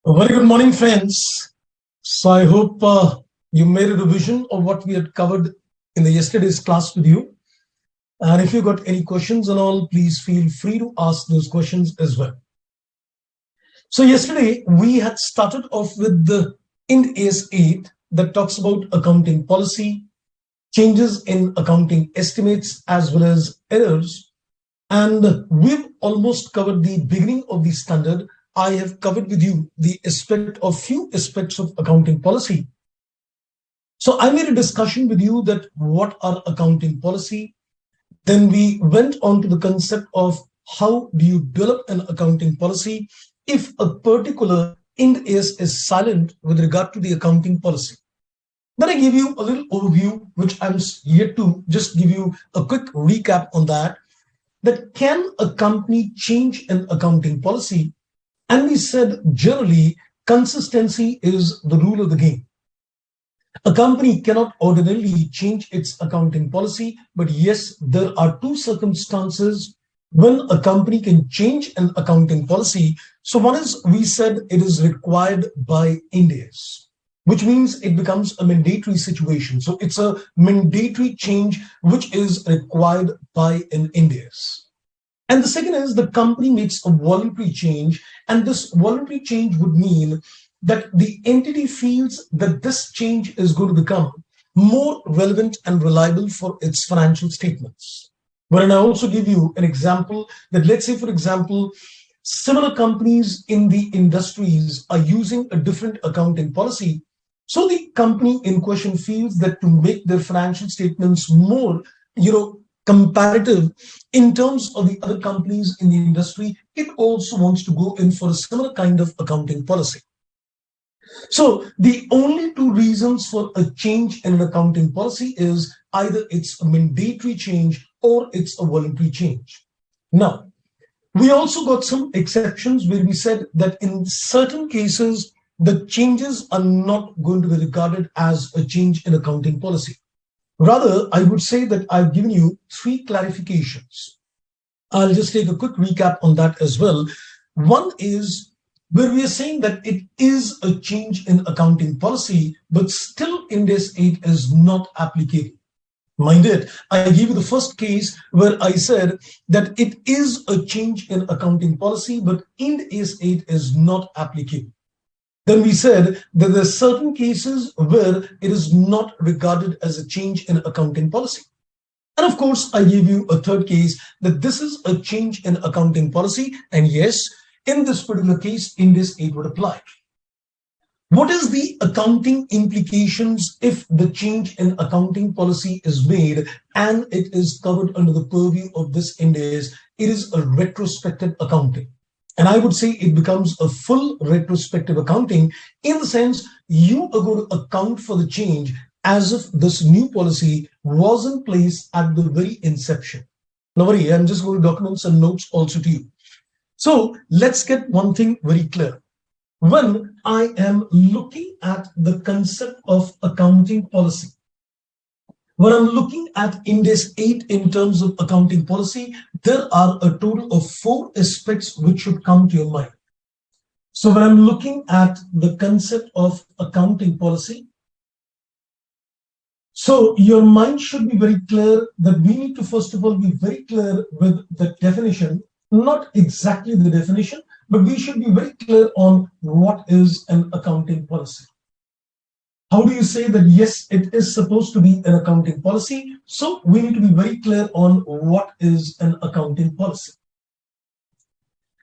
A very good morning, friends. So I hope you made a revision of what we had covered in the yesterday's class with you. And if you got any questions and all, please feel free to ask those questions as well. So yesterday we had started off with the Ind AS 8 that talks about accounting policy, changes in accounting estimates as well as errors. And we've almost covered the beginning of the standard. I have covered with you the aspect of few aspects of accounting policy. So I made a discussion with you that what are accounting policy. Then we went on to the concept of how do you develop an accounting policy if a particular Ind AS is silent with regard to the accounting policy. Then I give you a little overview, which I'm yet to just give you a quick recap on that. That can a company change an accounting policy? And we said generally consistency is the rule of the game. A company cannot ordinarily change its accounting policy, but yes, there are two circumstances when a company can change an accounting policy. So one is, we said it is required by Ind AS, which means it becomes a mandatory situation. So it's a mandatory change which is required by an Ind AS. And the second is the company makes a voluntary change, and this voluntary change would mean that the entity feels that this change is going to become more relevant and reliable for its financial statements. But I also give you an example that, let's say, for example, similar companies in the industries are using a different accounting policy. So the company in question feels that to make their financial statements more, comparative in terms of the other companies in the industry, it also wants to go in for a similar kind of accounting policy. So the only two reasons for a change in an accounting policy is either it's a mandatory change or it's a voluntary change. Now, we also got some exceptions where we said that in certain cases, the changes are not going to be regarded as a change in accounting policy. Rather, I would say that I've given you three clarifications. I'll just take a quick recap on that as well. One is where we are saying that it is a change in accounting policy, but still Ind AS 8 is not applicable. Mind it, I give you the first case where I said that it is a change in accounting policy, but Ind AS 8 is not applicable. Then we said that there are certain cases where it is not regarded as a change in accounting policy. And of course, I gave you a third case that this is a change in accounting policy. And yes, in this particular case, Ind AS 8 would apply. What is the accounting implications if the change in accounting policy is made and it is covered under the purview of this Ind AS? It is a retrospective accounting. And I would say it becomes a full retrospective accounting in the sense you are going to account for the change as if this new policy was in place at the very inception. Now, I'm just going to document some notes also to you. So let's get one thing very clear. When I am looking at the concept of accounting policy, when I'm looking at Ind AS 8 in terms of accounting policy, there are a total of 4 aspects which should come to your mind. So when I'm looking at the concept of accounting policy, so your mind should be very clear that we need to first of all be very clear with the definition, not exactly the definition, but we should be very clear on what is an accounting policy. How do you say that, yes, it is supposed to be an accounting policy? So we need to be very clear on what is an accounting policy.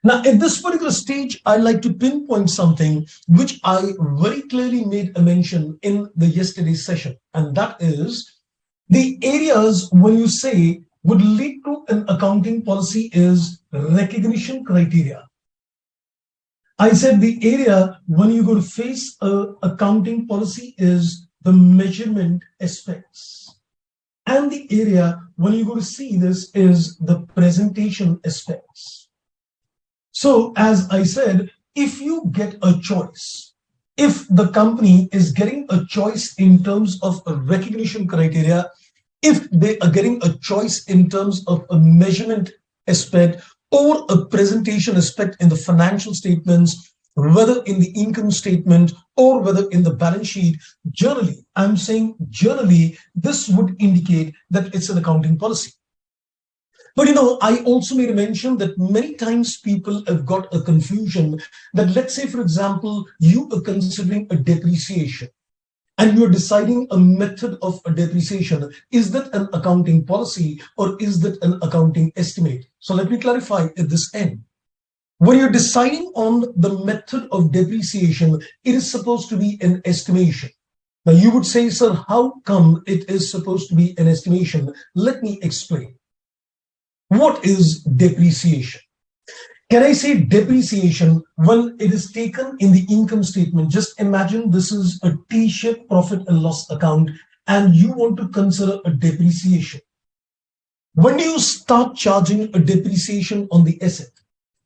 Now, at this particular stage, I'd like to pinpoint something which I very clearly made a mention in the yesterday's session. And that is the areas when you say would lead to an accounting policy is recognition criteria. I said the area when you're going to face an accounting policy is the measurement aspects. And the area when you're going to see this is the presentation aspects. So as I said, if you get a choice, if the company is getting a choice in terms of a recognition criteria, if they are getting a choice in terms of a measurement aspect, or a presentation aspect in the financial statements, whether in the income statement or whether in the balance sheet, generally, I'm saying generally, this would indicate that it's an accounting policy. But I also made a mention that many times people have got a confusion that, let's say, for example, you are considering a depreciation and you're deciding a method of a depreciation. Is that an accounting policy or is that an accounting estimate? So let me clarify at this end. When you're deciding on the method of depreciation, it is supposed to be an estimation. Now you would say, sir, how come it is supposed to be an estimation? Let me explain. What is depreciation? Can I say depreciation when it is taken in the income statement? Just imagine this is a T-shaped profit and loss account and you want to consider a depreciation. When do you start charging a depreciation on the asset?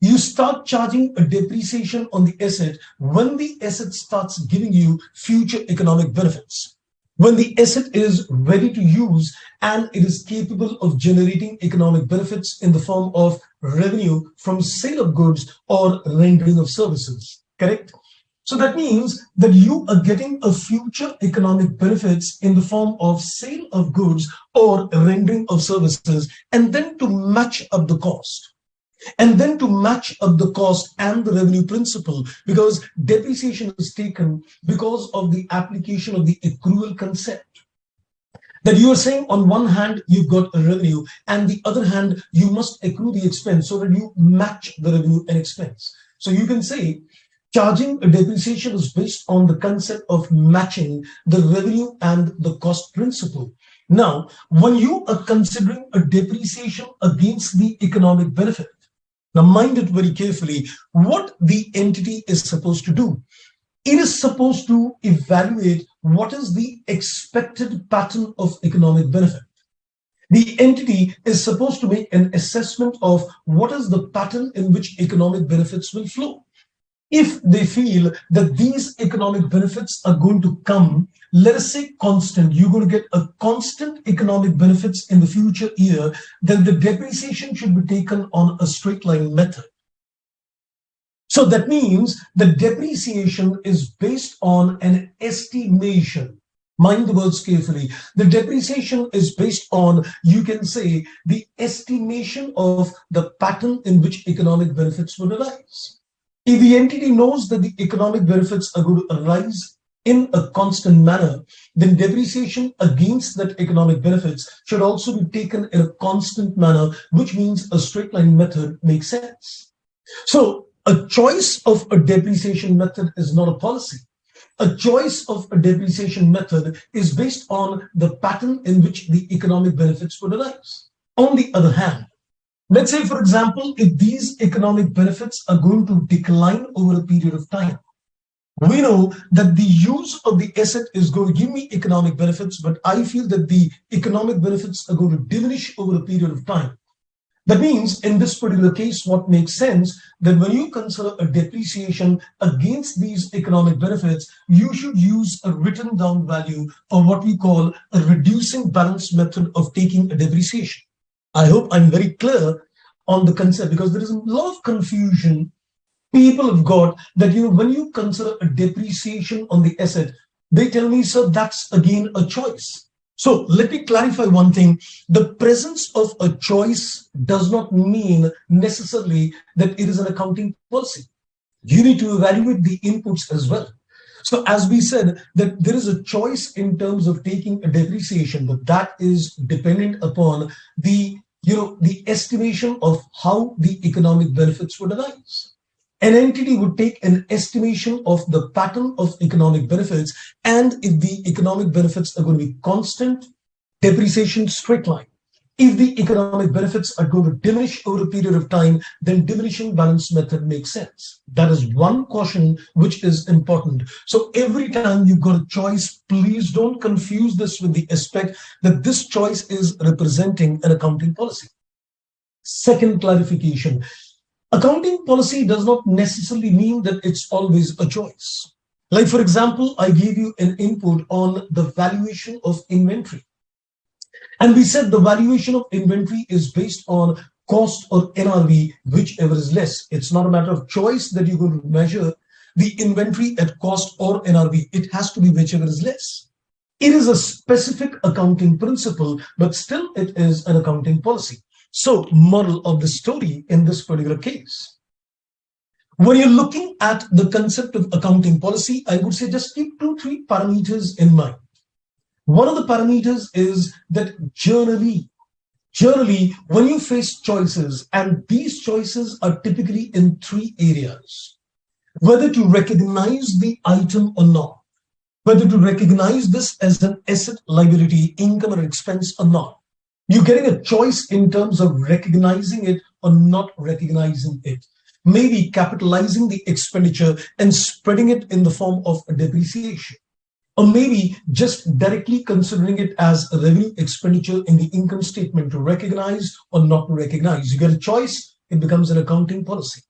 You start charging a depreciation on the asset when the asset starts giving you future economic benefits. When the asset is ready to use and it is capable of generating economic benefits in the form of revenue from sale of goods or rendering of services, correct? So that means that you are getting a future economic benefits in the form of sale of goods or rendering of services, and then to match up the cost. And then to match up the cost and the revenue principle, because depreciation is taken because of the application of the accrual concept. That you are saying on one hand, you've got a revenue, and the other hand, you must accrue the expense so that you match the revenue and expense. So you can say charging a depreciation is based on the concept of matching the revenue and the cost principle. Now, when you are considering a depreciation against the economic benefit, now mind it very carefully, what the entity is supposed to do. It is supposed to evaluate what is the expected pattern of economic benefit. The entity is supposed to make an assessment of what is the pattern in which economic benefits will flow. If they feel that these economic benefits are going to come, let us say constant, you're going to get a constant economic benefits in the future year, then the depreciation should be taken on a straight line method. So that means the depreciation is based on an estimation. Mind the words carefully. The depreciation is based on, you can say, the estimation of the pattern in which economic benefits would arise. If the entity knows that the economic benefits are going to arise in a constant manner, then depreciation against that economic benefits should also be taken in a constant manner, which means a straight line method makes sense. So a choice of a depreciation method is not a policy. A choice of a depreciation method is based on the pattern in which the economic benefits would arise. On the other hand, let's say, for example, if these economic benefits are going to decline over a period of time, we know that the use of the asset is going to give me economic benefits, but I feel that the economic benefits are going to diminish over a period of time. That means in this particular case, what makes sense that when you consider a depreciation against these economic benefits, you should use a written down value or what we call a reducing balance method of taking a depreciation. I hope I'm very clear on the concept, because there is a lot of confusion people have got that, when you consider a depreciation on the asset, they tell me, sir, that's again a choice. So let me clarify one thing. The presence of a choice does not mean necessarily that it is an accounting policy. You need to evaluate the inputs as well. So as we said, that there is a choice in terms of taking a depreciation, but that is dependent upon the estimation of how the economic benefits would arise. An entity would take an estimation of the pattern of economic benefits, and if the economic benefits are going to be constant, depreciation straight line. If the economic benefits are going to diminish over a period of time, then diminishing balance method makes sense. That is one caution which is important. So every time you've got a choice, please don't confuse this with the aspect that this choice is representing an accounting policy. Second clarification. Accounting policy does not necessarily mean that it's always a choice. Like, for example, I gave you an input on the valuation of inventory. And we said the valuation of inventory is based on cost or NRV, whichever is less. It's not a matter of choice that you're going to measure the inventory at cost or NRV. It has to be whichever is less. It is a specific accounting principle, but still it is an accounting policy. So, moral of the story in this particular case. When you're looking at the concept of accounting policy, I would say just keep 2-3 parameters in mind. One of the parameters is that generally, when you face choices, and these choices are typically in 3 areas, whether to recognize the item or not, whether to recognize this as an asset, liability, income, or expense or not. You're getting a choice in terms of recognizing it or not recognizing it. Maybe capitalizing the expenditure and spreading it in the form of a depreciation. Or maybe just directly considering it as a revenue expenditure in the income statement to recognize or not to recognize. You get a choice, it becomes an accounting policy.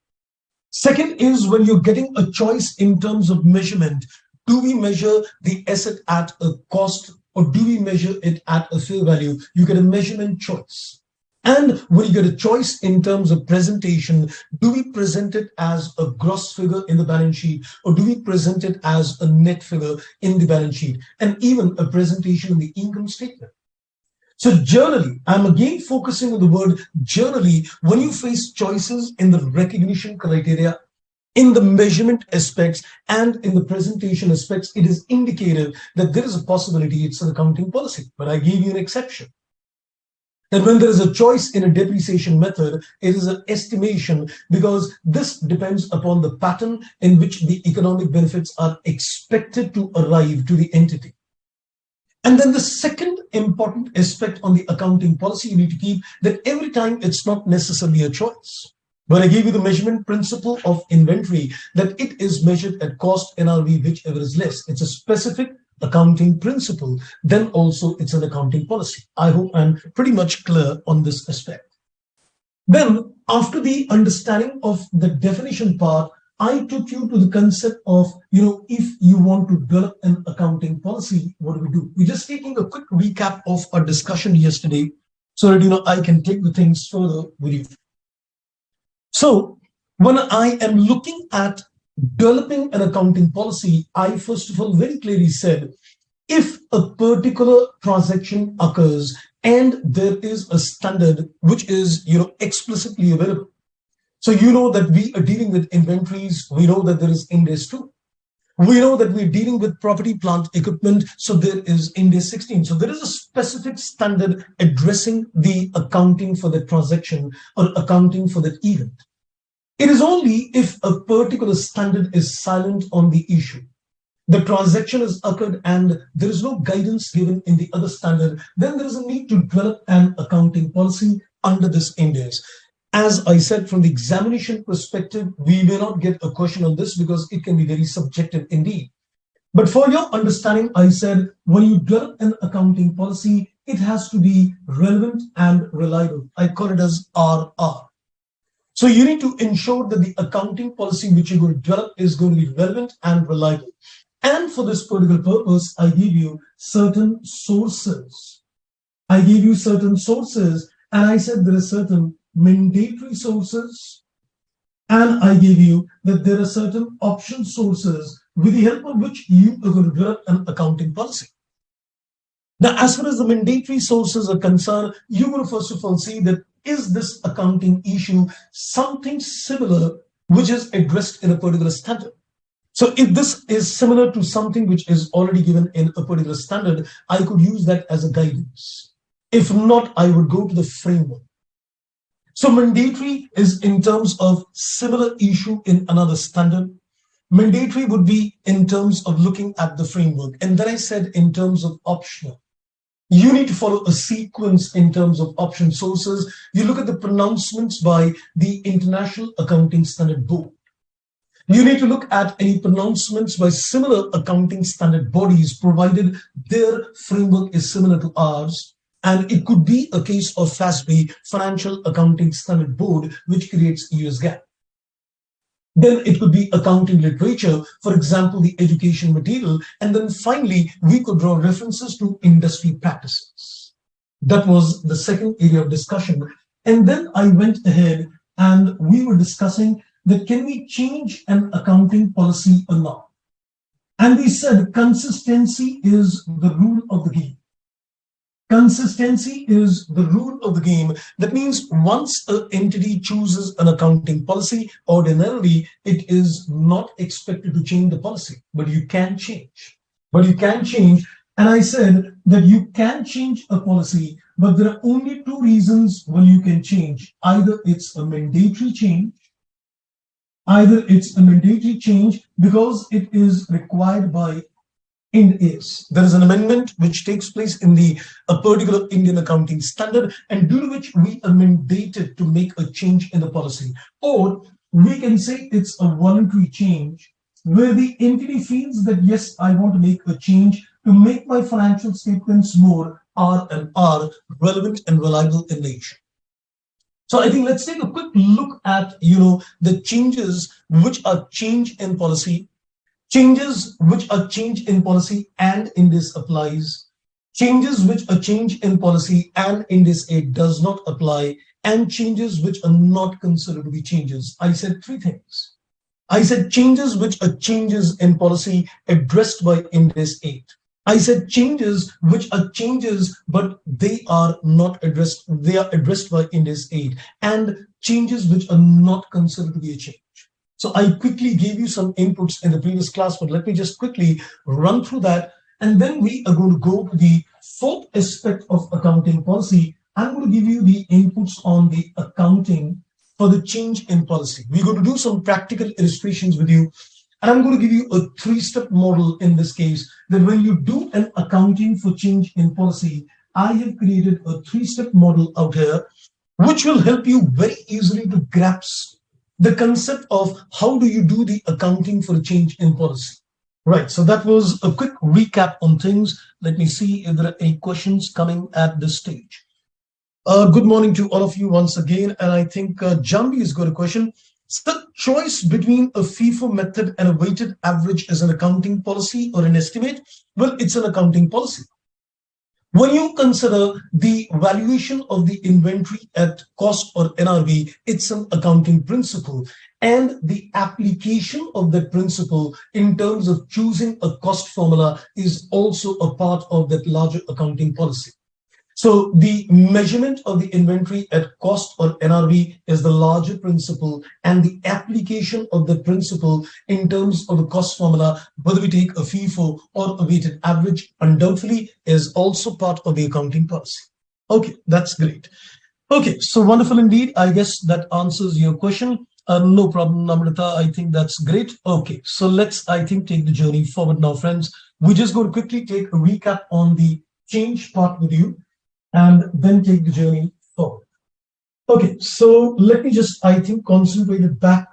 Second is when you're getting a choice in terms of measurement. Do we measure the asset at a cost or do we measure it at a fair value? You get a measurement choice. And when you get a choice in terms of presentation, do we present it as a gross figure in the balance sheet or do we present it as a net figure in the balance sheet and even a presentation in the income statement? So generally, I'm again focusing on the word generally, when you face choices in the recognition criteria, in the measurement aspects and in the presentation aspects, it is indicative that there is a possibility it's an accounting policy. But I gave you an exception. That when there is a choice in a depreciation method, it is an estimation because this depends upon the pattern in which the economic benefits are expected to arrive to the entity. And then the second important aspect on the accounting policy you need to keep that every time it's not necessarily a choice. When I gave you the measurement principle of inventory, that it is measured at cost, NRV, whichever is less. It's a specific accounting principle, then also it's an accounting policy. I hope I'm pretty much clear on this aspect. Then after the understanding of the definition part, I took you to the concept of, if you want to develop an accounting policy, what do? We're just taking a quick recap of our discussion yesterday so that, I can take the things further with you. So when I am looking at developing an accounting policy, I first of all very clearly said, if a particular transaction occurs and there is a standard which is, explicitly available. So you know that we are dealing with inventories. We know that there is Ind AS 2. We know that we're dealing with property, plant, equipment. So there is Ind AS 16. So there is a specific standard addressing the accounting for the transaction or accounting for that event. It is only if a particular standard is silent on the issue, the transaction has occurred and there is no guidance given in the other standard, then there is a need to develop an accounting policy under this Ind AS. As I said, from the examination perspective, we may not get a question on this because it can be very subjective indeed. But for your understanding, I said, when you develop an accounting policy, it has to be relevant and reliable. I call it as RR. So you need to ensure that the accounting policy which you're going to develop is going to be relevant and reliable. And for this particular purpose, I give you certain sources. And I said there are certain mandatory sources. And I gave you that there are certain option sources with the help of which you are going to develop an accounting policy. Now, as far as the mandatory sources are concerned, you will first of all see that is this accounting issue something similar which is addressed in a particular standard? So if this is similar to something which is already given in a particular standard, I could use that as a guidance. If not, I would go to the framework. So mandatory is in terms of similar issue in another standard. Mandatory would be in terms of looking at the framework. And then I said in terms of optional. You need to follow a sequence in terms of option sources. You look at the pronouncements by the International Accounting Standard Board. You need to look at any pronouncements by similar accounting standard bodies, provided their framework is similar to ours. And it could be a case of FASB, Financial Accounting Standard Board, which creates US GAAP. Then it could be accounting literature, for example, the education material. And then finally, we could draw references to industry practices. That was the second area of discussion. And then I went ahead and we were discussing that can we change an accounting policy or not? And we said consistency is the rule of the game. Consistency is the rule of the game. That means once an entity chooses an accounting policy, ordinarily it is not expected to change the policy, but you can change. But you can change. And I said that you can change a policy, but there are only two reasons when you can change. Either it's a mandatory change, because it is required by Ind AS. There is an amendment which takes place in a particular Indian accounting standard, and due to which we are mandated to make a change in the policy. Or we can say it's a voluntary change where the entity feels that yes, I want to make a change to make my financial statements more R&R relevant and reliable in nature. So I think let's take a quick look at the changes which are change in policy. Changes which are change in policy and Ind AS applies, changes which are change in policy and Ind AS 8 does not apply, and changes which are not considered to be changes. I said three things. I said changes which are changes in policy addressed by Ind AS 8. I said changes which are changes but they are not addressed, they are addressed by Ind AS 8, and changes which are not considered to be a change. So I quickly gave you some inputs in the previous class, but let me just quickly run through that. And then we are going to go to the fourth aspect of accounting policy. I'm going to give you the inputs on the accounting for the change in policy. We're going to do some practical illustrations with you. And I'm going to give you a three-step model in this case, that when you do an accounting for change in policy, I have created a three-step model out here, which will help you very easily to grasp the concept of how do you do the accounting for a change in policy. Right, so that was a quick recap on things. Let me see if there are any questions coming at this stage. Good morning to all of you once again, and I think Jambi has got a question. The choice between a FIFO method and a weighted average is an accounting policy or an estimate? Well, it's an accounting policy. When you consider the valuation of the inventory at cost or NRV, it's an accounting principle, and the application of that principle in terms of choosing a cost formula is also a part of that larger accounting policy. So the measurement of the inventory at cost or NRV is the larger principle, and the application of the principle in terms of the cost formula, whether we take a FIFO or a weighted average, undoubtedly is also part of the accounting policy. Okay, that's great. Okay, so wonderful indeed. I guess that answers your question. No problem, Namrata. I think that's great. Okay, so let's, I think, take the journey forward now, friends. We're just going to quickly take a recap on the change part with you, and then take the journey forward. Okay, so let me just, I think, concentrate it back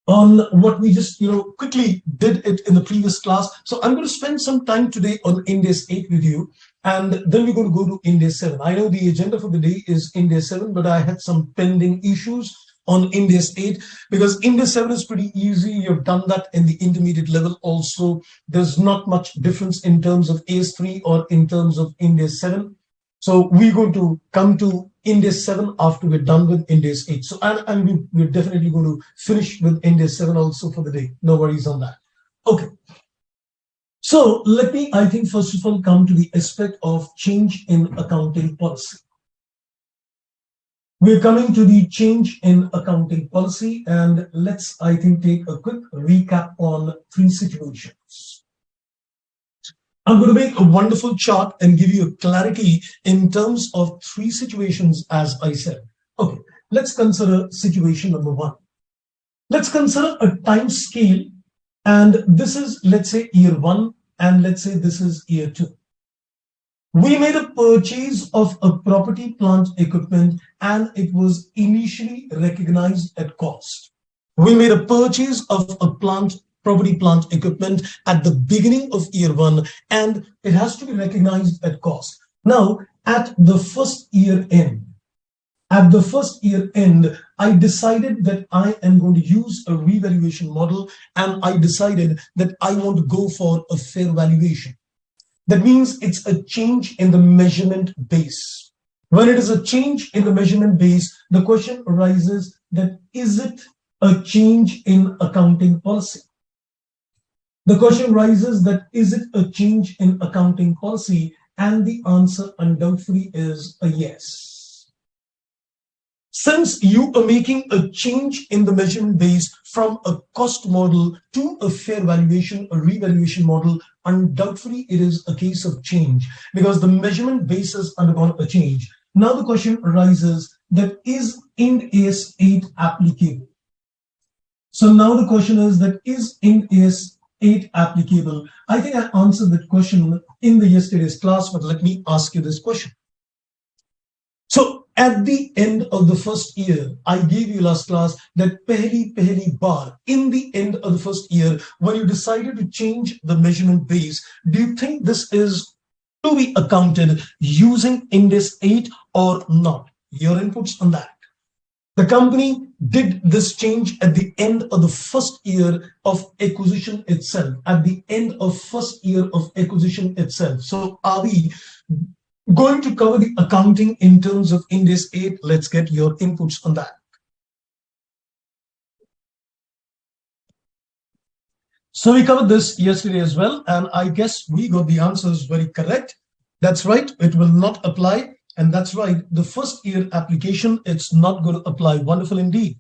on what we just, quickly did it in the previous class. So I'm going to spend some time today on Ind AS 8 with you, and then we're going to go to Ind AS 7. I know the agenda for the day is Ind AS 7, but I had some pending issues on Ind AS 8, because Ind AS 7 is pretty easy. You've done that in the intermediate level also. There's not much difference in terms of AS 3 or in terms of Ind AS 7. So we're going to come to Ind AS 7 after we're done with Ind AS 8. So and we're definitely going to finish with Ind AS 7 also for the day. No worries on that. Okay. So let me, I think, first of all, come to the aspect of change in accounting policy. We're coming to the change in accounting policy, and let's, I think, take a quick recap on three situations. I'm going to make a wonderful chart and give you a clarity in terms of three situations, as I said. Okay, let's consider situation number one. Let's consider a time scale, and this is, let's say, year one, and let's say this is year two. We made a purchase of a property, plant, equipment, and it was initially recognized at cost. We made a purchase of a property, plant, equipment at the beginning of year one, and it has to be recognized at cost. Now, at the first year end, I decided that I am going to use a revaluation model, and I decided that I want to go for a fair valuation. That means it's a change in the measurement base. When it is a change in the measurement base, the question arises that is it a change in accounting policy? The question rises that is it a change in accounting policy? And the answer undoubtedly is a yes. Since you are making a change in the measurement base from a cost model to a fair valuation or revaluation model, undoubtedly it is a case of change because the measurement base has undergone a change. Now the question arises that is Ind AS 8 applicable? So now the question is that is Ind AS 8 applicable? I think I answered that question in the yesterday's class, but let me ask you this question. So at the end of the first year, I gave you last class that pehli bar, in the end of the first year, when you decided to change the measurement base, do you think this is to be accounted using Ind AS 8 or not? Your inputs on that. The company did this change at the end of the first year of acquisition itself, at the end of first year of acquisition itself. So are we going to cover the accounting in terms of Ind AS 8? Let's get your inputs on that. So we covered this yesterday as well, and I guess we got the answers very correct. That's right, it will not apply. And that's right, the first year application, it's not going to apply. Wonderful indeed.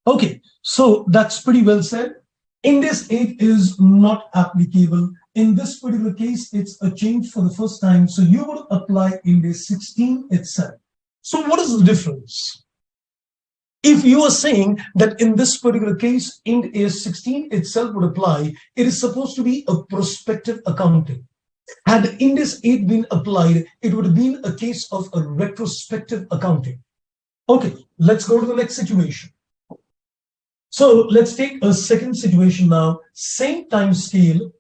Okay, so that's pretty well said. Ind AS 8 is not applicable. In this particular case, it's a change for the first time. So you would apply Ind AS 16 itself. So what is the difference? If you are saying that in this particular case, Ind AS 16 itself would apply, it is supposed to be a prospective accounting. Had Ind AS 8 been applied, it would have been a case of a retrospective accounting. Okay, let's go to the next situation. So let's take a second situation now. Same time scale.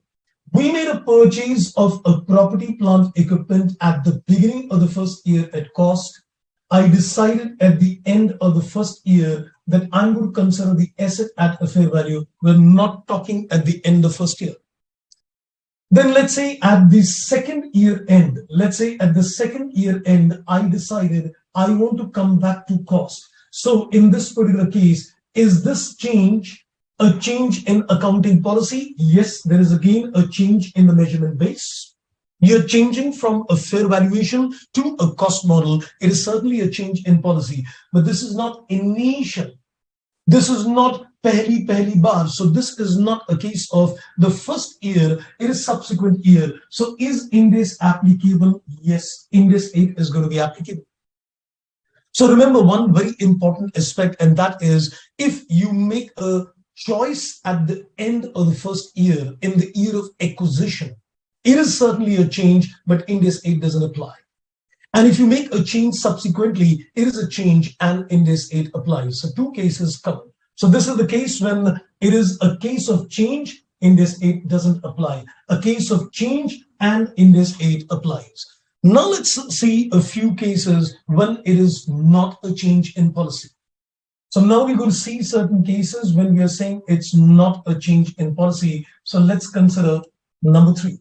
We made a purchase of a property, plant, equipment at the beginning of the first year at cost. I decided at the end of the first year that I'm going to consider the asset at a fair value. We're not talking at the end of first year. Then let's say at the second year end, I decided I want to come back to cost. So in this particular case, is this change a change in accounting policy? Yes, there is again a change in the measurement base. You're changing from a fair valuation to a cost model. It is certainly a change in policy, but this is not initial. This is not pehli bar. So this is not a case of the first year, it is subsequent year. So is Ind AS applicable? Yes, Ind AS 8 is going to be applicable. So remember one very important aspect, and that is if you make a choice at the end of the first year, in the year of acquisition, it is certainly a change, but Ind AS 8 doesn't apply. And if you make a change subsequently, it is a change and Ind AS 8 applies. So two cases covered. So this is the case when it is a case of change, Ind AS 8 doesn't apply. A case of change and Ind AS 8 applies. Now let's see a few cases when it is not a change in policy. So now we're going to see certain cases when we are saying it's not a change in policy. So let's consider number 3.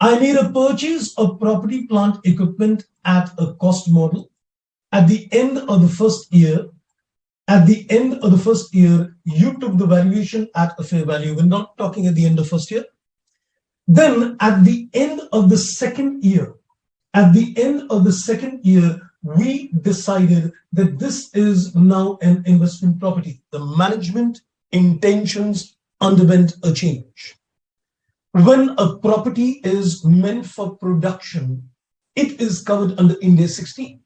I made a purchase of property, plant, equipment at a cost model. At the end of the first year, you took the valuation at a fair value. We're not talking at the end of first year. Then at the end of the second year, we decided that this is now an investment property. The management intentions underwent a change. When a property is meant for production, it is covered under Ind AS 16.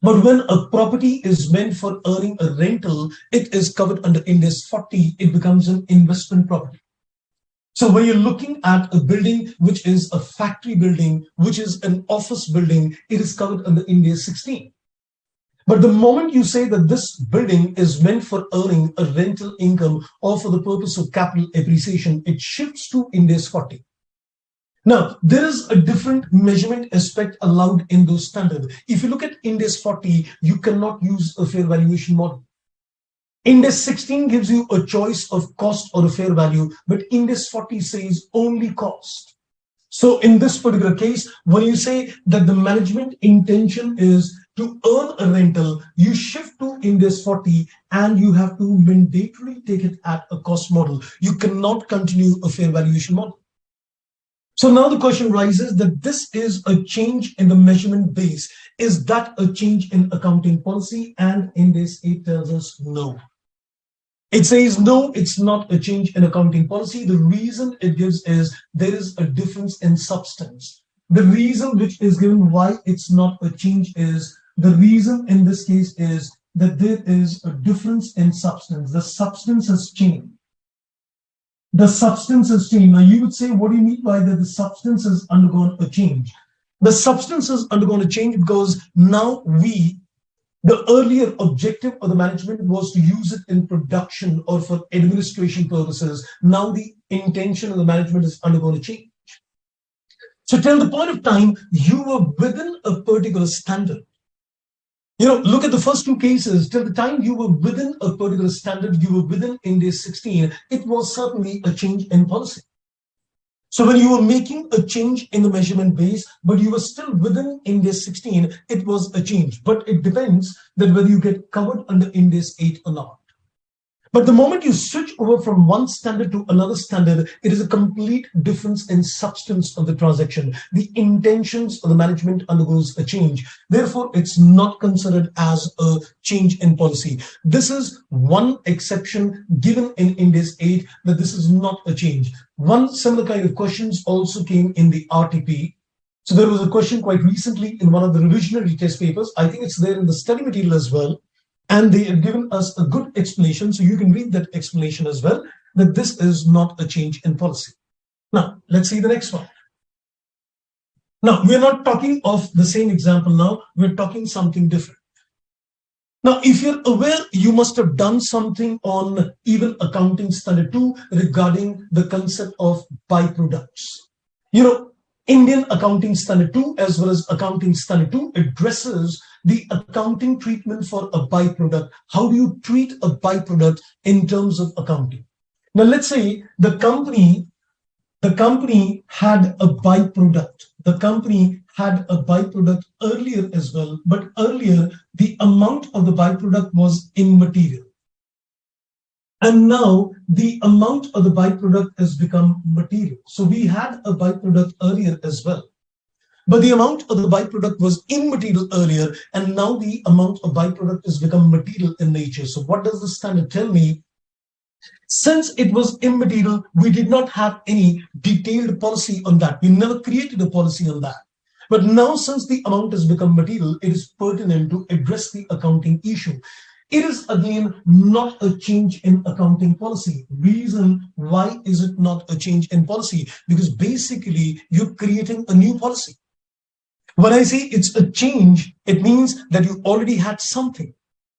But when a property is meant for earning a rental, it is covered under Ind AS 40. It becomes an investment property. So when you're looking at a building which is a factory building, which is an office building, it is covered under Ind AS 16. But the moment you say that this building is meant for earning a rental income or for the purpose of capital appreciation, it shifts to Ind AS 40. Now, there is a different measurement aspect allowed in those standards. If you look at Ind AS 40, you cannot use a fair valuation model. Ind AS 16 gives you a choice of cost or a fair value, but Ind AS 40 says only cost. So in this particular case, when you say that the management intention is to earn a rental, you shift to Ind AS 40 and you have to mandatorily take it at a cost model. You cannot continue a fair valuation model. So now the question rises that this is a change in the measurement base. Is that a change in accounting policy? And Ind AS 8 tells us no. It says no, it's not a change in accounting policy. The reason it gives is there is a difference in substance. The reason which is given why it's not a change is, the reason in this case is that there is a difference in substance. The substance has changed. The substance has changed. Now you would say, what do you mean by that? The substance has undergone a change. The substance has undergone a change because now the earlier objective of the management was to use it in production or for administration purposes. Now the intention of the management is undergone a change. So till the point of time, you were within a particular standard. Look at the first two cases. Till the time you were within a particular standard, you were within Ind AS 16, it was certainly a change in policy. So when you were making a change in the measurement base, but you were still within Ind AS 16, it was a change. But it depends that whether you get covered under Ind AS 8 or not. But the moment you switch over from one standard to another standard, it is a complete difference in substance of the transaction. The intentions of the management undergoes a change. Therefore, it's not considered as a change in policy. This is one exception given in Ind AS 8, that this is not a change. One similar kind of questions also came in the RTP. So there was a question quite recently in one of the revisionary test papers. I think it's there in the study material as well. And they have given us a good explanation, so you can read that explanation as well, that this is not a change in policy. Now, let's see the next one. Now, we're not talking of the same example now, we're talking something different. Now, if you're aware, you must have done something on even accounting standard 2 regarding the concept of byproducts. Indian accounting standard 2 as well as accounting standard 2 addresses the accounting treatment for a byproduct. How do you treat a byproduct in terms of accounting? Now, let's say the company had a byproduct. The company had a byproduct earlier as well, but earlier the amount of the byproduct was immaterial. And now the amount of the byproduct has become material. So we had a byproduct earlier as well, but the amount of the byproduct was immaterial earlier, and now the amount of byproduct has become material in nature. So what does the standard tell me? Since it was immaterial, we did not have any detailed policy on that. We never created a policy on that. But now, since the amount has become material, it is pertinent to address the accounting issue. It is again not a change in accounting policy. Reason why is it not a change in policy? Because basically you're creating a new policy. When I say it's a change, it means that you already had something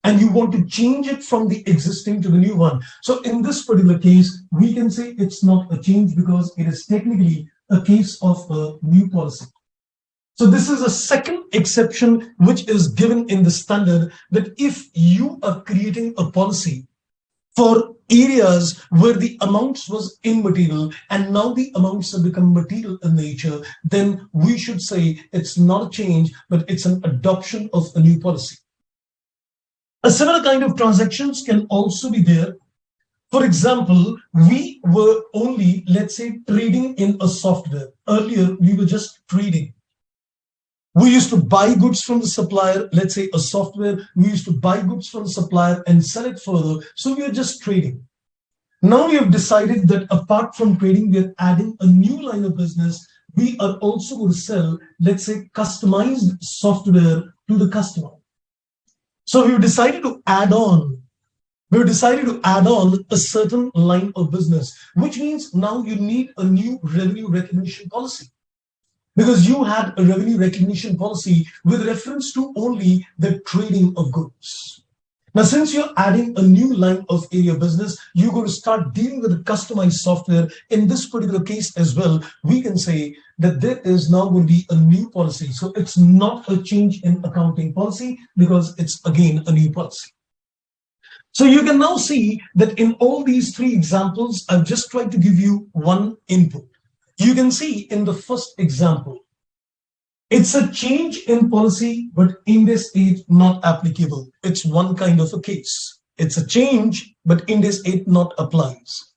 and you want to change it from the existing to the new one. So in this particular case, we can say it's not a change because it is technically a case of a new policy. So this is a second exception which is given in the standard, that if you are creating a policy for areas where the amounts was immaterial and now the amounts have become material in nature, then we should say it's not a change, but it's an adoption of a new policy. A similar kind of transactions can also be there. For example, we were only, let's say, trading in a software. Earlier, we were just trading. We used to buy goods from the supplier, let's say a software, we used to buy goods from the supplier and sell it further. So we are just trading. Now we have decided that apart from trading, we are adding a new line of business. We are also going to sell, let's say, customized software to the customer. So we've decided to add on a certain line of business, which means now you need a new revenue recognition policy. Because you had a revenue recognition policy with reference to only the trading of goods. Now, since you're adding a new line of area of business, you're going to start dealing with the customized software. In this particular case as well, we can say that there is now going to be a new policy. So it's not a change in accounting policy because it's again a new policy. So you can now see that in all these three examples, I've just tried to give you one input. You can see in the first example, It's a change in policy, but Ind AS 8 not applicable. It's one kind of a case. It's a change, but Ind AS 8 not applies.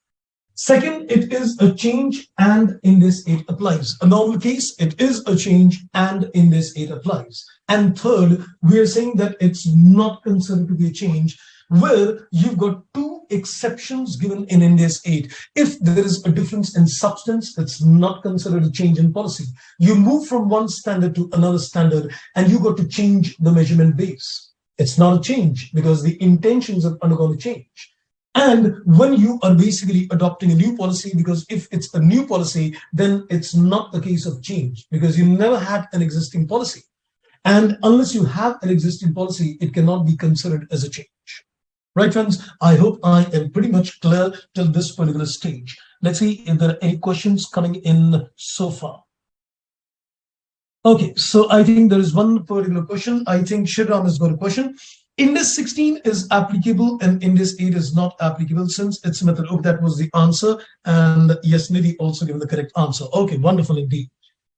Second, it is a change and Ind AS 8 applies. A normal case, it is a change and Ind AS 8 applies. And third, we are saying that it's not considered to be a change, where you've got two exceptions given in Ind AS 8. If there is a difference in substance, it's not considered a change in policy. You move from one standard to another standard and you got to change the measurement base. It's not a change because the intentions have undergone a change. And when you are basically adopting a new policy, because if it's a new policy, then it's not the case of change because you never had an existing policy. And unless you have an existing policy, it cannot be considered as a change. Right, friends? I hope I am pretty much clear till this particular stage. Let's see if there are any questions coming in so far. Okay, so I think there is one particular question. I think Shriram has got a question. Ind AS 16 is applicable and Ind AS 8 is not applicable since its method. Oh, that was the answer. And yes, Nidhi also given the correct answer. Okay, wonderful indeed.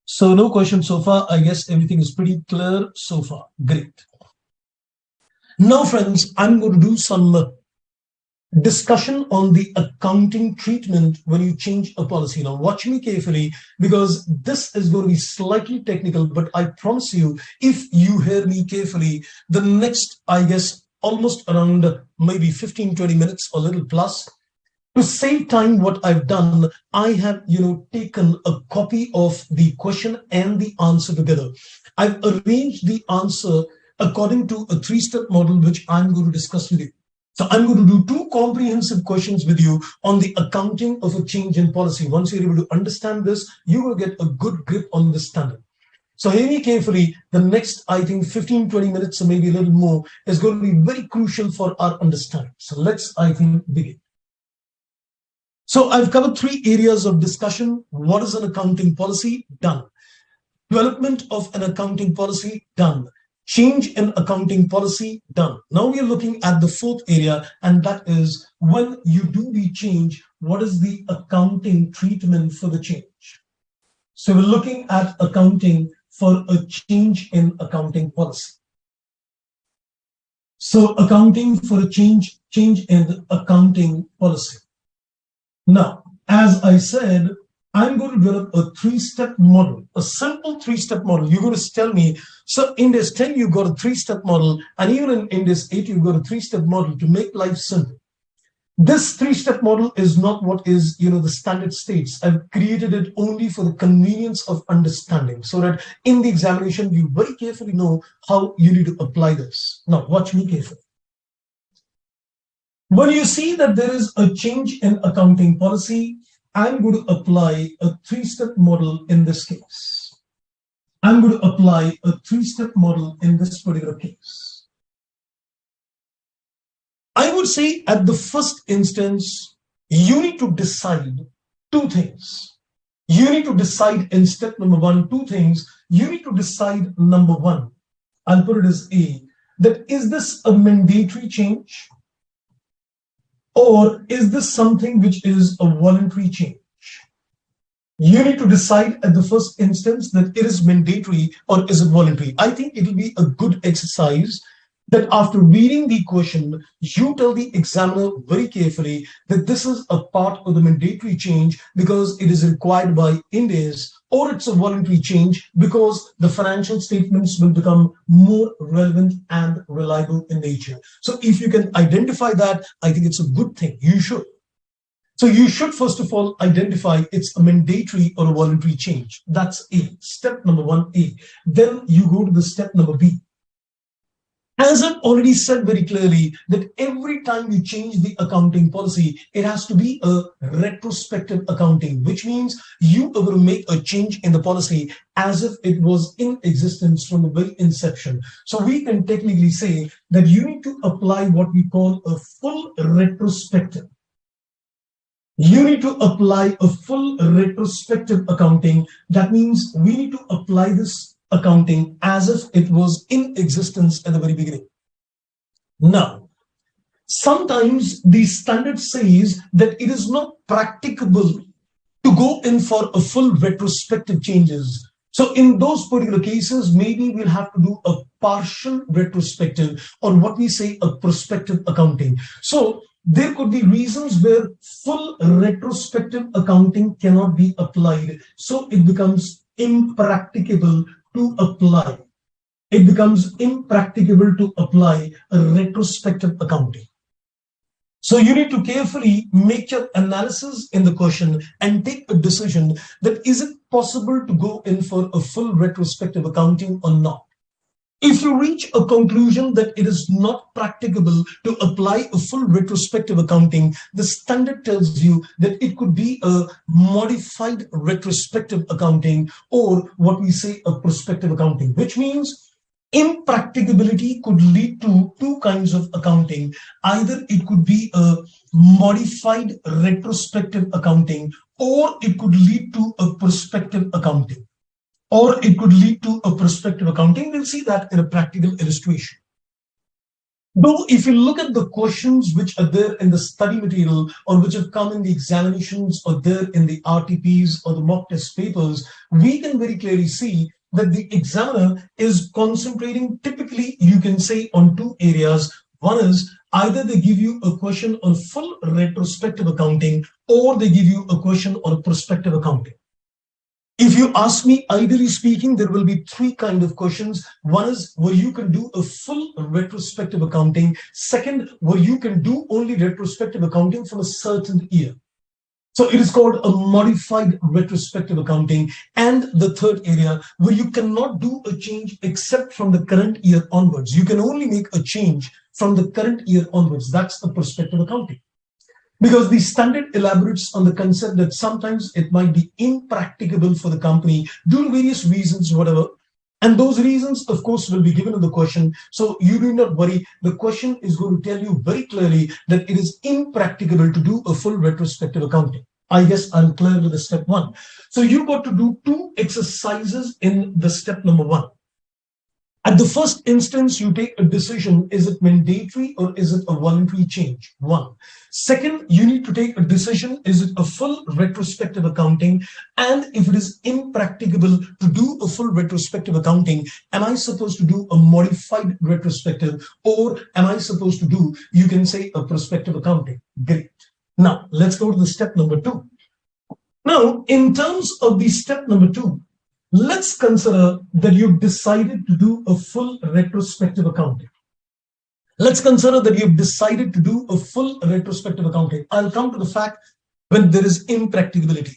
So no question so far. I guess everything is pretty clear so far. Great. Now, friends, I'm going to do some discussion on the accounting treatment when you change a policy. Now, watch me carefully because this is going to be slightly technical, but I promise you, if you hear me carefully, the next, I guess, almost around maybe 15-20 minutes, a little plus, to save time, what I've done, I have, taken a copy of the question and the answer together. I've arranged the answer according to a three-step model, which I'm going to discuss with you. So I'm going to do two comprehensive questions with you on the accounting of a change in policy. Once you're able to understand this, you will get a good grip on the standard. So hear me carefully. The next, I think, 15-20 minutes or maybe a little more is going to be very crucial for our understanding. So let's, I think, begin. So I've covered three areas of discussion. What is an accounting policy? Done. Development of an accounting policy? Done. Change in accounting policy? Done. Now we are looking at the fourth area, and that is when you do the change, what is the accounting treatment for the change? So we're looking at accounting for a change in accounting policy. So accounting for a change in accounting policy. Now, as I said, I'm going to develop a three-step model, a simple three-step model. You're going to tell me, so in this 10, you've got a three-step model, and even in this 8, you've got a three-step model to make life simple. This three-step model is not what is, the standard states. I've created it only for the convenience of understanding, so that in the examination, you very carefully know how you need to apply this. Now, watch me carefully. When you see that there is a change in accounting policy, I'm going to apply a three-step model in this case. I'm going to apply a three-step model in this particular case. I would say at the first instance, you need to decide two things. You need to decide in step number one, two things. You need to decide number one, I'll put it as A, that is this a mandatory change? Or is this something which is a voluntary change? You need to decide at the first instance that it is mandatory or is it voluntary. I think it will be a good exercise that after reading the question, you tell the examiner very carefully that this is a part of the mandatory change because it is required by Ind AS, or it's a voluntary change because the financial statements will become more relevant and reliable in nature. So if you can identify that, I think it's a good thing. You should. So you should first of all identify it's a mandatory or a voluntary change. That's A, step number 1A. Then you go to the step number B. As I've already said very clearly that every time you change the accounting policy, it has to be a retrospective accounting, which means you are going to make a change in the policy as if it was in existence from the very inception. So we can technically say that you need to apply what we call a full retrospective. You need to apply a full retrospective accounting. That means we need to apply this accounting as if it was in existence at the very beginning. Now, sometimes the standard says that it is not practicable to go in for a full retrospective changes. So in those particular cases, maybe we'll have to do a partial retrospective, or what we say a prospective accounting. So there could be reasons where full retrospective accounting cannot be applied. So it becomes impracticable to apply. It becomes impracticable to apply a retrospective accounting. So you need to carefully make your analysis in the question and take a decision that is it possible to go in for a full retrospective accounting or not. If you reach a conclusion that it is not practicable to apply a full retrospective accounting, the standard tells you that it could be a modified retrospective accounting, or what we say a prospective accounting, which means impracticability could lead to two kinds of accounting. Either it could be a modified retrospective accounting, or it could lead to a prospective accounting. Or it could lead to a prospective accounting. We'll see that in a practical illustration. Though if you look at the questions which are there in the study material, or which have come in the examinations, or there in the RTPs or the mock test papers, we can very clearly see that the examiner is concentrating typically, you can say, on two areas. One is either they give you a question on full retrospective accounting, or they give you a question on prospective accounting. If you ask me, ideally speaking, there will be three kind of questions. One is where you can do a full retrospective accounting. Second, where you can do only retrospective accounting from a certain year. So it is called a modified retrospective accounting. And the third area where you cannot do a change except from the current year onwards. You can only make a change from the current year onwards. That's a prospective accounting. Because the standard elaborates on the concept that sometimes it might be impracticable for the company due to various reasons, whatever. And those reasons, of course, will be given in the question. So you do not worry. The question is going to tell you very clearly that it is impracticable to do a full retrospective accounting. I guess I'm clear with the step one. So you got to do two exercises in the step number one. At the first instance, you take a decision, is it mandatory or is it a voluntary change? One. Second, you need to take a decision, is it a full retrospective accounting? And if it is impracticable to do a full retrospective accounting, am I supposed to do a modified retrospective, or am I supposed to do, you can say, a prospective accounting? Great. Now, let's go to the step number two. Now, in terms of the step number two, let's consider that you've decided to do a full retrospective accounting. Let's consider that you've decided to do a full retrospective accounting. I'll come to the fact when there is impracticability.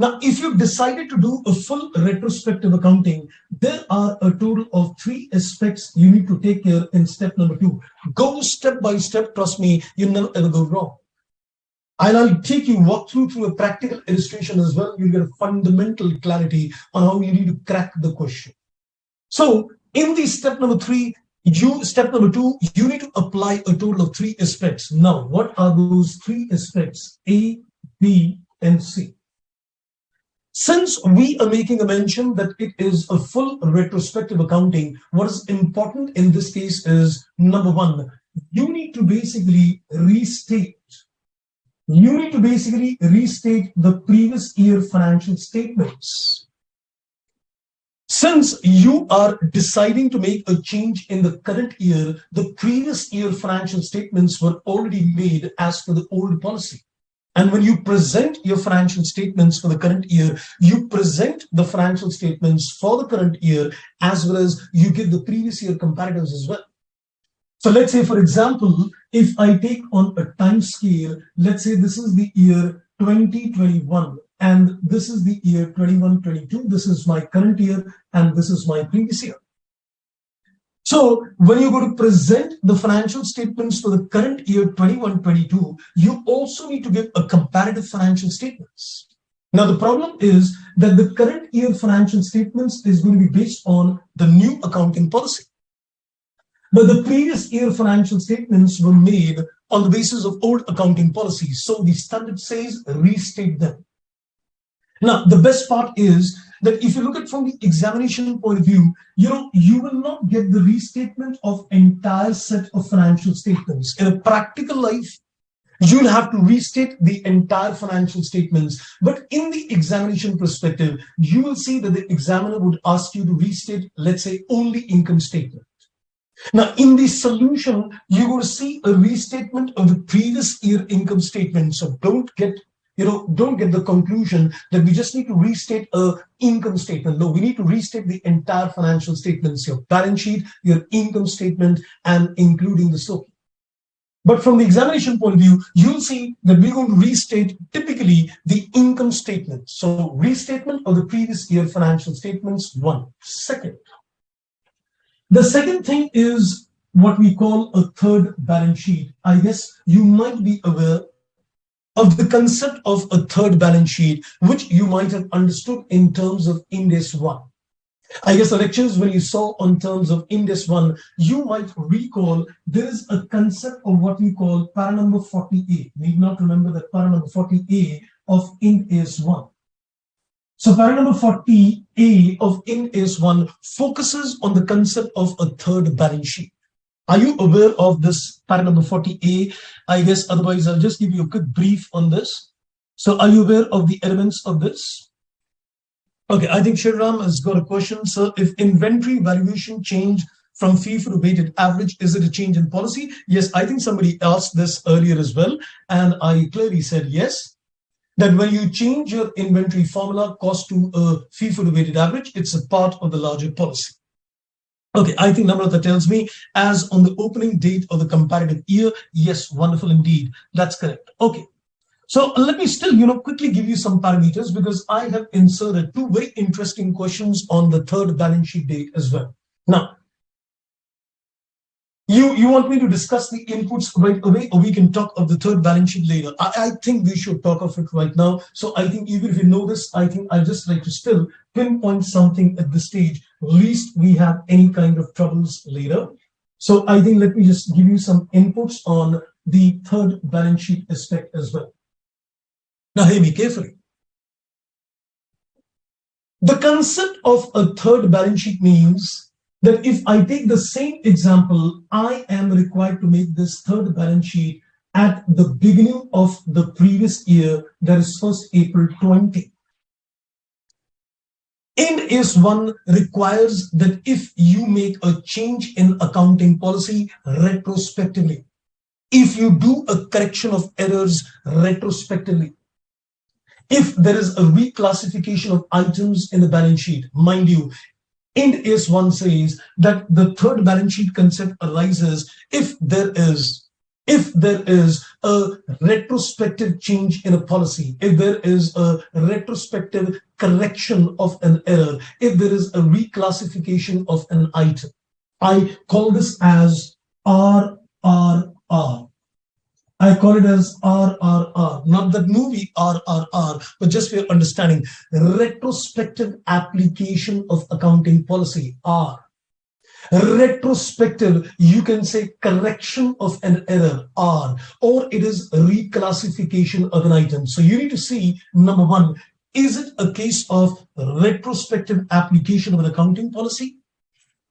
Now, if you've decided to do a full retrospective accounting, there are a total of three aspects you need to take care in step number two. Go step by step. Trust me, you'll never ever go wrong. I'll walk through a practical illustration as well. You'll get a fundamental clarity on how you need to crack the question. So in the step number two, you need to apply a total of three aspects. Now, what are those three aspects? A, B, and C. Since we are making a mention that it is a full retrospective accounting, what is important in this case is, number one, you need to basically restate the previous year financial statements. Since you are deciding to make a change in the current year, the previous year financial statements were already made as per the old policy. And when you present your financial statements for the current year, you present the financial statements for the current year, as well as you give the previous year comparatives as well. So let's say, for example, if I take on a time scale, let's say this is the year 2021 and this is the year 21-22. This is my current year and this is my previous year. So when you're going to present the financial statements for the current year 21-22, you also need to give a comparative financial statements. Now, the problem is that the current year financial statements is going to be based on the new accounting policy. But the previous year financial statements were made on the basis of old accounting policies. So the standard says restate them. Now, the best part is that if you look at from the examination point of view, you will not get the restatement of entire set of financial statements. In a practical life, You'll have to restate the entire financial statements. But in the examination perspective, you will see that the examiner would ask you to restate, let's say, only income statement. Now, in the solution, you're going to see a restatement of the previous year income statement. So don't get the conclusion that we just need to restate a income statement. No, we need to restate the entire financial statements, your balance sheet, your income statement, and including the SOP. But from the examination point of view, you'll see that we're going to restate typically the income statement. So restatement of the previous year financial statements, one. Second, the second thing is what we call a third balance sheet. I guess you might be aware of the concept of a third balance sheet, which you might have understood in terms of Ind AS 1. I guess the lectures when you saw on terms of Ind AS 1, you might recall there is a concept of what we call para number 40A. Need not remember that para number 40A of Ind AS 1. So para number 40A of Ind AS 1 focuses on the concept of a third balance sheet. Are you aware of this para number 40A? I guess otherwise I'll just give you a quick brief on this. So are you aware of the elements of this? Okay, I think Shriram has got a question. So if inventory valuation change from FIFA to weighted average, is it a change in policy? Yes, I think somebody asked this earlier as well. And I clearly said yes, that when you change your inventory formula cost to a FIFA to weighted average, it's a part of the larger policy. Okay, I think Namrata tells me as on the opening date of the comparative year. Yes, wonderful indeed. That's correct. Okay. So let me still, quickly give you some parameters because I have inserted two very interesting questions on the third balance sheet date as well. Now, you want me to discuss the inputs right away, or we can talk of the third balance sheet later? I think we should talk of it right now. So I think even if you know this, I think I'd just like to still pinpoint something at this stage, least we have any kind of troubles later. So I think let me just give you some inputs on the third balance sheet aspect as well. Now, hear me carefully. The concept of a third balance sheet means that if I take the same example, I am required to make this third balance sheet at the beginning of the previous year, that is 1st April 20. Ind AS 1 requires that if you make a change in accounting policy retrospectively, if you do a correction of errors retrospectively, if there is a reclassification of items in the balance sheet, mind you, Ind AS 1 says that the third balance sheet concept arises if there is a retrospective change in a policy, if there is a retrospective correction of an error, if there is a reclassification of an item. I call this as RRR. I call it as RRR, not that movie RRR, but just for your understanding, retrospective application of accounting policy, R. Retrospective, you can say correction of an error, R, or it is reclassification of an item. So you need to see, number one, is it a case of retrospective application of an accounting policy?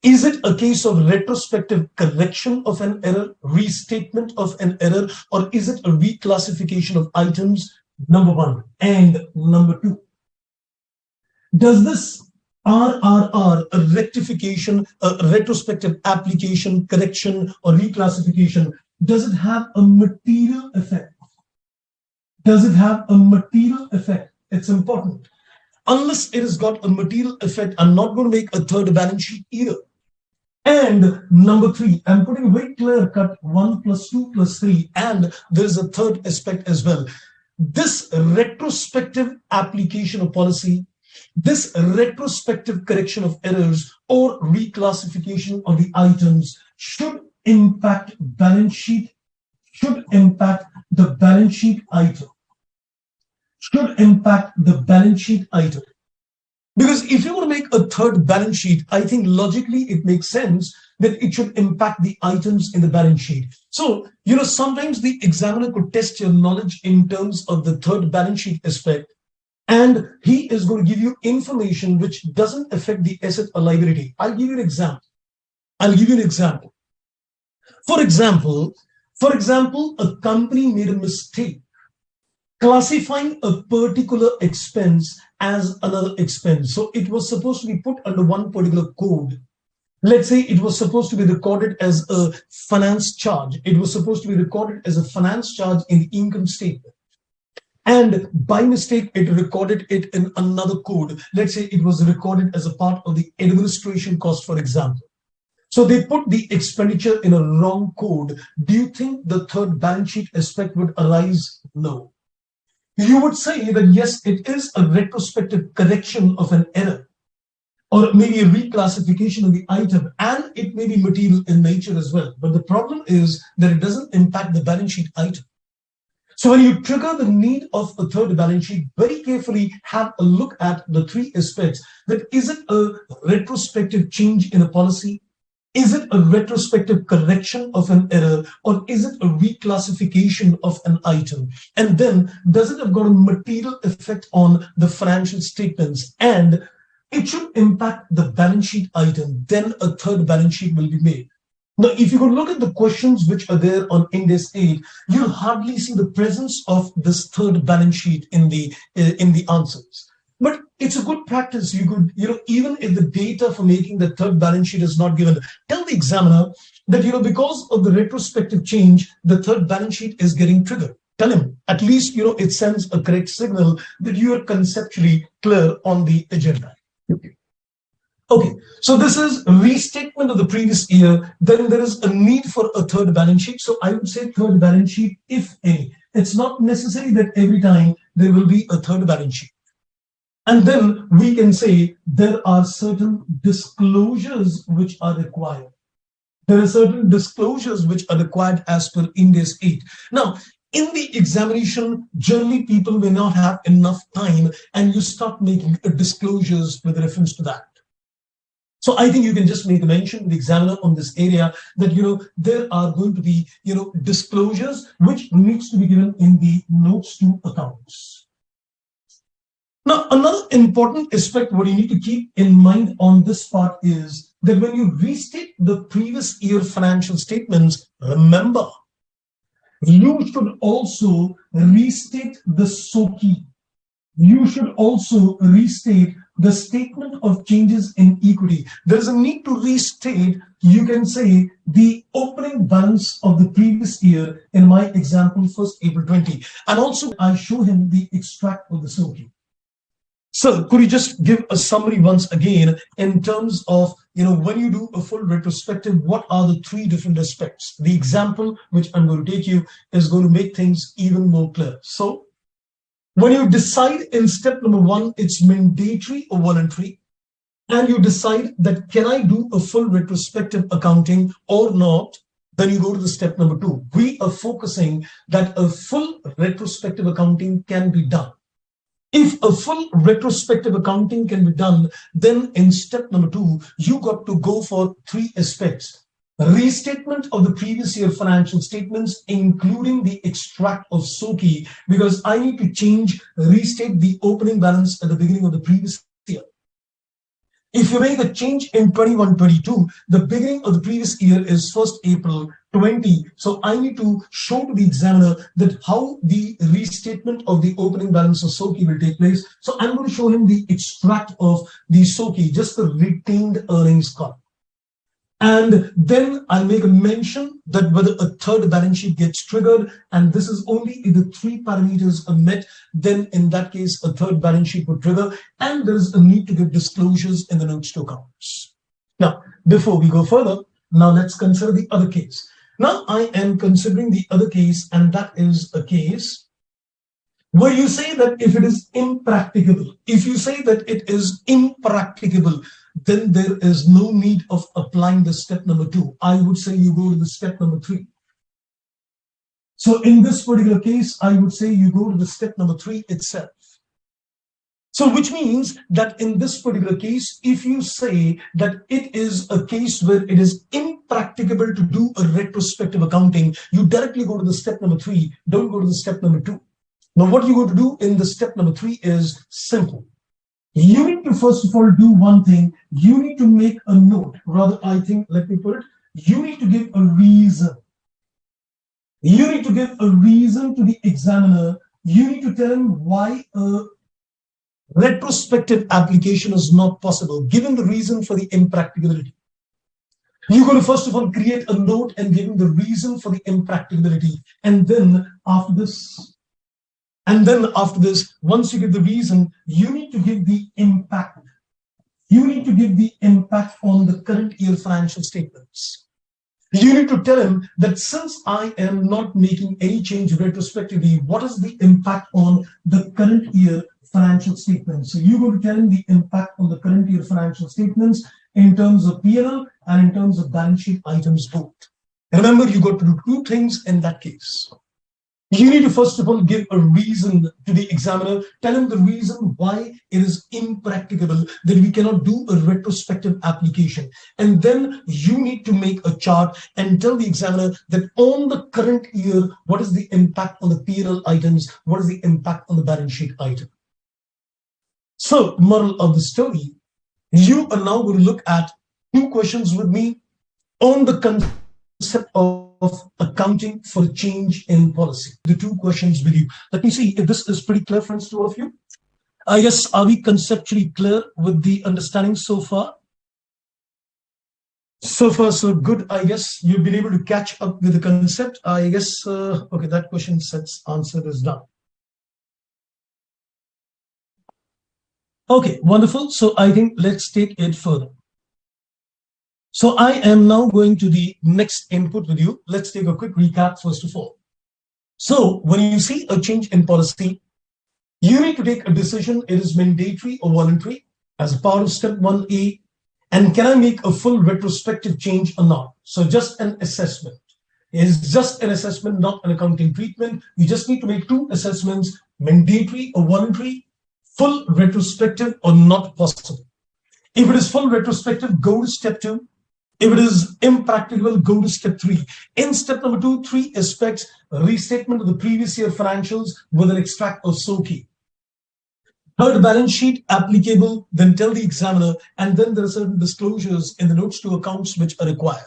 Is it a case of retrospective correction of an error, restatement of an error, or is it a reclassification of items? Number one. And number two, does this RRR, a rectification, a retrospective application, correction, or reclassification, does it have a material effect? Does it have a material effect? It's important. Unless it has got a material effect, I'm not going to make a third balance sheet either. And number three, I'm putting a very clear cut 1 + 2 + 3, and there's a third aspect as well. This retrospective application of policy, this retrospective correction of errors or reclassification of the items should impact balance sheet, should impact the balance sheet item. Should impact the balance sheet item. Because if you want to make a third balance sheet, I think logically it makes sense that it should impact the items in the balance sheet. So, sometimes the examiner could test your knowledge in terms of the third balance sheet aspect, and he is going to give you information which doesn't affect the asset or liability. I'll give you an example. For example, For example, a company made a mistake classifying a particular expense as another expense. So it was supposed to be put under one particular code. Let's say it was supposed to be recorded as a finance charge. It was supposed to be recorded as a finance charge in the income statement. And by mistake, it recorded it in another code. Let's say it was recorded as a part of the administration cost, for example. So they put the expenditure in a wrong code. Do you think the third balance sheet aspect would arise? No. You would say that yes, it is a retrospective correction of an error, or maybe a reclassification of the item, and it may be material in nature as well. But the problem is that it doesn't impact the balance sheet item. So when you trigger the need of a third balance sheet, very carefully have a look at the three aspects. That is it a retrospective change in a policy? Is it a retrospective correction of an error, or is it a reclassification of an item? And then does it have got a material effect on the financial statements? And it should impact the balance sheet item. Then a third balance sheet will be made. Now, if you could look at the questions which are there on Ind AS 8, you'll hardly see the presence of this third balance sheet in the answers. But it's a good practice. You could, even if the data for making the third balance sheet is not given, tell the examiner that, because of the retrospective change, the third balance sheet is getting triggered. Tell him, at least, it sends a correct signal that you are conceptually clear on the agenda. Okay, so this is restatement of the previous year. Then there is a need for a third balance sheet. So I would say third balance sheet, if any. It's not necessary that every time there will be a third balance sheet. And then we can say there are certain disclosures which are required. There are certain disclosures which are required as per Ind AS 8. Now, in the examination, generally people may not have enough time, and you start making disclosures with reference to that. So I think you can just make a mention to the examiner on this area that, there are going to be, disclosures which needs to be given in the notes to accounts. Now, another important aspect what you need to keep in mind on this part is that when you restate the previous year financial statements, remember, you should also restate the SOKI. You should also restate the statement of changes in equity. There is a need to restate, you can say, the opening balance of the previous year in my example, 1st April 20. And also I show him the extract of the SOKI. So could you just give a summary once again in terms of, when you do a full retrospective, what are the three different aspects? The example which I'm going to take you is going to make things even more clear. So when you decide in step number 1, it's mandatory or voluntary, and you decide that can I do a full retrospective accounting or not, then you go to the step number 2. We are focusing that a full retrospective accounting can be done. If a full retrospective accounting can be done, then in step number 2, you got to go for 3 aspects. Restatement of the previous year financial statements, including the extract of SOKI, because I need to restate the opening balance at the beginning of the previous year. If you make a change in 21-22, the beginning of the previous year is 1st April 20. So I need to show to the examiner that how the restatement of the opening balance of SOKI will take place. So I'm going to show him the extract of the SOKI, just the retained earnings column. And then I'll make a mention that whether a third balance sheet gets triggered, and this is only if the 3 parameters are met, then in that case, a third balance sheet would trigger, and there is a need to give disclosures in the notes to accounts. Now, before we go further, now let's consider the other case. Now I am considering the other case, and that is a case where you say that if it is impracticable, then there is no need of applying the step number 2. I would say you go to the step number 3. So in this particular case, I would say you go to the step number 3 itself. So which means that in this particular case, if you say that it is a case where it is impracticable to do a retrospective accounting, you directly go to the step number 3, don't go to the step number 2. Now what you're going to do in the step number 3 is simple. You need to first of all do one thing. You need to make a note. Rather, I think, let me put it, you need to give a reason. You need to give a reason to the examiner. You need to tell him why a retrospective application is not possible, given the reason for the impracticability. You're going to first of all create a note and give him the reason for the impracticability. And then after this, once you give the reason, you need to give the impact. You need to give the impact on the current year financial statements. You need to tell him that since I am not making any change retrospectively, what is the impact on the current year financial statements? So you're going to tell him the impact on the current year financial statements in terms of P&L and in terms of balance sheet items both. And remember, you got to do two things in that case. You need to first of all give a reason to the examiner, tell him the reason why it is impracticable that we cannot do a retrospective application. And then you need to make a chart and tell the examiner that on the current year, what is the impact on the P&L items, what is the impact on the balance sheet item. So, moral of the story, you are now going to look at two questions with me on the concept of accounting for a change in policy. The two questions with you. Let me see if this is pretty clear, friends, to all of you. I guess, are we conceptually clear with the understanding so far? So far, so good. I guess you've been able to catch up with the concept. I guess, okay, that question sets answer is done. Okay, wonderful. So I think let's take it further. So I am now going to the next input with you. Let's take a quick recap first of all. So when you see a change in policy, you need to take a decision. It is mandatory or voluntary as a part of step 1A. And can I make a full retrospective change or not? So just an assessment. It is just an assessment, not an accounting treatment. You just need to make two assessments, mandatory or voluntary, full retrospective or not possible. If it is full retrospective, go to step 2. If it is impracticable, go to step 3. In step number 2, 3 aspects: restatement of the previous year financials with an extract of SOKI. Third, balance sheet applicable, then tell the examiner, and then there are certain disclosures in the notes to accounts which are required.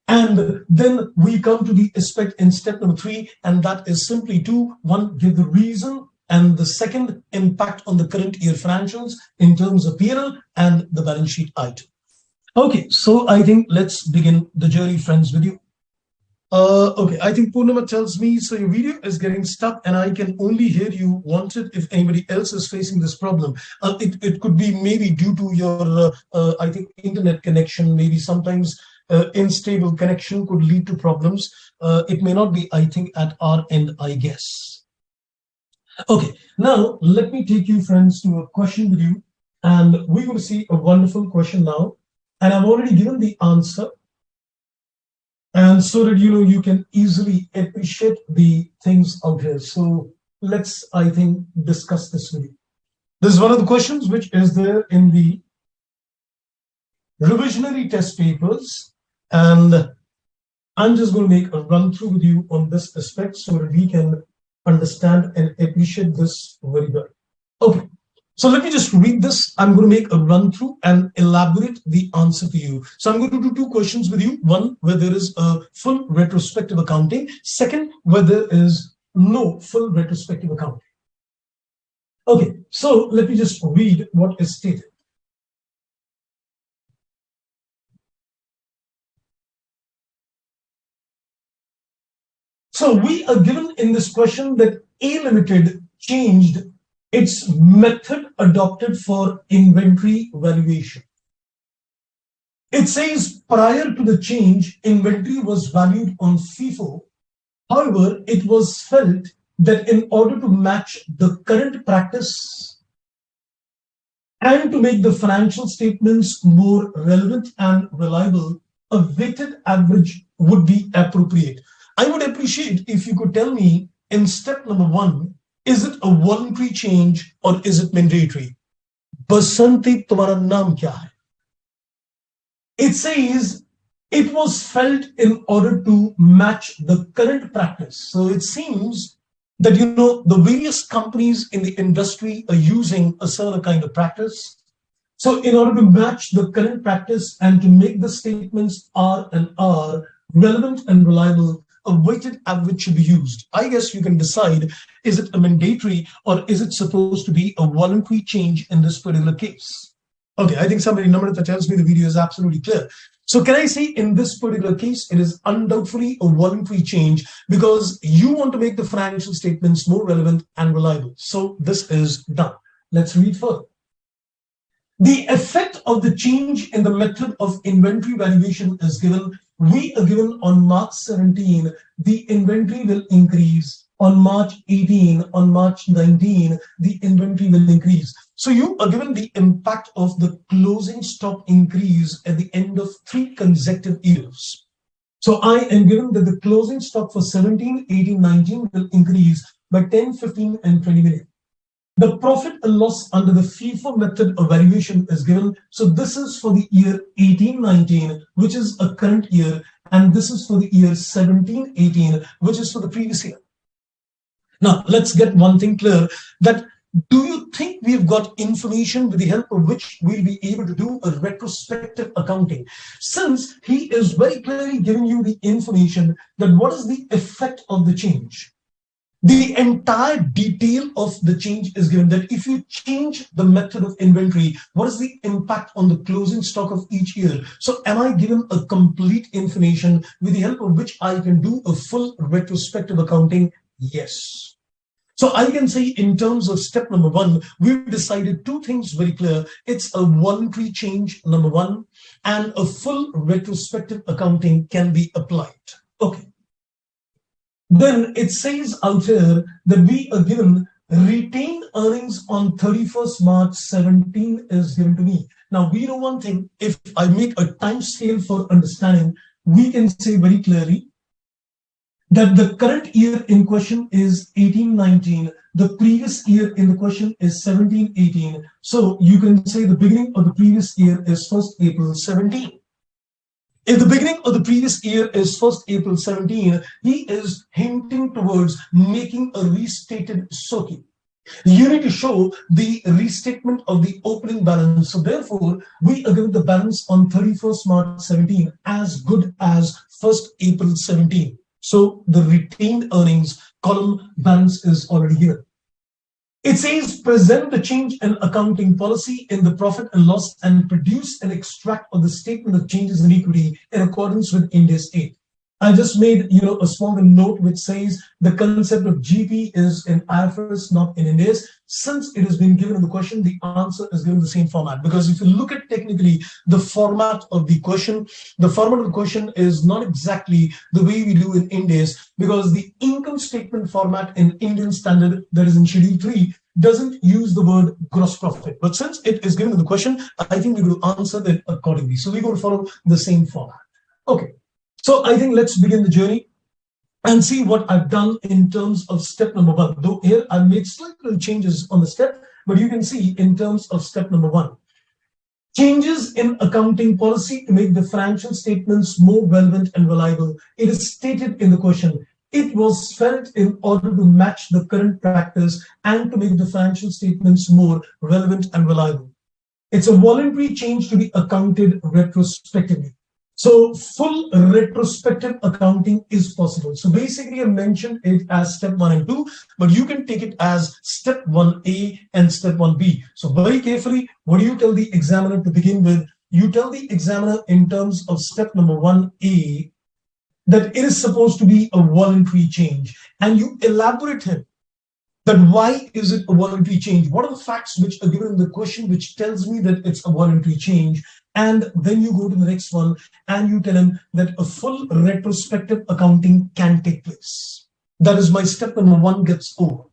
And then we come to the aspect in step number 3, and that is simply two. One, give the reason, and the second, impact on the current year financials in terms of P&L and the balance sheet item. Okay, so I think let's begin the journey, friends, with you. Okay, I think Purnima tells me, so your video is getting stuck and I can only hear you. Wanted if anybody else is facing this problem. It could be maybe due to your, I think, internet connection. Maybe sometimes unstable connection could lead to problems. It may not be, I think, at our end, I guess. Okay, now let me take you, friends, to a question with you. And we're going to see a wonderful question now. And I've already given the answer. And so that you can easily appreciate the things out here. So let's, I think, discuss this with you. This is one of the questions which is there in the revisionary test papers. And I'm just going to make a run through with you on this aspect so that we can understand and appreciate this very well. Okay. So let me just read this. I'm going to make a run through and elaborate the answer for you. So I'm going to do two questions with you. One, where there is a full retrospective accounting. Second, where there is no full retrospective accounting. Okay, so let me just read what is stated. So we are given in this question that A Limited changed its method adopted for inventory valuation. It says prior to the change, inventory was valued on FIFO. However, it was felt that in order to match the current practice and to make the financial statements more relevant and reliable, a weighted average would be appropriate. I would appreciate if you could tell me in step number 1, is it a voluntary change or is it mandatory? Basanti, tumhara naam kya hai? It says it was felt in order to match the current practice. So it seems that, the various companies in the industry are using a certain kind of practice. So in order to match the current practice and to make the statements R and R relevant and reliable, a weighted average should be used? I guess you can decide, is it a mandatory or is it supposed to be a voluntary change in this particular case? Okay, I think somebody Namrata tells me the video is absolutely clear. So can I say in this particular case, it is undoubtedly a voluntary change because you want to make the financial statements more relevant and reliable. So this is done. Let's read further. The effect of the change in the method of inventory valuation is given. We are given on March 17, the inventory will increase. On March 18, on March 19, the inventory will increase. So you are given the impact of the closing stock increase at the end of 3 consecutive years. So I am given that the closing stock for 17, 18, 19 will increase by 10, 15, and 20 million. The profit and loss under the FIFO method of valuation is given. So this is for the year 18-19, which is a current year, and this is for the year 17-18, which is for the previous year. Now, let's get one thing clear, that do you think we've got information with the help of which we'll be able to do a retrospective accounting? Since he is very clearly giving you the information that what is the effect of the change. The entire detail of the change is given, that if you change the method of inventory, what is the impact on the closing stock of each year? So am I given a complete information with the help of which I can do a full retrospective accounting? Yes. So I can say in terms of step number 1, we've decided 2 things very clear. It's a voluntary change, number 1, and a full retrospective accounting can be applied. Okay. Then it says out here that we are given retained earnings on 31st March 17 is given to me. Now we know one thing, if I make a time scale for understanding, we can say very clearly that the current year in question is 18-19, the previous year in the question is 17-18. So you can say the beginning of the previous year is 1st April 17. If the beginning of the previous year is 1st April 17, he is hinting towards making a restated SOKI. You need to show the restatement of the opening balance. So therefore, we are given the balance on 31st March 17 as good as 1st April 17. So the retained earnings column balance is already here. It says present the change in accounting policy in the profit and loss and produce an extract of the statement of changes in equity in accordance with Ind AS 8. I just made a small note which says the concept of GP is in IFRS, not in Ind AS. Since it has been given in the question, the answer is given the same format. Because if you look at technically the format of the question is not exactly the way we do in Ind AS, because the income statement format in Indian standard, that is in Schedule 3, doesn't use the word gross profit. But since it is given in the question, I think we will answer that accordingly. So we're going to follow the same format. Okay. So I think let's begin the journey and see what I've done in terms of step number 1. Though here I've made slight little changes on the step, but you can see in terms of step number 1. Changes in accounting policy to make the financial statements more relevant and reliable. It is stated in the question. It was felt in order to match the current practice and to make the financial statements more relevant and reliable. It's a voluntary change to be accounted retrospectively. So full retrospective accounting is possible. So basically I mentioned it as step 1 and 2, but you can take it as step 1A and step 1B. So very carefully, what do you tell the examiner to begin with? You tell the examiner in terms of step number 1A that it is supposed to be a voluntary change, and you elaborate him that why is it a voluntary change? What are the facts which are given in the question which tells me that it's a voluntary change? And then you go to the next one and you tell him that a full retrospective accounting can take place. That is my step number 1 gets over.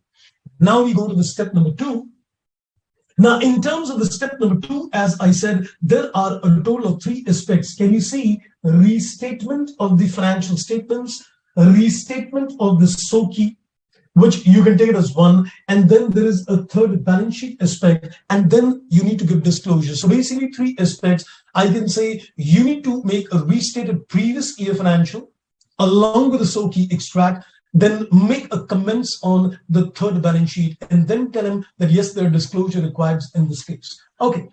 Now we go to the step number 2. Now in terms of the step number 2, as I said, there are a total of 3 aspects. Can you see restatement of the financial statements, restatement of the SOKI, which you can take it as 1, and then there is a third balance sheet aspect, and then you need to give disclosure. So basically 3 aspects. I can say you need to make a restated previous year financial along with the SOKI extract, then make a comments on the third balance sheet, and then tell him that yes, there are disclosure required in this case. Okay,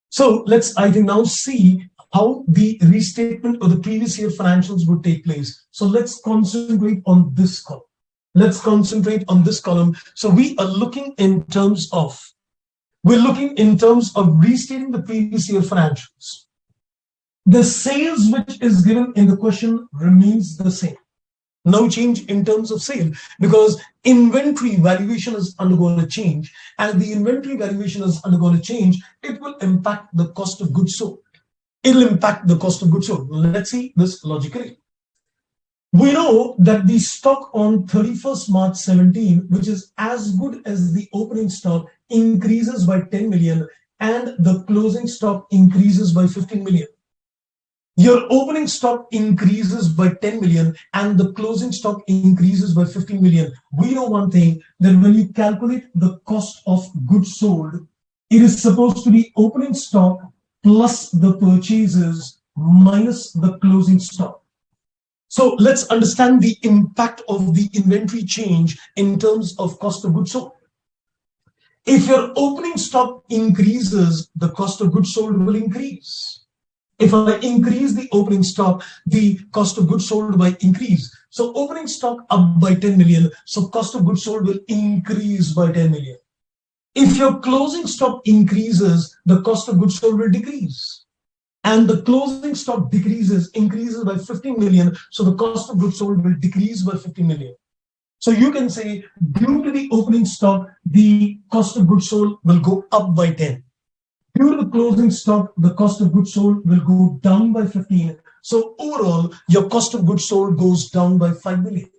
so let's I think now see how the restatement of the previous year financials would take place. So let's concentrate on this column. Let's concentrate on this column. So we are looking in terms of, restating the previous year financials. The sales which is given in the question remains the same. No change in terms of sale, because inventory valuation is undergoing a change, and the inventory valuation is undergoing a change, it will impact the cost of goods sold. It'll impact the cost of goods sold. Let's see this logically. We know that the stock on 31st March 17, which is as good as the opening stock, increases by 10 million and the closing stock increases by 15 million. Your opening stock increases by 10 million and the closing stock increases by 15 million. We know one thing, that when you calculate the cost of goods sold, it is supposed to be opening stock plus the purchases minus the closing stock. So let's understand the impact of the inventory change in terms of cost of goods sold. If your opening stock increases, the cost of goods sold will increase. If I increase the opening stock, the cost of goods sold will increase. So opening stock up by 10 million, so cost of goods sold will increase by 10 million. If your closing stock increases, the cost of goods sold will decrease. And the closing stock increases by 15 million, so the cost of goods sold will decrease by 15 million. So you can say, due to the opening stock, the cost of goods sold will go up by 10. Due to the closing stock, the cost of goods sold will go down by 15. So overall, your cost of goods sold goes down by 5 million.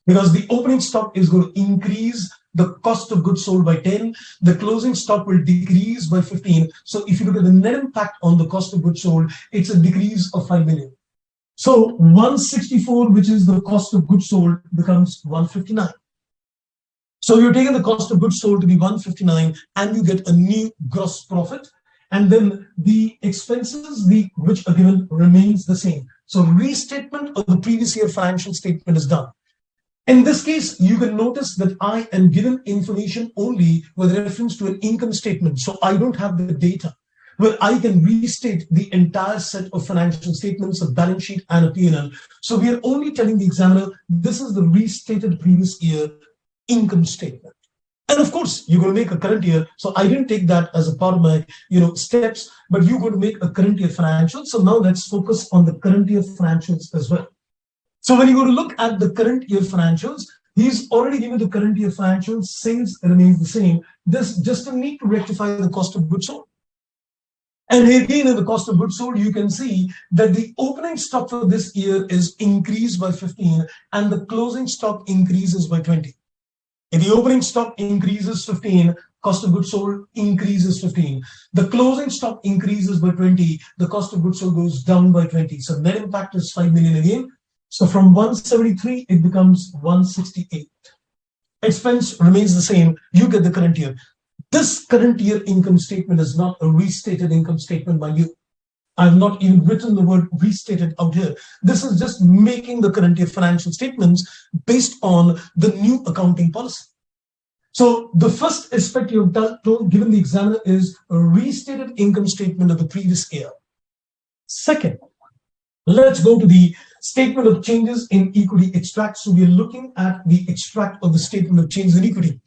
Because the opening stock is going to increase the cost of goods sold by 10, the closing stock will decrease by 15. So if you look at the net impact on the cost of goods sold, it's a decrease of 5 million. So 164, which is the cost of goods sold, becomes 159. So you're taking the cost of goods sold to be 159 and you get a new gross profit. And then the expenses which are given remains the same. So restatement of the previous year financial statement is done. In this case, you can notice that I am given information only with reference to an income statement. So I don't have the data where I can restate the entire set of financial statements, a balance sheet and a P&L. So we are only telling the examiner, this is the restated previous year income statement. And of course, you're going to make a current year. So I didn't take that as a part of my steps, but you're going to make a current year financial. So now let's focus on the current year financials as well. So when you go to look at the current year financials, he's already given the current year financials, sales remains the same. This just a need to rectify the cost of goods sold. And again, in the cost of goods sold, you can see that the opening stock for this year is increased by 15 and the closing stock increases by 20. If the opening stock increases 15, cost of goods sold increases 15. The closing stock increases by 20, the cost of goods sold goes down by 20. So net impact is 5 million again. So from 173, it becomes 168. Expense remains the same. You get the current year. This current year income statement is not a restated income statement by you. I've not even written the word restated out here. This is just making the current year financial statements based on the new accounting policy. So the first aspect you've given the examiner is a restated income statement of the previous year. Second, let's go to the statement of changes in equity extract. So we're looking at the extract of the statement of changes in equity.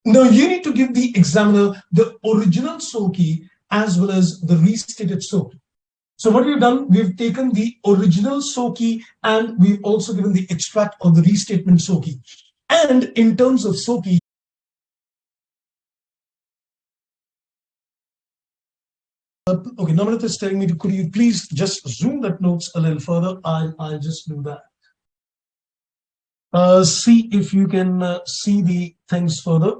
Now you need to give the examiner the original SOKI as well as the restated SOKI. So what we've done, we've taken the original SOKI and we've also given the extract of the restatement SOKI. And in terms of SOKI, okay, Namrata is telling me to, could you please just zoom that notes a little further? I'll just do that. See if you can see the things further.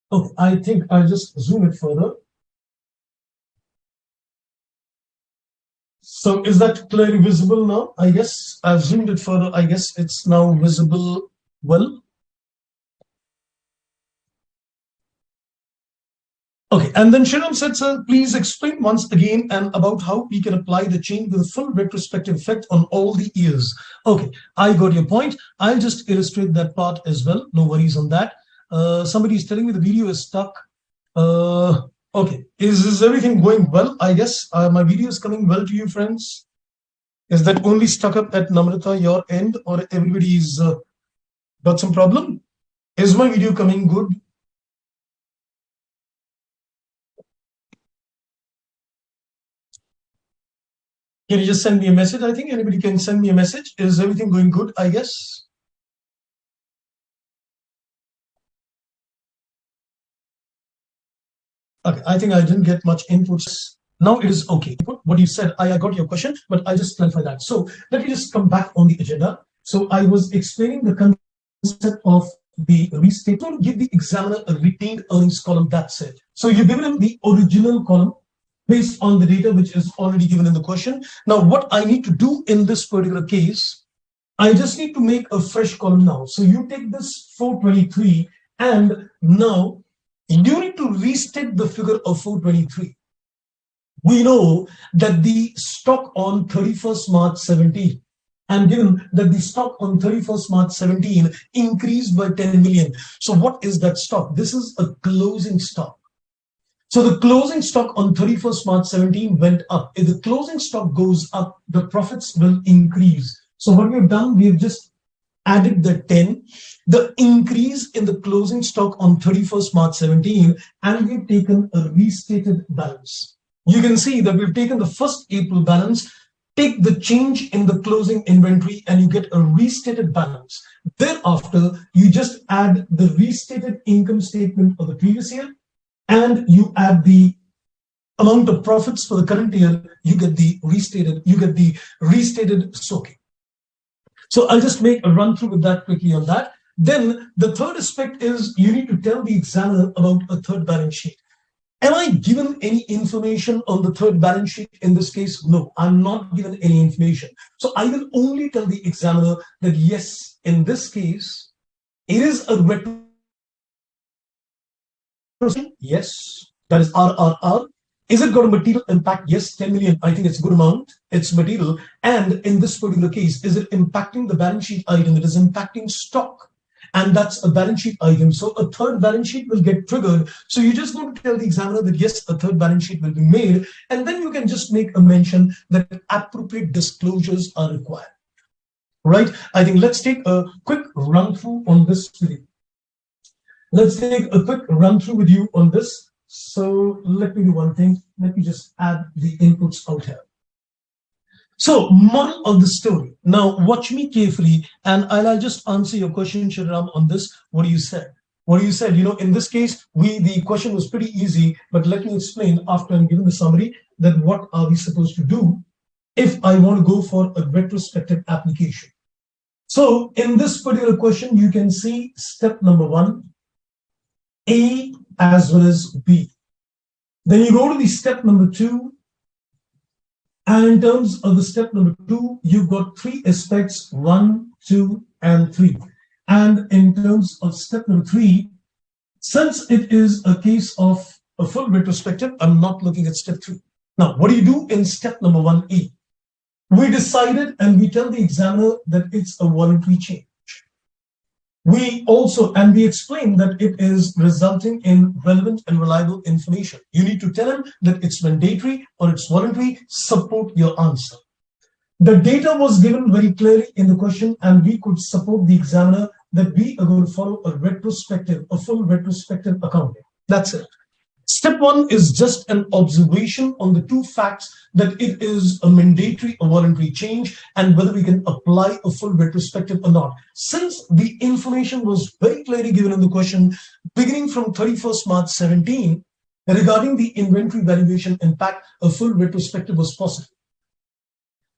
Okay, I think I'll just zoom it further. So is that clearly visible now? I guess I've zoomed it further. I guess it's now visible well. Okay, and then Shriram said, sir, please explain once again and about how we can apply the change with a full retrospective effect on all the years. Okay, I got your point. I'll just illustrate that part as well. No worries on that. Somebody is telling me the video is stuck. Okay, is everything going well? I guess my video is coming well to you, friends. Is that only stuck up at Namrata, your end, or everybody's got some problem? Is my video coming good? Can you just send me a message? I think anybody can send me a message. Is everything going good? I guess. Okay, I think I didn't get much inputs. Now it is okay. What you said, I got your question, but I just clarify that. So let me just come back on the agenda. So I was explaining the concept of the restatement. Give the examiner a retained earnings column. That's it. So you give him the original column based on the data which is already given in the question. Now, what I need to do in this particular case, I just need to make a fresh column now. So you take this 423 and now you need to restate the figure of 423. We know that the stock on 31st March 17, and given that the stock on 31st March 17 increased by 10 million. So what is that stock? This is a closing stock. So the closing stock on 31st March 17 went up. If the closing stock goes up, the profits will increase. So what we've done, we've just added the 10, the increase in the closing stock on 31st March 17, and we've taken a restated balance. You can see that we've taken the 1st April balance, take the change in the closing inventory, and you get a restated balance. Thereafter, you just add the restated income statement of the previous year, and you add the amount of profits for the current year, you get the restated SOKI. So I'll just make a run through with that quickly on that. Then the third aspect is you need to tell the examiner about a third balance sheet. Am I given any information on the third balance sheet in this case? No, I'm not given any information. So I will only tell the examiner that yes, in this case, it is a retro. Yes, that is RRR. Is it got a material impact? Yes, 10 million. I think it's a good amount. It's material. And in this particular case, is it impacting the balance sheet item? It is impacting stock. And that's a balance sheet item. So a third balance sheet will get triggered. So you just going to tell the examiner that yes, a third balance sheet will be made. And then you can just make a mention that appropriate disclosures are required. Right? I think let's take a quick run through on this video. Let's take a quick run through with you on this. So let me do one thing. Let me just add the inputs out here. So moral of the story. Now watch me carefully and I'll just answer your question, Shriram, on this. What you said. What you said, in this case, the question was pretty easy, but let me explain after I'm giving the summary that what are we supposed to do if I want to go for a retrospective application. So in this particular question, you can see step number 1, A as well as B. Then you go to the step number 2. And in terms of the step number 2, you've got 3 aspects, 1, 2, and 3. And in terms of step number 3, since it is a case of a full retrospective, I'm not looking at step 3. Now, what do you do in step number 1A? We decided and we tell the examiner that it's a voluntary change. We explain that it is resulting in relevant and reliable information. You need to tell him that it's mandatory or it's voluntary, support your answer. The data was given very clearly in the question and we could support the examiner that we are going to follow a full retrospective accounting. That's it. Step 1 is just an observation on the 2 facts that it is a mandatory or voluntary change and whether we can apply a full retrospective or not. Since the information was very clearly given in the question, beginning from 31st March 17, regarding the inventory valuation impact, a full retrospective was possible.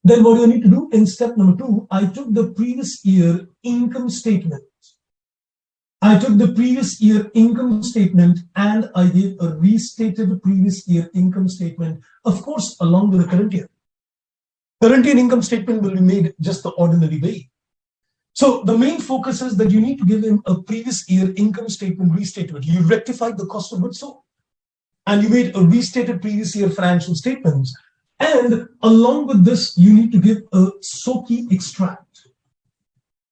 Then what do I need to do? In step number 2, I took the previous year income statement. I took the previous year income statement and I gave a restated previous year income statement, of course, along with the current year. Current year income statement will be made just the ordinary way. So the main focus is that you need to give him a previous year income statement restatement. You rectified the cost of goods sold and you made a restated previous year financial statements. And along with this, you need to give a SOKI extract.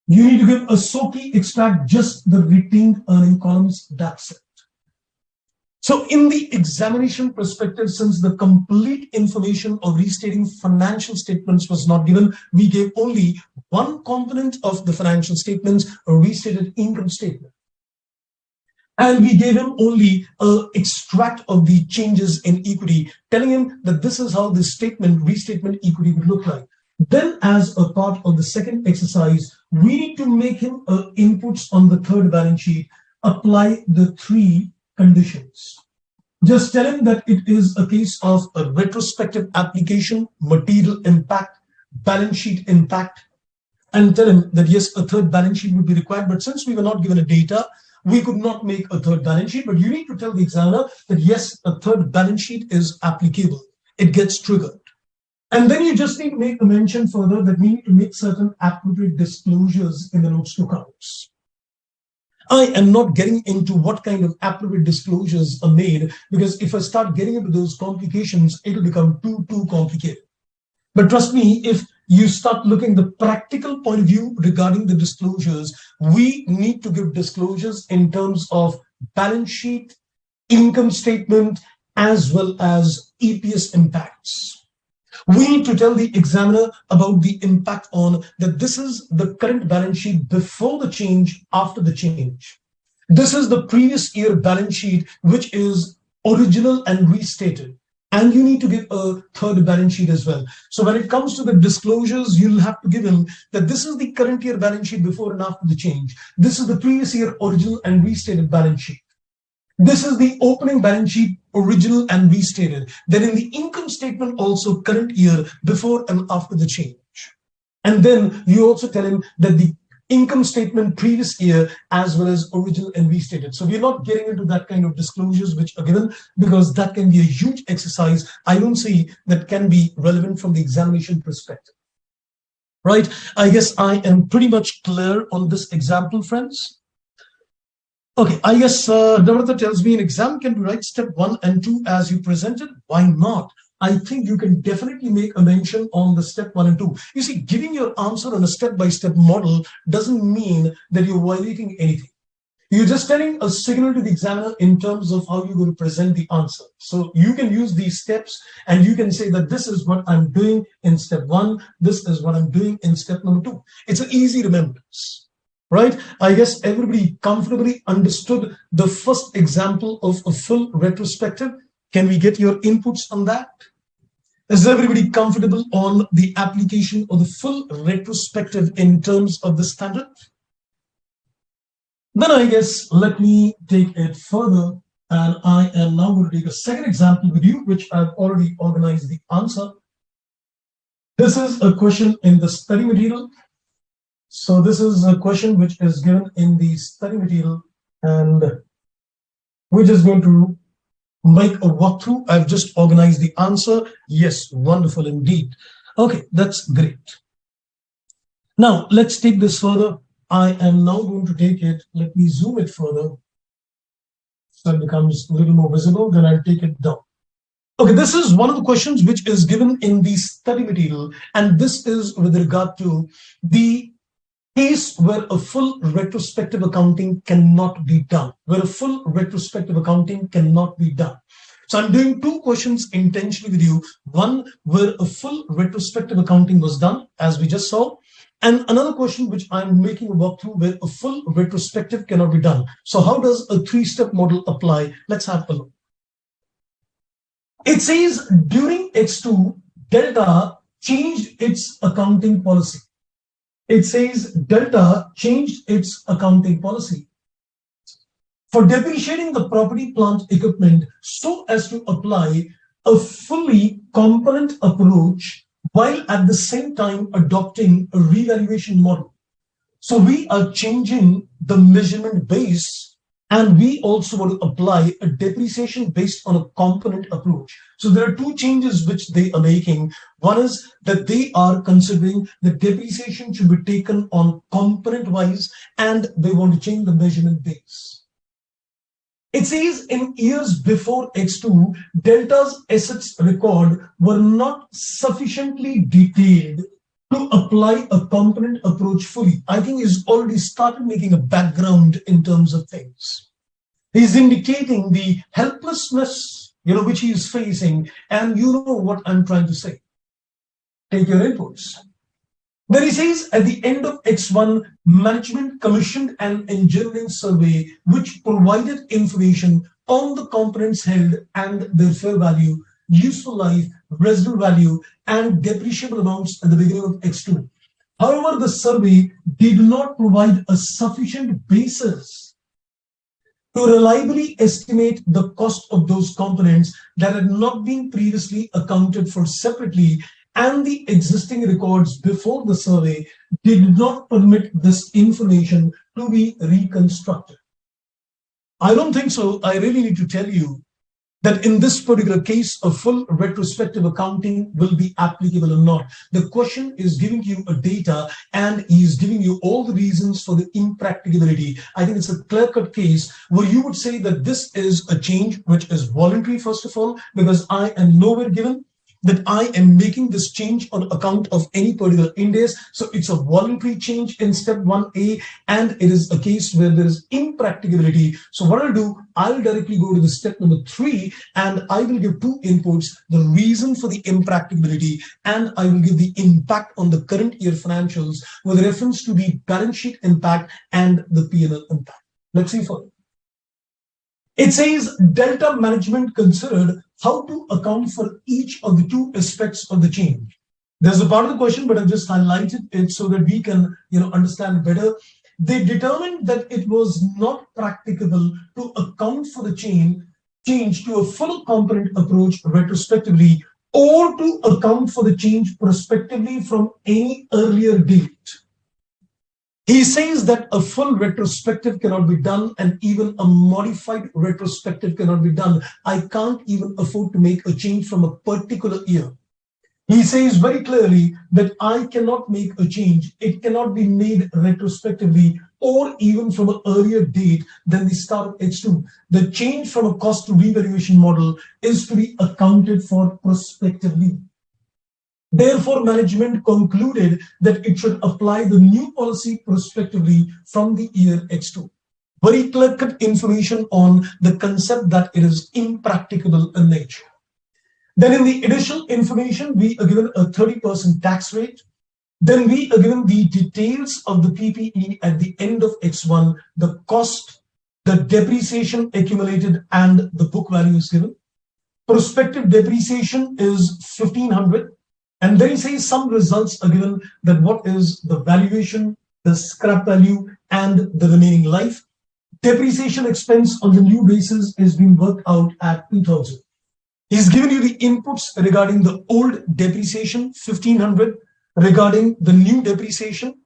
You need to give a SOKI extract, just the retained earning columns, that's it. So in the examination perspective, since the complete information of restating financial statements was not given, we gave only one component of the financial statements, a restated income statement. And we gave him only an extract of the changes in equity, telling him that this is how this statement, restatement equity would look like. Then as a part of the second exercise, we need to make him inputs on the third balance sheet, apply the three conditions. Just tell him that it is a case of a retrospective application, material impact, balance sheet impact, and tell him that yes, a third balance sheet would be required. But since we were not given a data, we could not make a third balance sheet. But you need to tell the examiner that yes, a third balance sheet is applicable. It gets triggered. And then you just need to make a mention further that we need to make certain appropriate disclosures in the notes to accounts. I am not getting into what kind of appropriate disclosures are made, because if I start getting into those complications, it will become too complicated. But trust me, if you start looking the practical point of view regarding the disclosures, we need to give disclosures in terms of balance sheet, income statement, as well as EPS impacts. We need to tell the examiner about the impact on that this is the current balance sheet before the change, after the change. This is the previous year balance sheet, which is original and restated. And you need to give a third balance sheet as well. So when it comes to the disclosures, you'll have to give him that this is the current year balance sheet before and after the change. This is the previous year original and restated balance sheet. This is the opening balance sheet, original and restated. Then in the income statement, also current year before and after the change. And then you also tell him that the income statement previous year as well as original and restated. So we're not getting into that kind of disclosures which are given, because that can be a huge exercise. I don't see that can be relevant from the examination perspective. Right? I guess I am pretty much clear on this example, friends. Okay, I guess Navrata tells me an exam can be right step 1 and 2 as you presented. Why not? I think you can definitely make a mention on the step 1 and 2. You see, giving your answer on a step-by-step model doesn't mean that you're violating anything. You're just telling a signal to the examiner in terms of how you're going to present the answer. So you can use these steps and you can say that this is what I'm doing in step 1. This is what I'm doing in step number 2. It's an easy remembrance. Right? I guess everybody comfortably understood the first example of a full retrospective. Can we get your inputs on that? Is everybody comfortable on the application of the full retrospective in terms of the standard? Then I guess let me take it further, and I am now going to take a second example with you, which I've already organized the answer. This is a question in the study material. So this is a question which is given in the study material, and we're just going to make a walkthrough. I've just organized the answer. Yes, wonderful indeed. Okay, that's great. Now let's take this further. I am now going to take it. Let me zoom it further so it becomes a little more visible. Then I'll take it down. Okay, this is one of the questions which is given in the study material, and this is with regard to the case where a full retrospective accounting cannot be done, where a full retrospective accounting cannot be done. So I'm doing two questions intentionally with you. One where a full retrospective accounting was done, as we just saw, and another question which I'm making a walkthrough where a full retrospective cannot be done. So how does a three-step model apply? Let's have a look. It says during X2, Delta changed its accounting policy. It says Delta changed its accounting policy for depreciating the property, plant, equipment so as to apply a fully component approach while at the same time adopting a revaluation model. So we are changing the measurement base, and we also want to apply a depreciation based on a component approach. So there are two changes which they are making. One is that they are considering that depreciation should be taken on component wise, and they want to change the measurement base. It says in years before X2, Delta's assets record were not sufficiently detailed to apply a component approach fully. I think he's already started making a background in terms of things. He's indicating the helplessness, which he is facing. And you know what I'm trying to say. Take your inputs. Then he says at the end of X1, management commissioned an engineering survey which provided information on the components held and their fair value, useful life, residual value, and depreciable amounts at the beginning of X2. However, the survey did not provide a sufficient basis to reliably estimate the cost of those components that had not been previously accounted for separately, and the existing records before the survey did not permit this information to be reconstructed. I don't think so. I really need to tell you that in this particular case, a full retrospective accounting will be applicable or not. The question is giving you a data and he's giving you all the reasons for the impracticability. I think it's a clear-cut case where you would say that this is a change which is voluntary, first of all, because I am nowhere given that I am making this change on account of any particular Ind AS. So it's a voluntary change in step 1A, and it is a case where there is impracticability. So what I'll do, I'll directly go to the step number 3, and I will give 2 inputs, the reason for the impracticability, and I will give the impact on the current year financials with reference to the balance sheet impact and the P&L impact. Let's see further. It says Delta management considered how to account for each of the 2 aspects of the change. There's a part of the question, but I've just highlighted it so that we can understand better. They determined that it was not practicable to account for the change to a full component approach retrospectively, or to account for the change prospectively from any earlier date. He says that a full retrospective cannot be done, and even a modified retrospective cannot be done. I can't even afford to make a change from a particular year. He says very clearly that I cannot make a change. It cannot be made retrospectively or even from an earlier date than the start of H2. The change from a cost to revaluation model is to be accounted for prospectively. Therefore, management concluded that it should apply the new policy prospectively from the year X2. Very clear-cut information on the concept that it is impracticable in nature. Then in the additional information, we are given a 30% tax rate. Then we are given the details of the PPE at the end of X1, the cost, the depreciation accumulated, and the book value is given. Prospective depreciation is 1,500. And then he says some results are given, that what is the valuation, the scrap value, and the remaining life. Depreciation expense on the new basis is being worked out at 2,000. He's given you the inputs regarding the old depreciation, 1,500, regarding the new depreciation.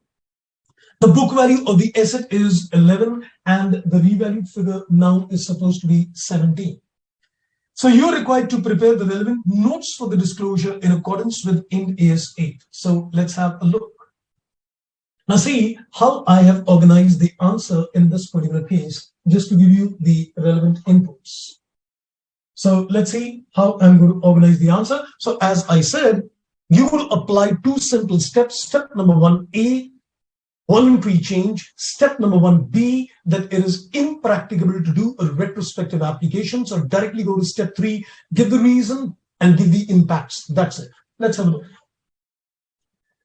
The book value of the asset is 11, and the revalued figure now is supposed to be 17. So you're required to prepare the relevant notes for the disclosure in accordance with Ind AS 8. So let's have a look. Now see how I have organized the answer in this particular case, just to give you the relevant inputs. So let's see how I'm going to organize the answer. So as I said, you will apply 2 simple steps. Step number 1A, voluntary change. Step number 1B, that it is impracticable to do a retrospective application. So directly go to step 3, give the reason and give the impacts. That's it. Let's have a look.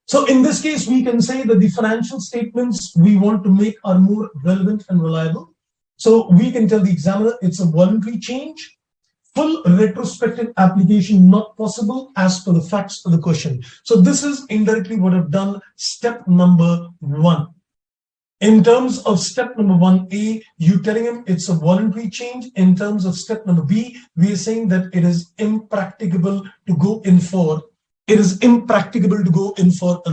So in this case, we can say that the financial statements we want to make are more relevant and reliable. So we can tell the examiner it's a voluntary change. Full retrospective application not possible as per the facts of the question. So this is indirectly what I've done, step number 1. In terms of step number 1A, you telling him it's a voluntary change. In terms of step number B, we are saying that it is impracticable to go in for a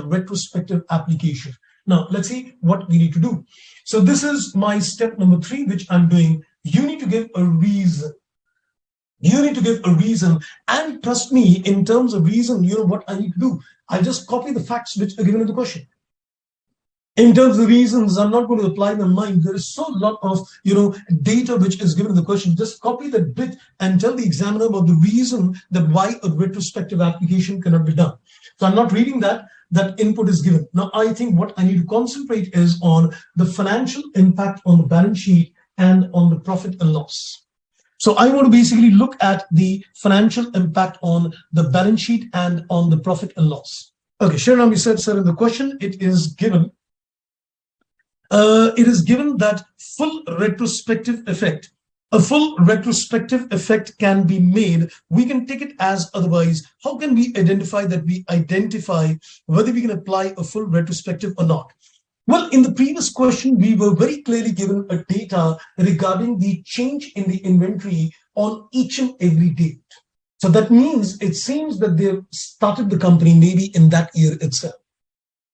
retrospective application. Now let's see what we need to do. So this is my step number 3, which I'm doing. You need to give a reason. You need to give a reason, and trust me, in terms of reason, you know what I need to do. I just copy the facts which are given in the question. In terms of reasons, I'm not going to apply my mind. There is so lot of data which is given in the question. Just copy that bit and tell the examiner about the reason that why a retrospective application cannot be done. So I'm not reading that. That input is given. Now I think what I need to concentrate is on the financial impact on the balance sheet and on the profit and loss. So I want to basically look at the financial impact on the balance sheet and on the profit and loss. Okay, Shriram, you said, sir, in the question, it is given that full retrospective effect. A full retrospective effect can be made. We can take it as otherwise. How can we identify that? We identify whether we can apply a full retrospective or not. Well, in the previous question, we were very clearly given a data regarding the change in the inventory on each and every date. So that means it seems that they started the company maybe in that year itself.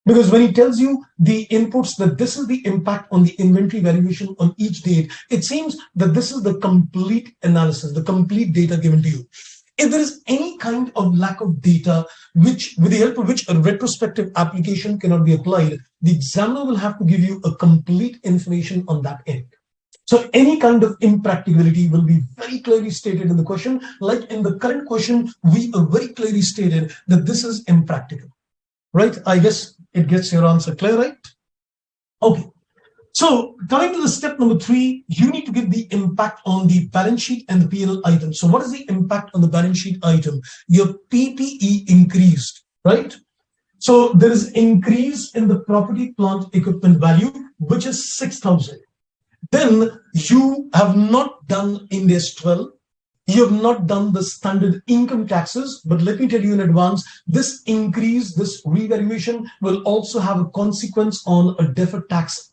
Because when he tells you the inputs that this is the impact on the inventory valuation on each date, it seems that this is the complete analysis, the complete data given to you. If there is any kind of lack of data, which with the help of which a retrospective application cannot be applied, the examiner will have to give you a complete information on that end. So any kind of impracticability will be very clearly stated in the question. Like in the current question, we are very clearly stated that this is impractical, right? I guess it gets your answer clear, right? Okay. So coming to the step number 3, you need to give the impact on the balance sheet and the P&L item. So what is the impact on the balance sheet item? Your PPE increased, right? So there is increase in the property, plant, equipment value, which is 6,000. Then you have not done Ind AS 12. You have not done the standard income taxes, but let me tell you in advance, this increase, this revaluation will also have a consequence on a deferred tax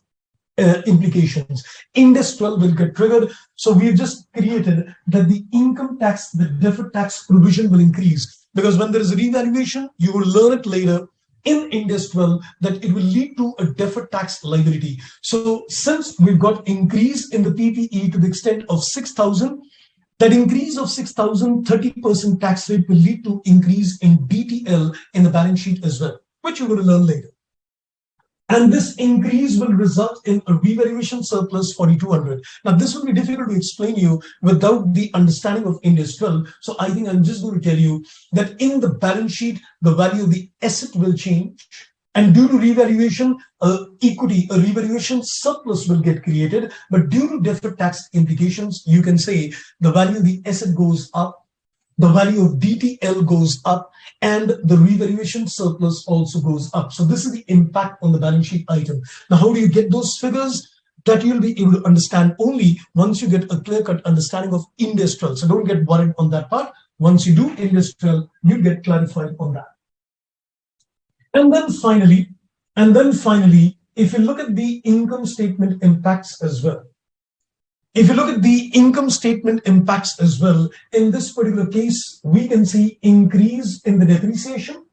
implications. Ind AS 12 will get triggered. So we've just created that the income tax, the deferred tax provision will increase, because when there is a revaluation, you will learn it later in Ind AS 12 that it will lead to a deferred tax liability. So since we've got increase in the PPE to the extent of 6,000, that increase of 6,000, 30% tax rate will lead to increase in DTL in the balance sheet as well, which you're going to learn later. And this increase will result in a revaluation surplus 4,200. Now, this will be difficult to explain you without the understanding of Ind AS 12. So I think I'm just going to tell you that in the balance sheet, the value of the asset will change. And due to revaluation, equity, a revaluation surplus will get created. But due to deferred tax implications, you can say the value of the asset goes up, the value of DTL goes up, and the revaluation surplus also goes up. So this is the impact on the balance sheet item. Now, how do you get those figures? That you'll be able to understand only once you get a clear-cut understanding of Ind AS 12. So don't get worried on that part. Once you do Ind AS 12, you get clarified on that. And then finally, if you look at the income statement impacts as well, in this particular case, we can see increase in the depreciation,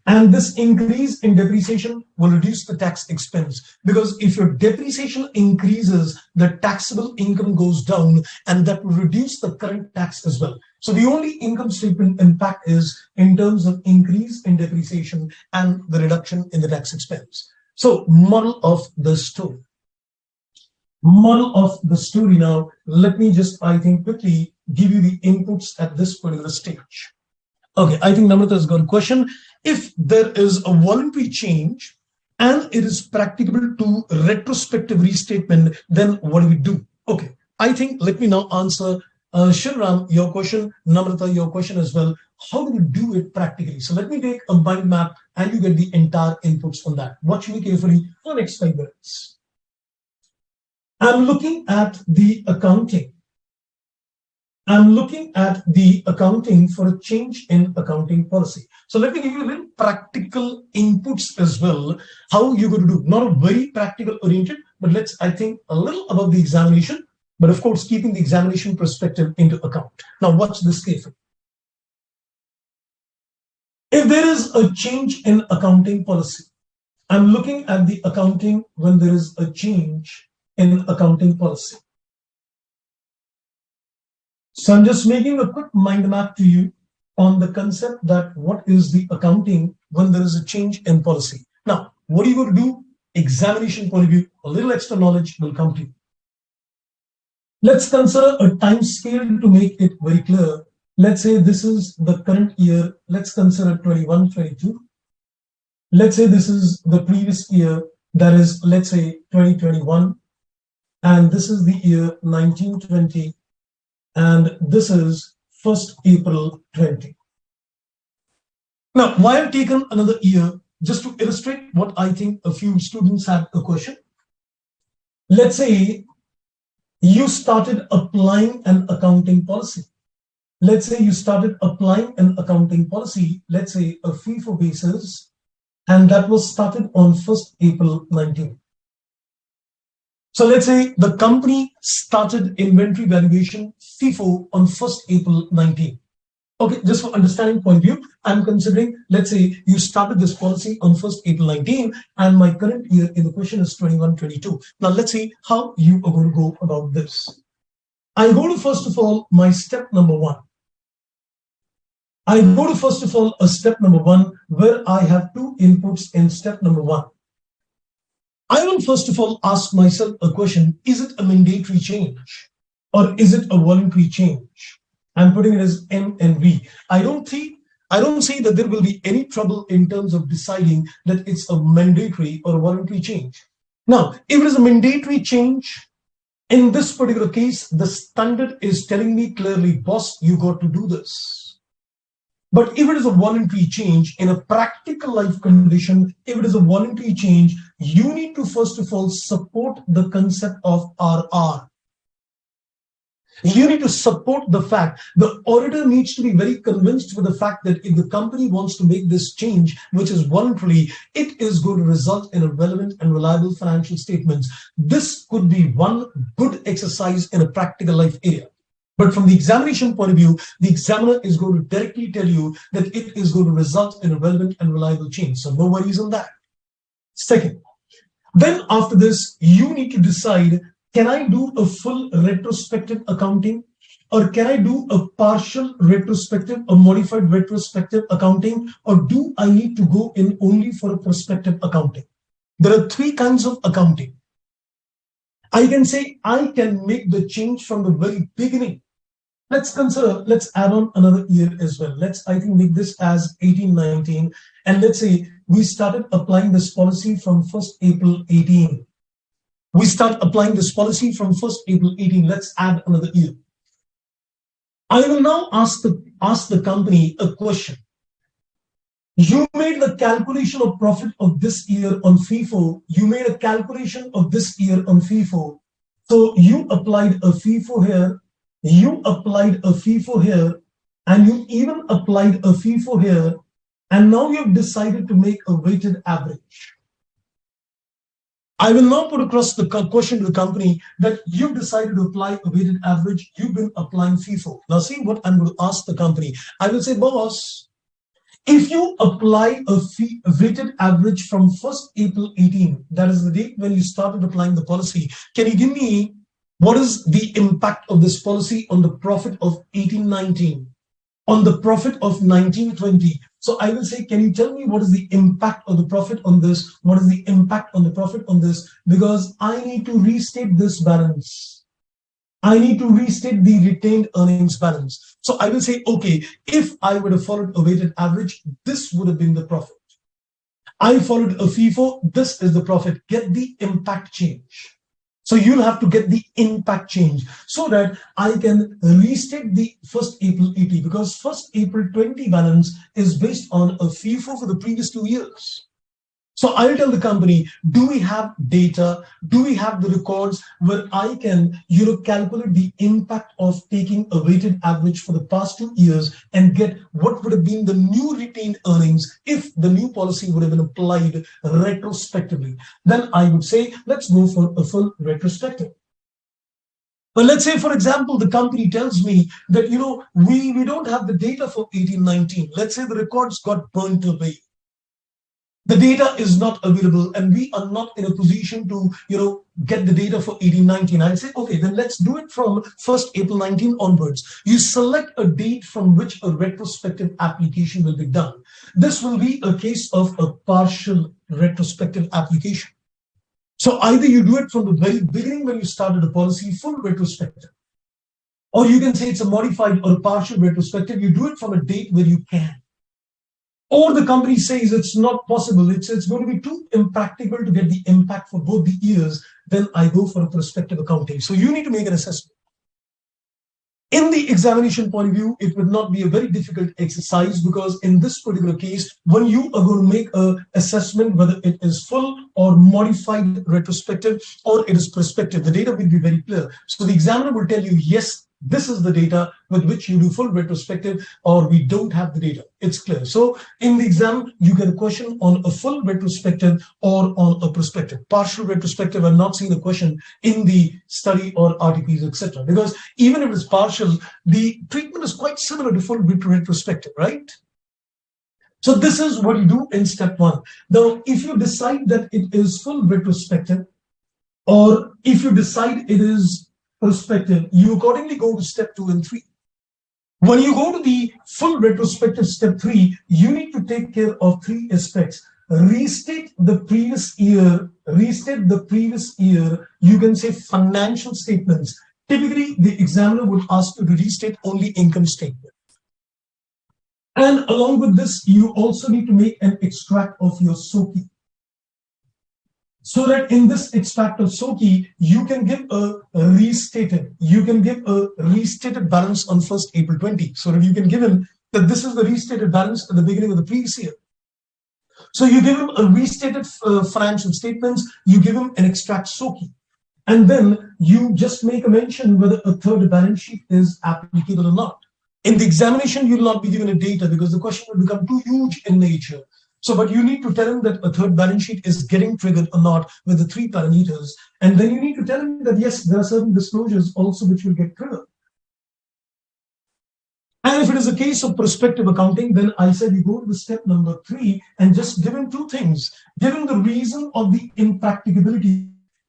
and this increase in depreciation will reduce the tax expense, because if your depreciation increases, the taxable income goes down, and that will reduce the current tax as well. So the only income statement impact is in terms of increase in depreciation and the reduction in the tax expense. So moral of the story. Now, let me just, I think, quickly give you the inputs at this particular stage. Okay, I think Namrata has got a question. If there is a voluntary change and it is practicable to retrospective restatement, then what do we do? Okay, I think let me now answer Shriram, your question, Namrata, your question as well. How do we do it practically? So let me take a mind map and you get the entire inputs on that. Watch me carefully for the next 5 minutes. I'm looking at the accounting. For a change in accounting policy. So let me give you a little practical inputs as well. How you're going to do, not a very practical oriented, but let's, I think, a little above the examination, but of course, keeping the examination perspective into account. Now, watch this carefully. If there is a change in accounting policy, I'm looking at the accounting when there is a change in accounting policy. So I'm just making a quick mind map to you on the concept that what is the accounting when there is a change in policy. Now, what are you going to do? Examination point of view, a little extra knowledge will come to you. Let's consider a time scale to make it very clear. Let's say this is the current year. Let's consider 21, 22. Let's say this is the previous year. That is, let's say 2021. and this is the year 1920, and this is 1st April 20. Now, why I've taken another year, just to illustrate what I think a few students had a question. Let's say you started applying an accounting policy. Let's say you started applying an accounting policy, let's say a FIFO basis, and that was started on 1st April 19. So let's say the company started inventory valuation FIFO on 1st April 19. Okay, just for understanding point of view, I'm considering, let's say you started this policy on 1st April 19, and my current year in the question is 21-22. Now let's see how you are going to go about this. I go to, first of all, my step number one. I go to, first of all, a step number one where I have two inputs in step number one. I will first of all ask myself a question: is it a mandatory change or is it a voluntary change? I'm putting it as M and V. I don't see that there will be any trouble in terms of deciding that it's a mandatory or a voluntary change. Now, if it is a mandatory change, in this particular case, the standard is telling me clearly, boss, you got to do this. But if it is a voluntary change in a practical life condition, if it is a voluntary change, you need to first of all support the concept of RR. You need to support the fact, the auditor needs to be very convinced with the fact that if the company wants to make this change, which is voluntarily, it is going to result in a relevant and reliable financial statements. This could be one good exercise in a practical life area. But from the examination point of view, the examiner is going to directly tell you that it is going to result in a relevant and reliable change. So no worries on that. Second, then after this, you need to decide, can I do a full retrospective accounting, or can I do a partial retrospective, a modified retrospective accounting, or do I need to go in only for a prospective accounting? There are three kinds of accounting. I can say I can make the change from the very beginning. Let's add on another year as well. Let's, I think, make this as 18-19. And let's say we started applying this policy from 1st April 18. We start applying this policy from 1st April 18. Let's add another year. I will now ask the company a question. You made the calculation of profit of this year on FIFO. You made a calculation of this year on FIFO. So you applied a FIFO here. You applied a FIFO here, and you even applied a FIFO here, and now you've decided to make a weighted average. I will now put across the question to the company that you've decided to apply a weighted average. You've been applying FIFO. Now see what I'm going to ask the company. I will say, boss, if you apply a weighted average from 1st April 18, that is the date when you started applying the policy, can you give me what is the impact of this policy on the profit of 18-19, on the profit of 19-20? So I will say, can you tell me what is the impact of the profit on this? What is the impact on the profit on this? Because I need to restate this balance. I need to restate the retained earnings balance. So I will say, okay, if I would have followed a weighted average, this would have been the profit. I followed a FIFO, this is the profit. Get the impact change. So you'll have to get the impact change so that I can restate the 1st April 80, because 1st April 20 balance is based on a FIFO for the previous 2 years. So I'll tell the company, do we have data? Do we have the records where I can, calculate the impact of taking a weighted average for the past 2 years and get what would have been the new retained earnings if the new policy would have been applied retrospectively? Then I would say, let's go for a full retrospective. But let's say, for example, the company tells me that, we don't have the data for 18-19. Let's say the records got burnt away. The data is not available and we are not in a position to, get the data for 18-19. I say, okay, then let's do it from 1st April 19 onwards. You select a date from which a retrospective application will be done. This will be a case of a partial retrospective application. So either you do it from the very beginning when you started the policy, full retrospective, or you can say it's a modified or a partial retrospective. You do it from a date where you can. Or the company says it's not possible, it's going to be too impractical to get the impact for both the years. then I go for a prospective accounting. So you need to make an assessment. In the examination point of view, it would not be a very difficult exercise, because in this particular case, when you are going to make an assessment, whether it is full or modified retrospective or it is prospective, the data will be very clear. So the examiner will tell you, yes, this is the data with which you do full retrospective, or we don't have the data. It's clear. So in the exam, you get a question on a full retrospective or on a prospective. Partial retrospective, I'm not seeing a question in the study or RTPs, etc. Because even if it's partial, the treatment is quite similar to full retrospective, right? So this is what you do in step one. Now, if you decide that it is full retrospective, or if you decide it is prospective, you accordingly go to step 2 and 3. When you go to the full retrospective step 3, you need to take care of 3 aspects. Restate the previous year, you can say financial statements. Typically, the examiner would ask you to restate only income statement. And along with this, you also need to make an extract of your SOKI. So that in this extract of SOKI, you can give a restated balance on 1st April 20. So that you can give him that this is the restated balance at the beginning of the previous year. So you give him a restated financial statements, you give him an extract SOKI. And then you just make a mention whether a third balance sheet is applicable or not. In the examination, you will not be given a data because the question will become too huge in nature. So, but you need to tell him that a third balance sheet is getting triggered or not with the 3 parameters. And then you need to tell him that, yes, there are certain disclosures also which will get triggered. And if it is a case of prospective accounting, then I said you go to the step number 3 and just give him 2 things. Give him the reason of the impracticability.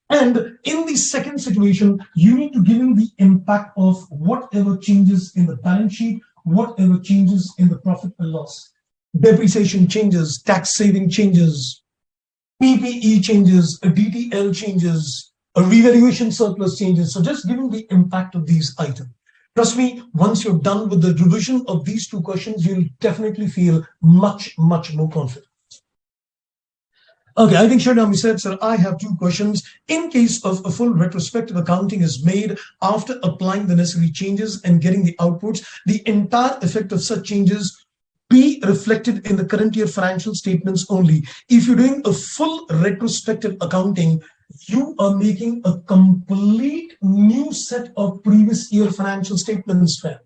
And in the second situation, you need to give him the impact of whatever changes in the balance sheet, whatever changes in the profit and loss. Depreciation changes, tax saving changes, PPE changes, a DTL changes, a revaluation surplus changes. So just give him the impact of these items. Trust me, once you're done with the revision of these 2 questions, you'll definitely feel much, much more confident. Okay, I think Sharnami said, sir, I have 2 questions. In case of a full retrospective accounting is made after applying the necessary changes and getting the outputs, the entire effect of such changes be reflected in the current year financial statements only. If you're doing a full retrospective accounting, you are making a complete new set of previous year financial statements, fam.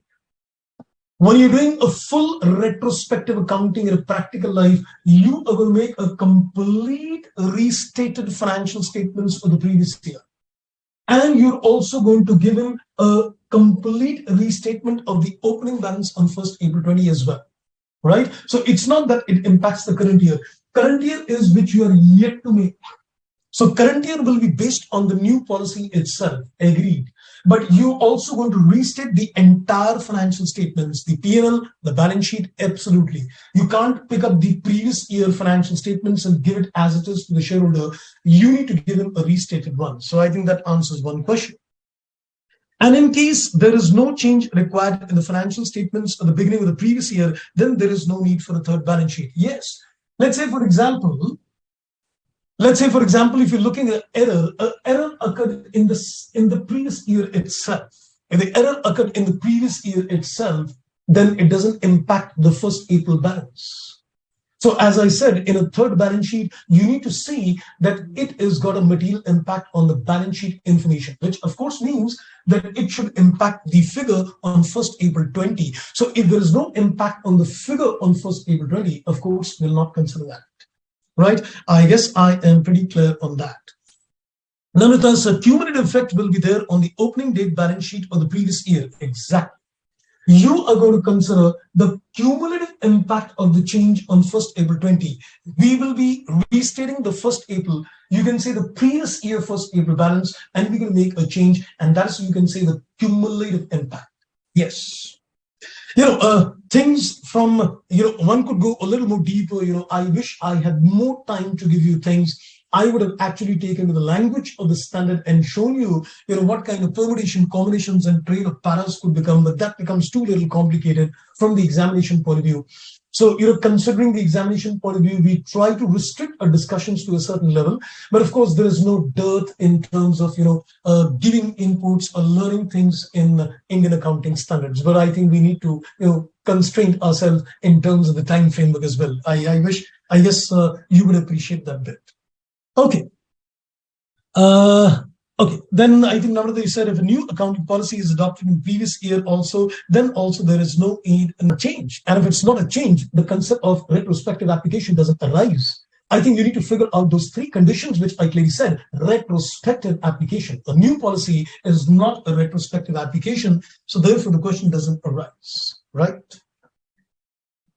When you're doing a full retrospective accounting in a practical life, you are going to make a complete restated financial statements for the previous year. And you're also going to give him a complete restatement of the opening balance on 1st April 20 as well. Right? So it's not that it impacts the current year. Current year is which you are yet to make. So current year will be based on the new policy itself, agreed. But you're also going to restate the entire financial statements, the P&L, the balance sheet, absolutely. You can't pick up the previous year financial statements and give it as it is to the shareholder. You need to give him a restated one. So I think that answers one question. And in case there is no change required in the financial statements at the beginning of the previous year, then there is no need for a third balance sheet. Yes. Let's say, for example, if you're looking at error occurred in the previous year itself. If the error occurred in the previous year itself, then it doesn't impact the 1st April balance. So as I said, in a third balance sheet, you need to see that it has got a material impact on the balance sheet information, which of course means that it should impact the figure on 1st April 20. So if there is no impact on the figure on 1st April 20, of course, we'll not consider that. Right? I guess I am pretty clear on that. Namitas, a cumulative effect will be there on the opening date balance sheet of the previous year. Exactly. You are going to consider the cumulative impact of the change on 1st April 20. We will be restating the 1st April. You can say the previous year 1st April balance, and we can make a change, and that's, you can say, the cumulative impact. Yes. Things from, one could go a little more deeper. I wish I had more time to give you things I would have actually taken to the language of the standard and shown you, what kind of permutation, combinations, and trail of paras could become, but that becomes too little complicated from the examination point of view. So, considering the examination point of view, we try to restrict our discussions to a certain level. But of course, there is no dearth in terms of, giving inputs or learning things in Indian accounting standards. But I think we need to, constrain ourselves in terms of the time framework as well. I guess you would appreciate that bit. Okay. Okay, then I think Namrata, you said if a new accounting policy is adopted in previous year then also there is no need in a change. And if it's not a change, the concept of retrospective application doesn't arise. I think you need to figure out those three conditions, which I clearly said: retrospective application. A new policy is not a retrospective application, so therefore the question doesn't arise, right?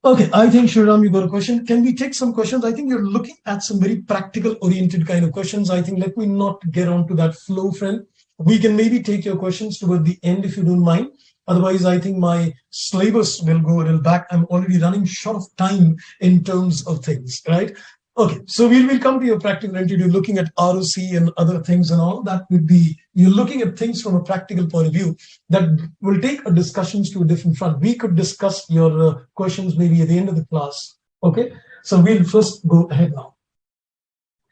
Okay, I think Shriram, you got a question. Can we take some questions? I think you're looking at some very practical oriented kind of questions. I think let me not get on to that flow, friend. We can maybe take your questions toward the end if you don't mind. Otherwise, I think my syllabus will go a little back. I'm already running short of time in terms of things, right? Okay, so we'll come to your practical entity, looking at ROC and other things and all. That would be, you're looking at things from a practical point of view that will take our discussions to a different front. We could discuss your questions maybe at the end of the class. Okay, so we'll first go ahead now.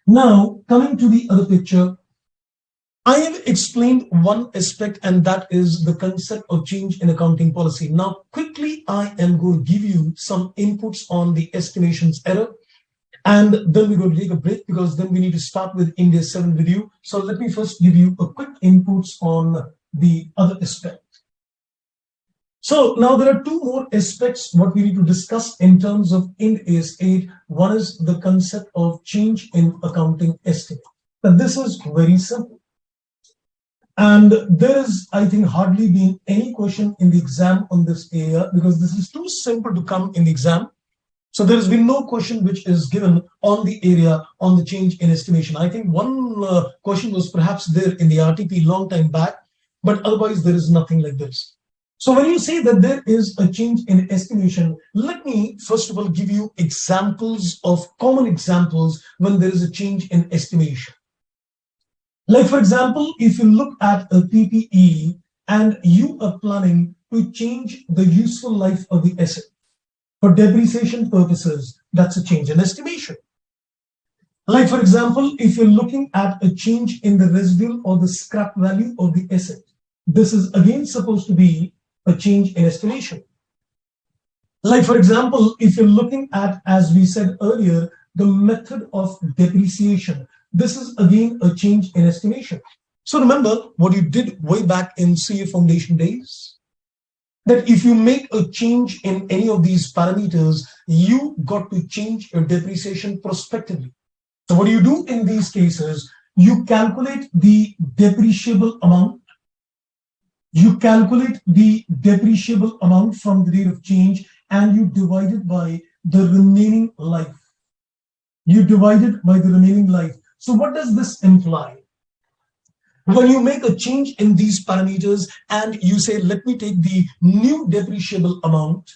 Now, coming to the other picture, I have explained one aspect, and that is the concept of change in accounting policy. Now, quickly, I am going to give you some inputs on the estimations error. And then we're going to take a break because then we need to start with Ind AS 7 with you. So let me first give you a quick inputs on the other aspect. So now there are two more aspects what we need to discuss in terms of Ind AS 8. One is the concept of change in accounting estimate. Now this is very simple. And there is, I think, hardly been any question in the exam on this area because this is too simple to come in the exam. So there has been no question which is given on the area on the change in estimation. I think one question was perhaps there in the RTP long time back, but otherwise there is nothing like this. So when you say that there is a change in estimation, let me first of all give you examples of common examples when there is a change in estimation. Like for example, if you look at a PPE and you are planning to change the useful life of the asset, for depreciation purposes, that's a change in estimation. Like for example, if you're looking at a change in the residual or the scrap value of the asset, this is again supposed to be a change in estimation. Like for example, if you're looking at, as we said earlier, the method of depreciation, this is again a change in estimation. So remember what you did way back in CA Foundation days? That if you make a change in any of these parameters, you got to change your depreciation prospectively. So what do you do in these cases? You calculate the depreciable amount. You calculate the depreciable amount from the date of change and you divide it by the remaining life. You divide it by the remaining life. So what does this imply? When you make a change in these parameters and you say, let me take the new depreciable amount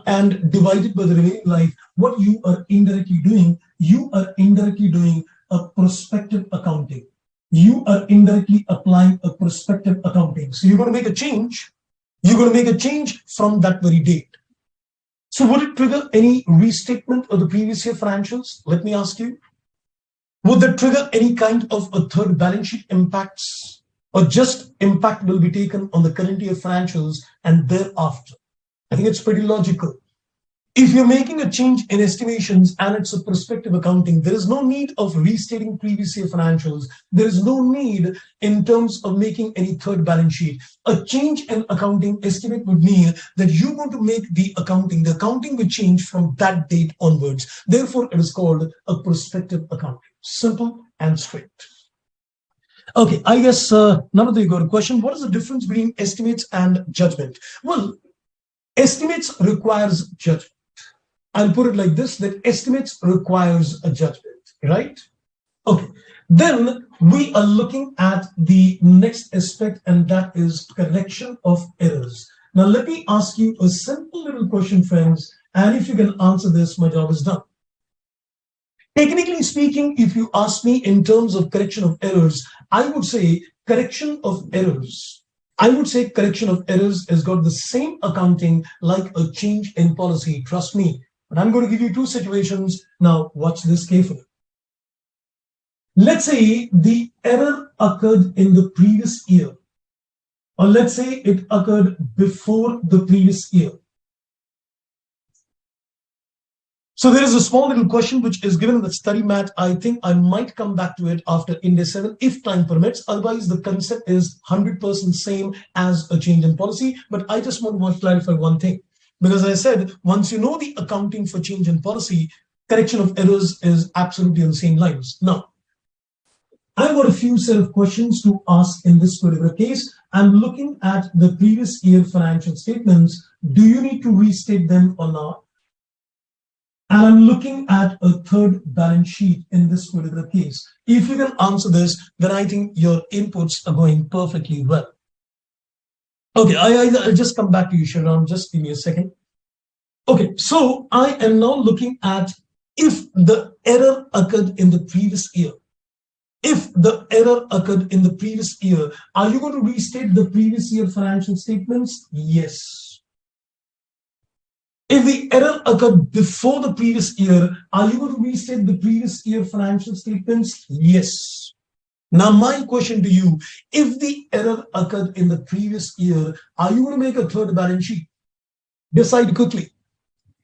and divide it by the remaining life, what you are indirectly doing, you are indirectly doing a prospective accounting. You are indirectly applying a prospective accounting. So you're going to make a change. You're going to make a change from that very date. So would it trigger any restatement of the previous year financials? Let me ask you. Would that trigger any kind of a third balance sheet impacts, or just impact will be taken on the current year financials and thereafter? I think it's pretty logical. If you're making a change in estimations and it's a prospective accounting, there is no need of restating previous year financials. There is no need in terms of making any third balance sheet. A change in accounting estimate would mean that you're going to make the accounting will change from that date onwards. Therefore, it is called a prospective accounting. Simple and straight. Okay, I guess none of you got a question. What is the difference between estimates and judgment? Well, estimates requires judgment. I'll put it like this, that estimates requires a judgment, right? Okay, then we are looking at the next aspect, and that is correction of errors. Now, let me ask you a simple little question, friends, and if you can answer this, my job is done. Technically speaking, if you ask me in terms of correction of errors, I would say correction of errors. I would say correction of errors has got the same accounting like a change in policy. Trust me. But I'm going to give you two situations. Now, watch this carefully. Let's say the error occurred in the previous year, or let's say it occurred before the previous year. So there is a small little question which is given in the study mat. I think I might come back to it after Ind AS 7 if time permits. Otherwise, the concept is 100% same as a change in policy. But I just want to clarify one thing. Because I said, once you know the accounting for change in policy, correction of errors is absolutely on the same lines. Now, I've got a few set of questions to ask in this particular case. I'm looking at the previous year financial statements. Do you need to restate them or not? And I'm looking at a third balance sheet in this particular case. If you can answer this, then I think your inputs are going perfectly well. Okay, I'll just come back to you, Sharon. Just give me a second. Okay, so I am now looking at if the error occurred in the previous year. If the error occurred in the previous year, are you going to restate the previous year financial statements? Yes. If the error occurred before the previous year, are you going to restate the previous year financial statements? Yes. Now, my question to you, if the error occurred in the previous year, are you going to make a third balance sheet? Decide quickly.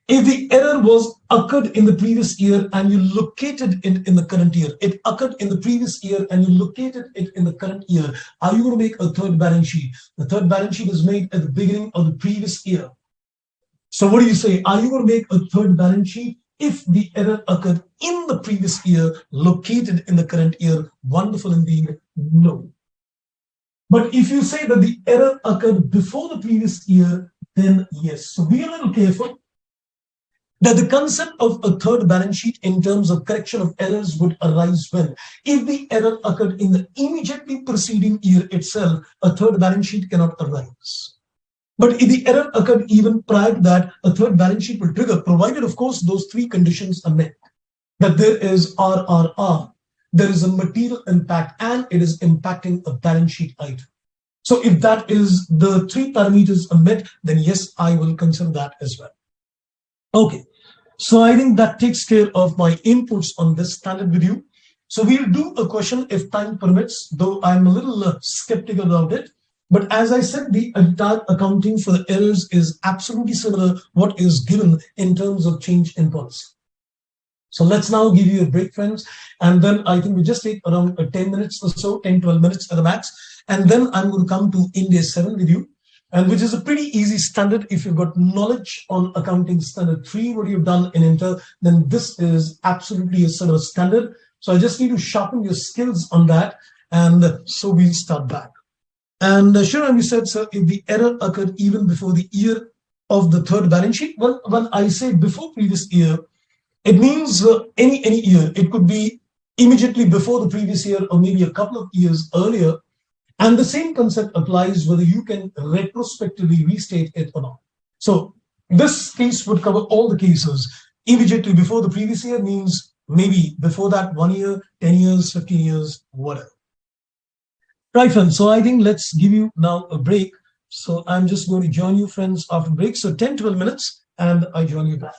If the error was occurred in the previous year and you located it in the current year, it occurred in the previous year and you located it in the current year, are you going to make a third balance sheet? The third balance sheet is made at the beginning of the previous year. So what do you say? Are you going to make a third balance sheet if the error occurred in the previous year, located in the current year? Wonderful indeed. No. But if you say that the error occurred before the previous year, then yes. So be a little careful that the concept of a third balance sheet in terms of correction of errors would arise when, if the error occurred in the immediately preceding year itself, a third balance sheet cannot arise. But if the error occurred even prior to that, a third balance sheet will trigger, provided, of course, those three conditions are met. That there is RRR, there is a material impact, and it is impacting a balance sheet item. So if that is the three parameters are met, then yes, I will consider that as well. Okay, so I think that takes care of my inputs on this standard video. So we'll do a question if time permits, though I'm a little skeptical about it. But as I said, the entire accounting for the errors is absolutely similar what is given in terms of change in policy. So let's now give you a break, friends. And then I think we just take around 10 minutes or so, 10, 12 minutes at the max. And then I'm going to come to Ind AS 7 with you, and which is a pretty easy standard. If you've got knowledge on accounting standard 3, what you've done in Inter, then this is absolutely a sort of standard. So I just need to sharpen your skills on that. And so we'll start back. And Sharon, you said, sir, if the error occurred even before the year of the third balance sheet, well, when I say before previous year, it means any year. It could be immediately before the previous year or maybe a couple of years earlier. And the same concept applies whether you can retrospectively restate it or not. So this case would cover all the cases. Immediately before the previous year means maybe before that 1 year, 10 years, 15 years, whatever. Right, friends. So I think let's give you now a break. So I'm just going to join you, friends, after break. So 10, 12 minutes, and I join you back.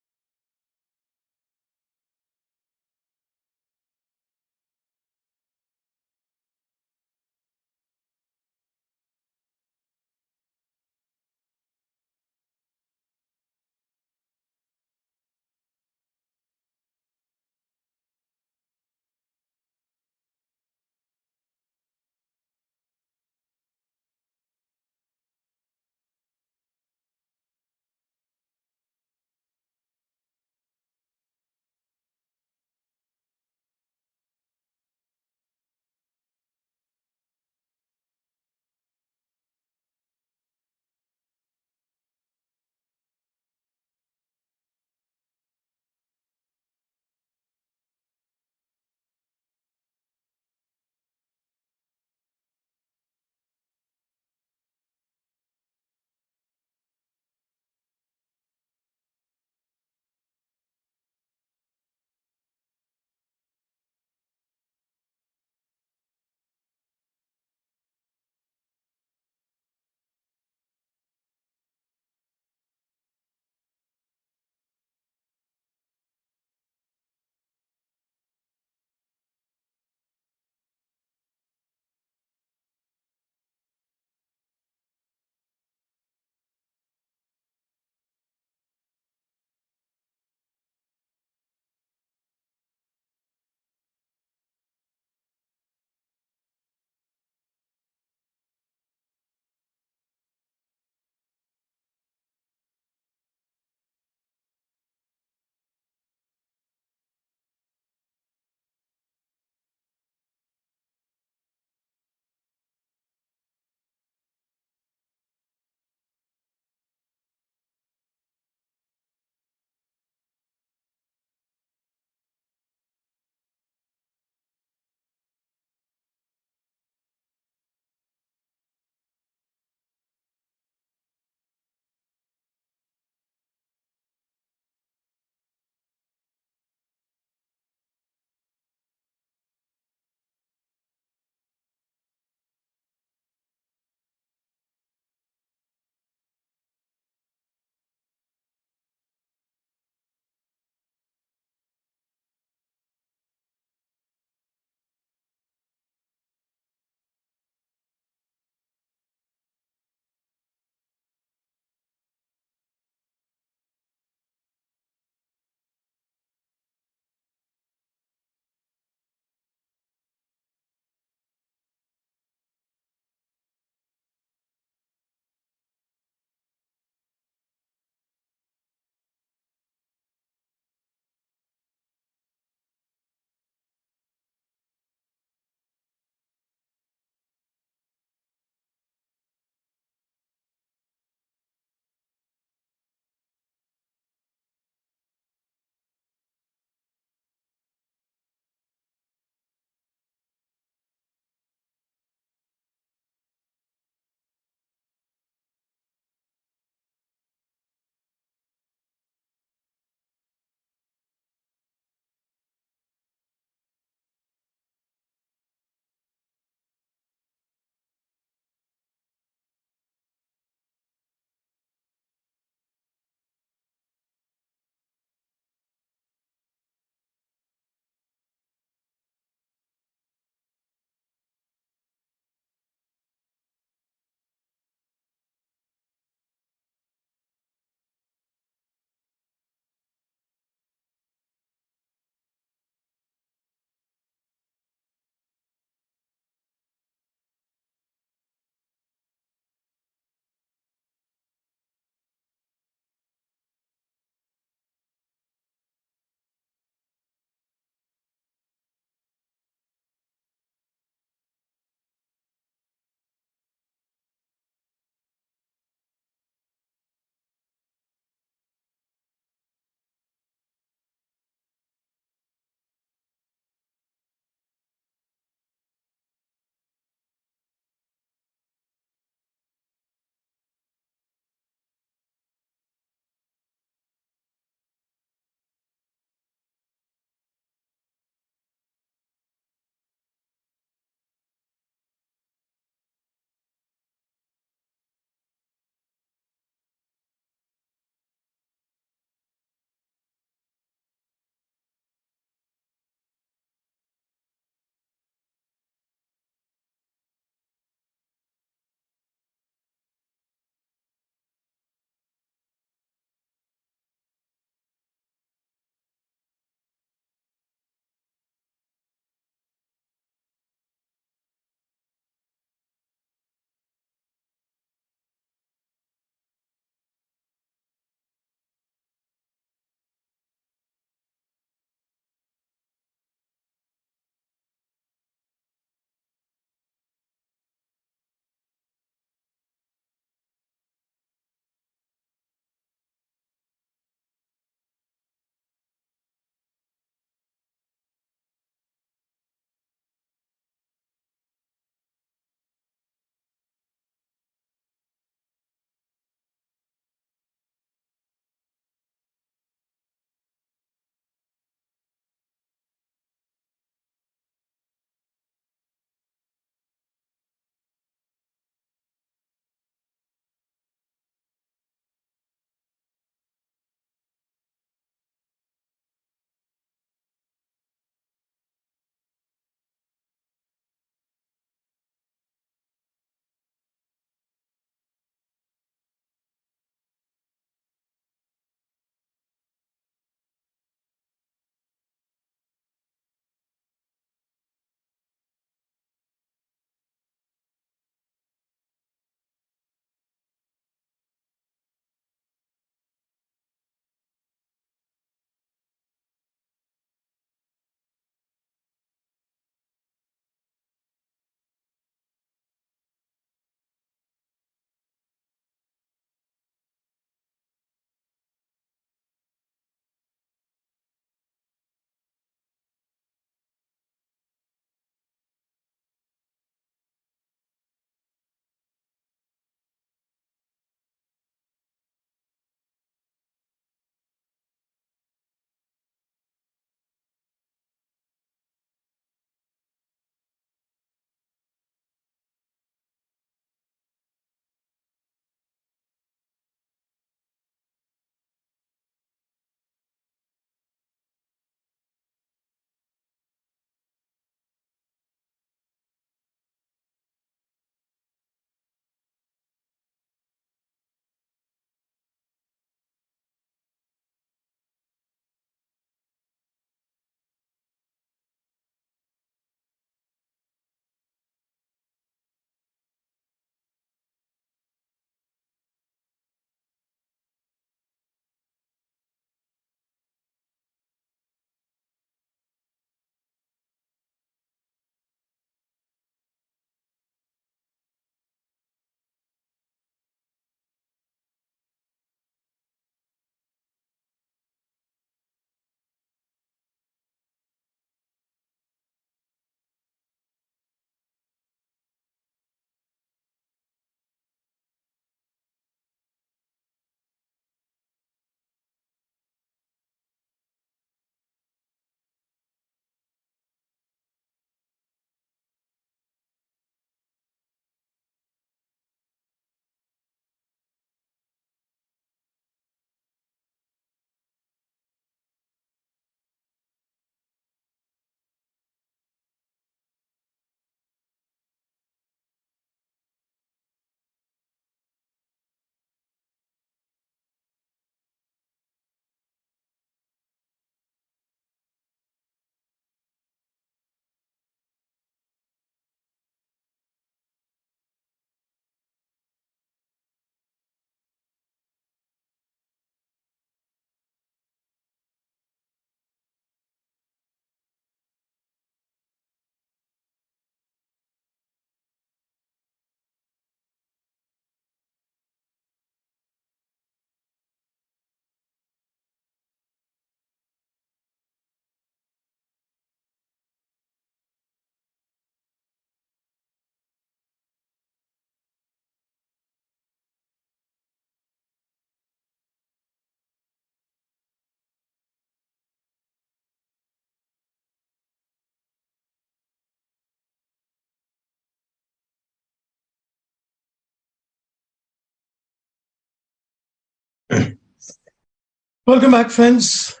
Welcome back, friends.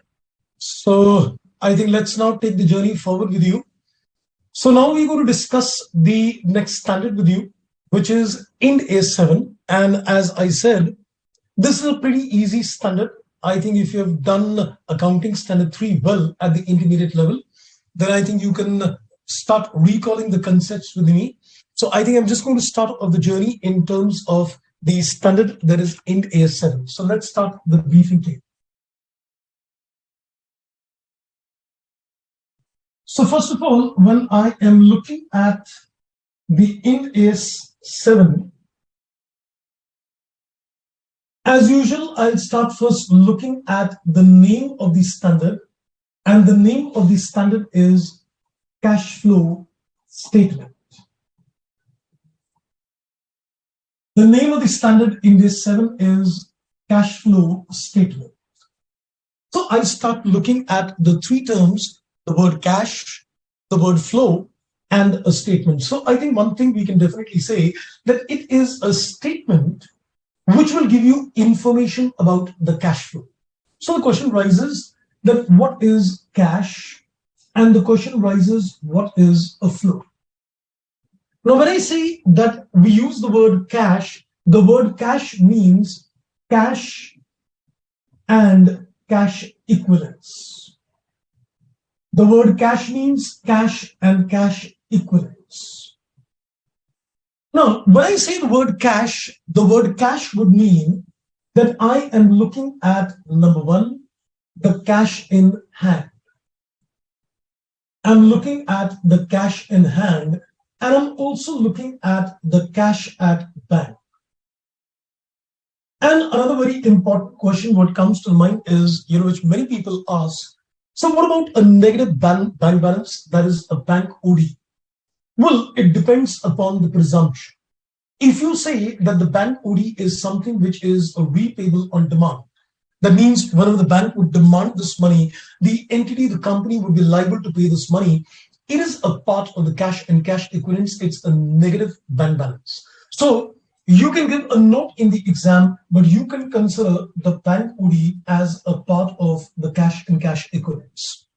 So, I think let's now take the journey forward with you. So, now we're going to discuss the next standard with you, which is Ind AS 7. And as I said, this is a pretty easy standard. I think if you have done accounting standard 3 well at the intermediate level, then I think you can start recalling the concepts with me. So, I think I'm just going to start off the journey in terms of the standard that is Ind AS 7. So, let's start the briefing tape. So first of all, when I am looking at the Ind AS 7, as usual, I'll start first looking at the name of the standard, and the name of the standard is cash flow statement. The name of the standard Ind AS 7 is cash flow statement. So I start looking at the three terms, the word cash, the word flow, and a statement. So I think one thing we can definitely say that it is a statement which will give you information about the cash flow. So the question rises that what is cash? And the question rises, what is a flow? Now, when I say that we use the word cash means cash and cash equivalents. The word cash means cash and cash equivalents. Now, when I say the word cash would mean that I am looking at number one, the cash in hand. I'm looking at the cash in hand, and I'm also looking at the cash at bank. And another very important question what comes to mind is, which many people ask, so what about a negative bank balance, that is a bank OD? Well, it depends upon the presumption. If you say that the bank OD is something which is repayable on demand, that means whenever the bank would demand this money, the entity, the company would be liable to pay this money. It is a part of the cash and cash equivalents. It's a negative bank balance. So you can give a note in the exam, but you can consider the bank OD as a part of the cash and cash equivalents.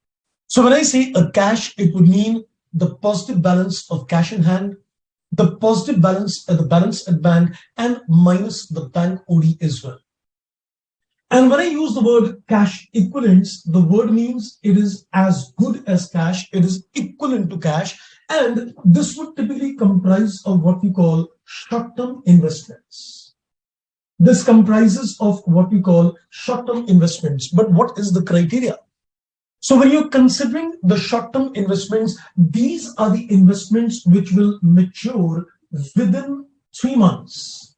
So when I say a cash, it would mean the positive balance of cash in hand, the positive balance at the balance at bank, and minus the bank OD as well. And when I use the word cash equivalents, the word means it is as good as cash, it is equivalent to cash, and this would typically comprise of what we call short-term investments. This comprises of what we call short-term investments. But what is the criteria? So when you're considering the short-term investments, these are the investments which will mature within 3 months.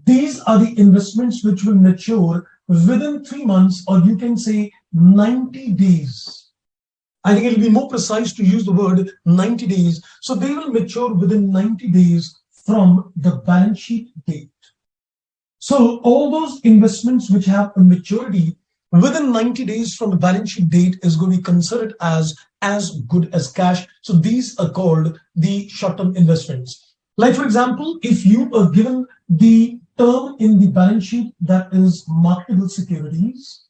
These are the investments which will mature within 3 months, or you can say 90 days. I think it'll be more precise to use the word 90 days. So they will mature within 90 days from the balance sheet date. So all those investments which have a maturity within 90 days from the balance sheet date is going to be considered as good as cash. So these are called the short-term investments. Like for example, if you are given the term in the balance sheet that is marketable securities,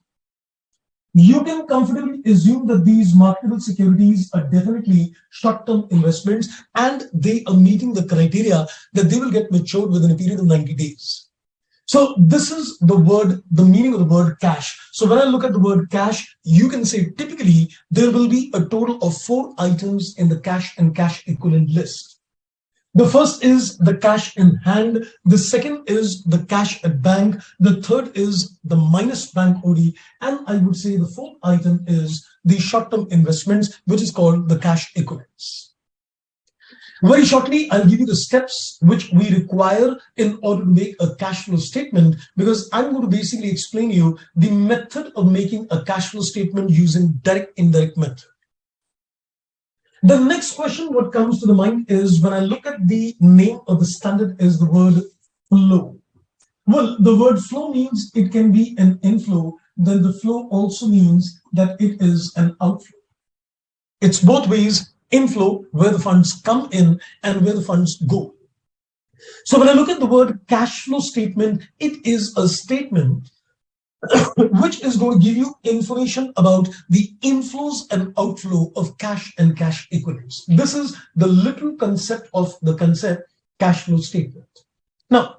you can comfortably assume that these marketable securities are definitely short-term investments, and they are meeting the criteria that they will get matured within a period of 90 days. So this is the meaning of the word cash. So when I look at the word cash, you can say typically there will be a total of 4 items in the cash and cash equivalent list. The first is the cash in hand. The second is the cash at bank. The third is the minus bank OD. And I would say the fourth item is the short-term investments, which is called the cash equivalents. Very shortly, I'll give you the steps which we require in order to make a cash flow statement, because I'm going to basically explain to you the method of making a cash flow statement using direct indirect method. The next question what comes to the mind is, when I look at the name of the standard is the word flow. Well, the word flow means it can be an inflow, then the flow also means that it is an outflow. It's both ways, inflow where the funds come in and where the funds go. So when I look at the word cash flow statement, it is a statement which is going to give you information about the inflows and outflow of cash and cash equivalents. This is the little concept of the concept cash flow statement. Now,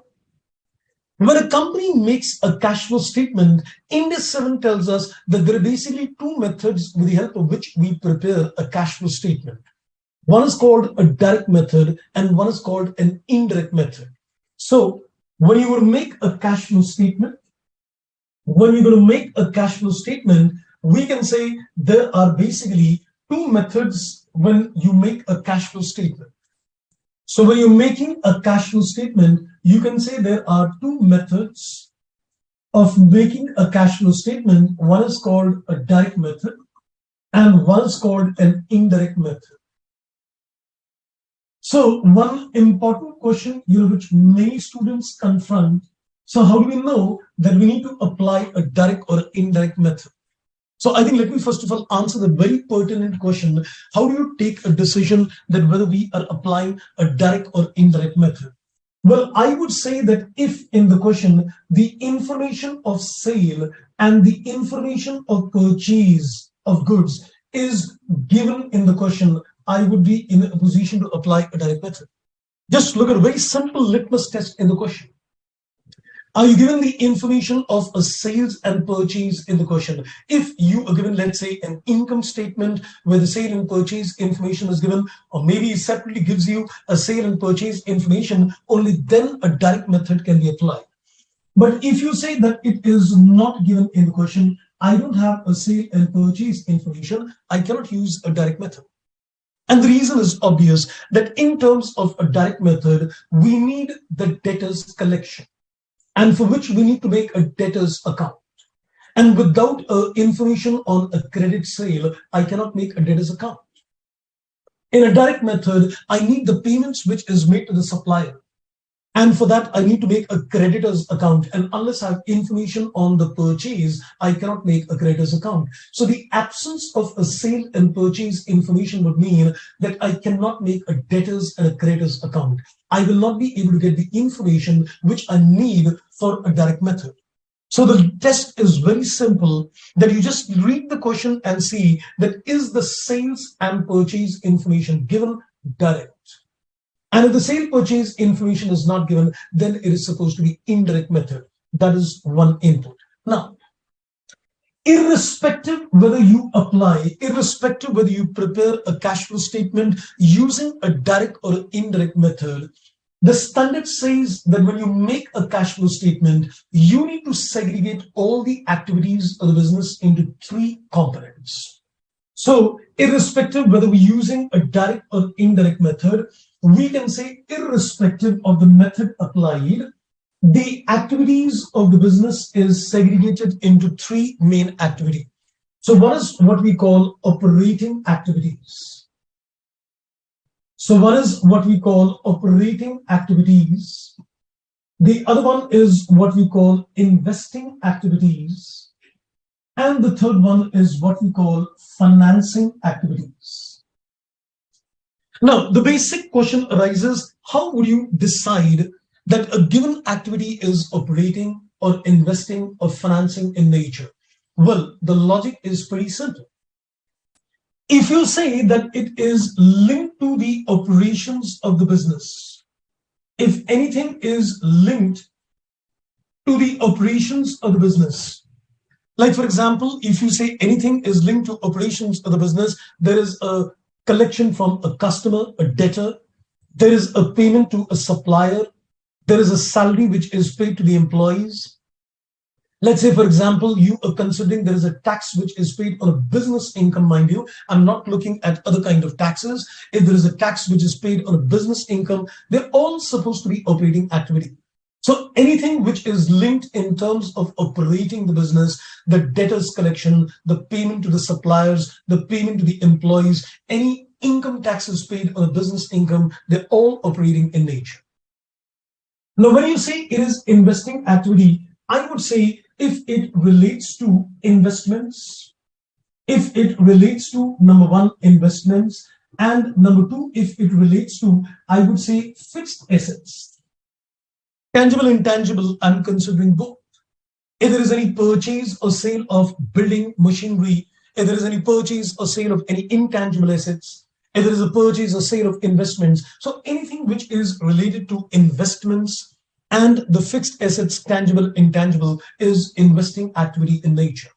when a company makes a cash flow statement, Ind AS 7 tells us that there are basically two methods with the help of which we prepare a cash flow statement. One is called a direct method and one is called an indirect method. So when you will make a cash flow statement, we can say there are basically two methods when you make a cash flow statement. So when you're making a cash flow statement, you can say there are two methods of making a cash flow statement. One is called a direct method and one is called an indirect method. So one important question which many students confront. So how do we know that we need to apply a direct or indirect method? So I think let me first of all answer the very pertinent question. How do you take a decision that whether we are applying a direct or indirect method? Well, I would say that if in the question, the information of sale and the information of purchase of goods is given in the question, I would be in a position to apply a direct method. Just look at a very simple litmus test in the question. Are you given the information of a sales and purchase in the question? If you are given, let's say, an income statement where the sale and purchase information is given, or maybe it separately gives you a sale and purchase information, only then a direct method can be applied. But if you say that it is not given in the question, I don't have a sale and purchase information, I cannot use a direct method. And the reason is obvious that in terms of a direct method, we need the debtors collection, and for which we need to make a debtors account. And without information on a credit sale, I cannot make a debtors account. In a direct method, I need the payments which is made to the supplier. And for that, I need to make a creditors account. And unless I have information on the purchase, I cannot make a creditors account. So the absence of a sale and purchase information would mean that I cannot make a debtors and a creditors account. I will not be able to get the information which I need for a direct method. So the test is very simple, that you just read the question and see that is the sales and purchase information given direct. And if the sale purchase information is not given, then it is supposed to be indirect method. That is one input. Now, irrespective whether you prepare a cash flow statement using a direct or indirect method, the standard says that when you make a cash flow statement, you need to segregate all the activities of the business into three components. So irrespective whether we're using a direct or indirect method, we can say irrespective of the method applied, the activities of the business is segregated into three main activities. So one is what we call operating activities. The other one is what we call investing activities. And the third one is what we call financing activities. Now, the basic question arises, how would you decide that a given activity is operating or investing or financing in nature? Well, the logic is pretty simple. If you say that it is linked to the operations of the business, if anything is linked to the operations of the business, like for example, if you say anything is linked to operations of the business, there is a collection from a customer, a debtor, there is a payment to a supplier, there is a salary which is paid to the employees. Let's say, for example, you are considering there is a tax which is paid on a business income, mind you. I'm not looking at other kind of taxes. If there is a tax which is paid on a business income, they're all supposed to be operating activity. So anything which is linked in terms of operating the business, the debtors collection, the payment to the suppliers, the payment to the employees, any income taxes paid on a business income, they're all operating in nature. Now, when you say it is investing activity, I would say if it relates to investments, if it relates to number one, investments, and number two, if it relates to, I would say, fixed assets, tangible, intangible, I'm considering both. if there is any purchase or sale of building machinery, if there is any purchase or sale of any intangible assets, if there is a purchase or sale of investments, so anything which is related to investments and the fixed assets, tangible, intangible, is investing activity in nature.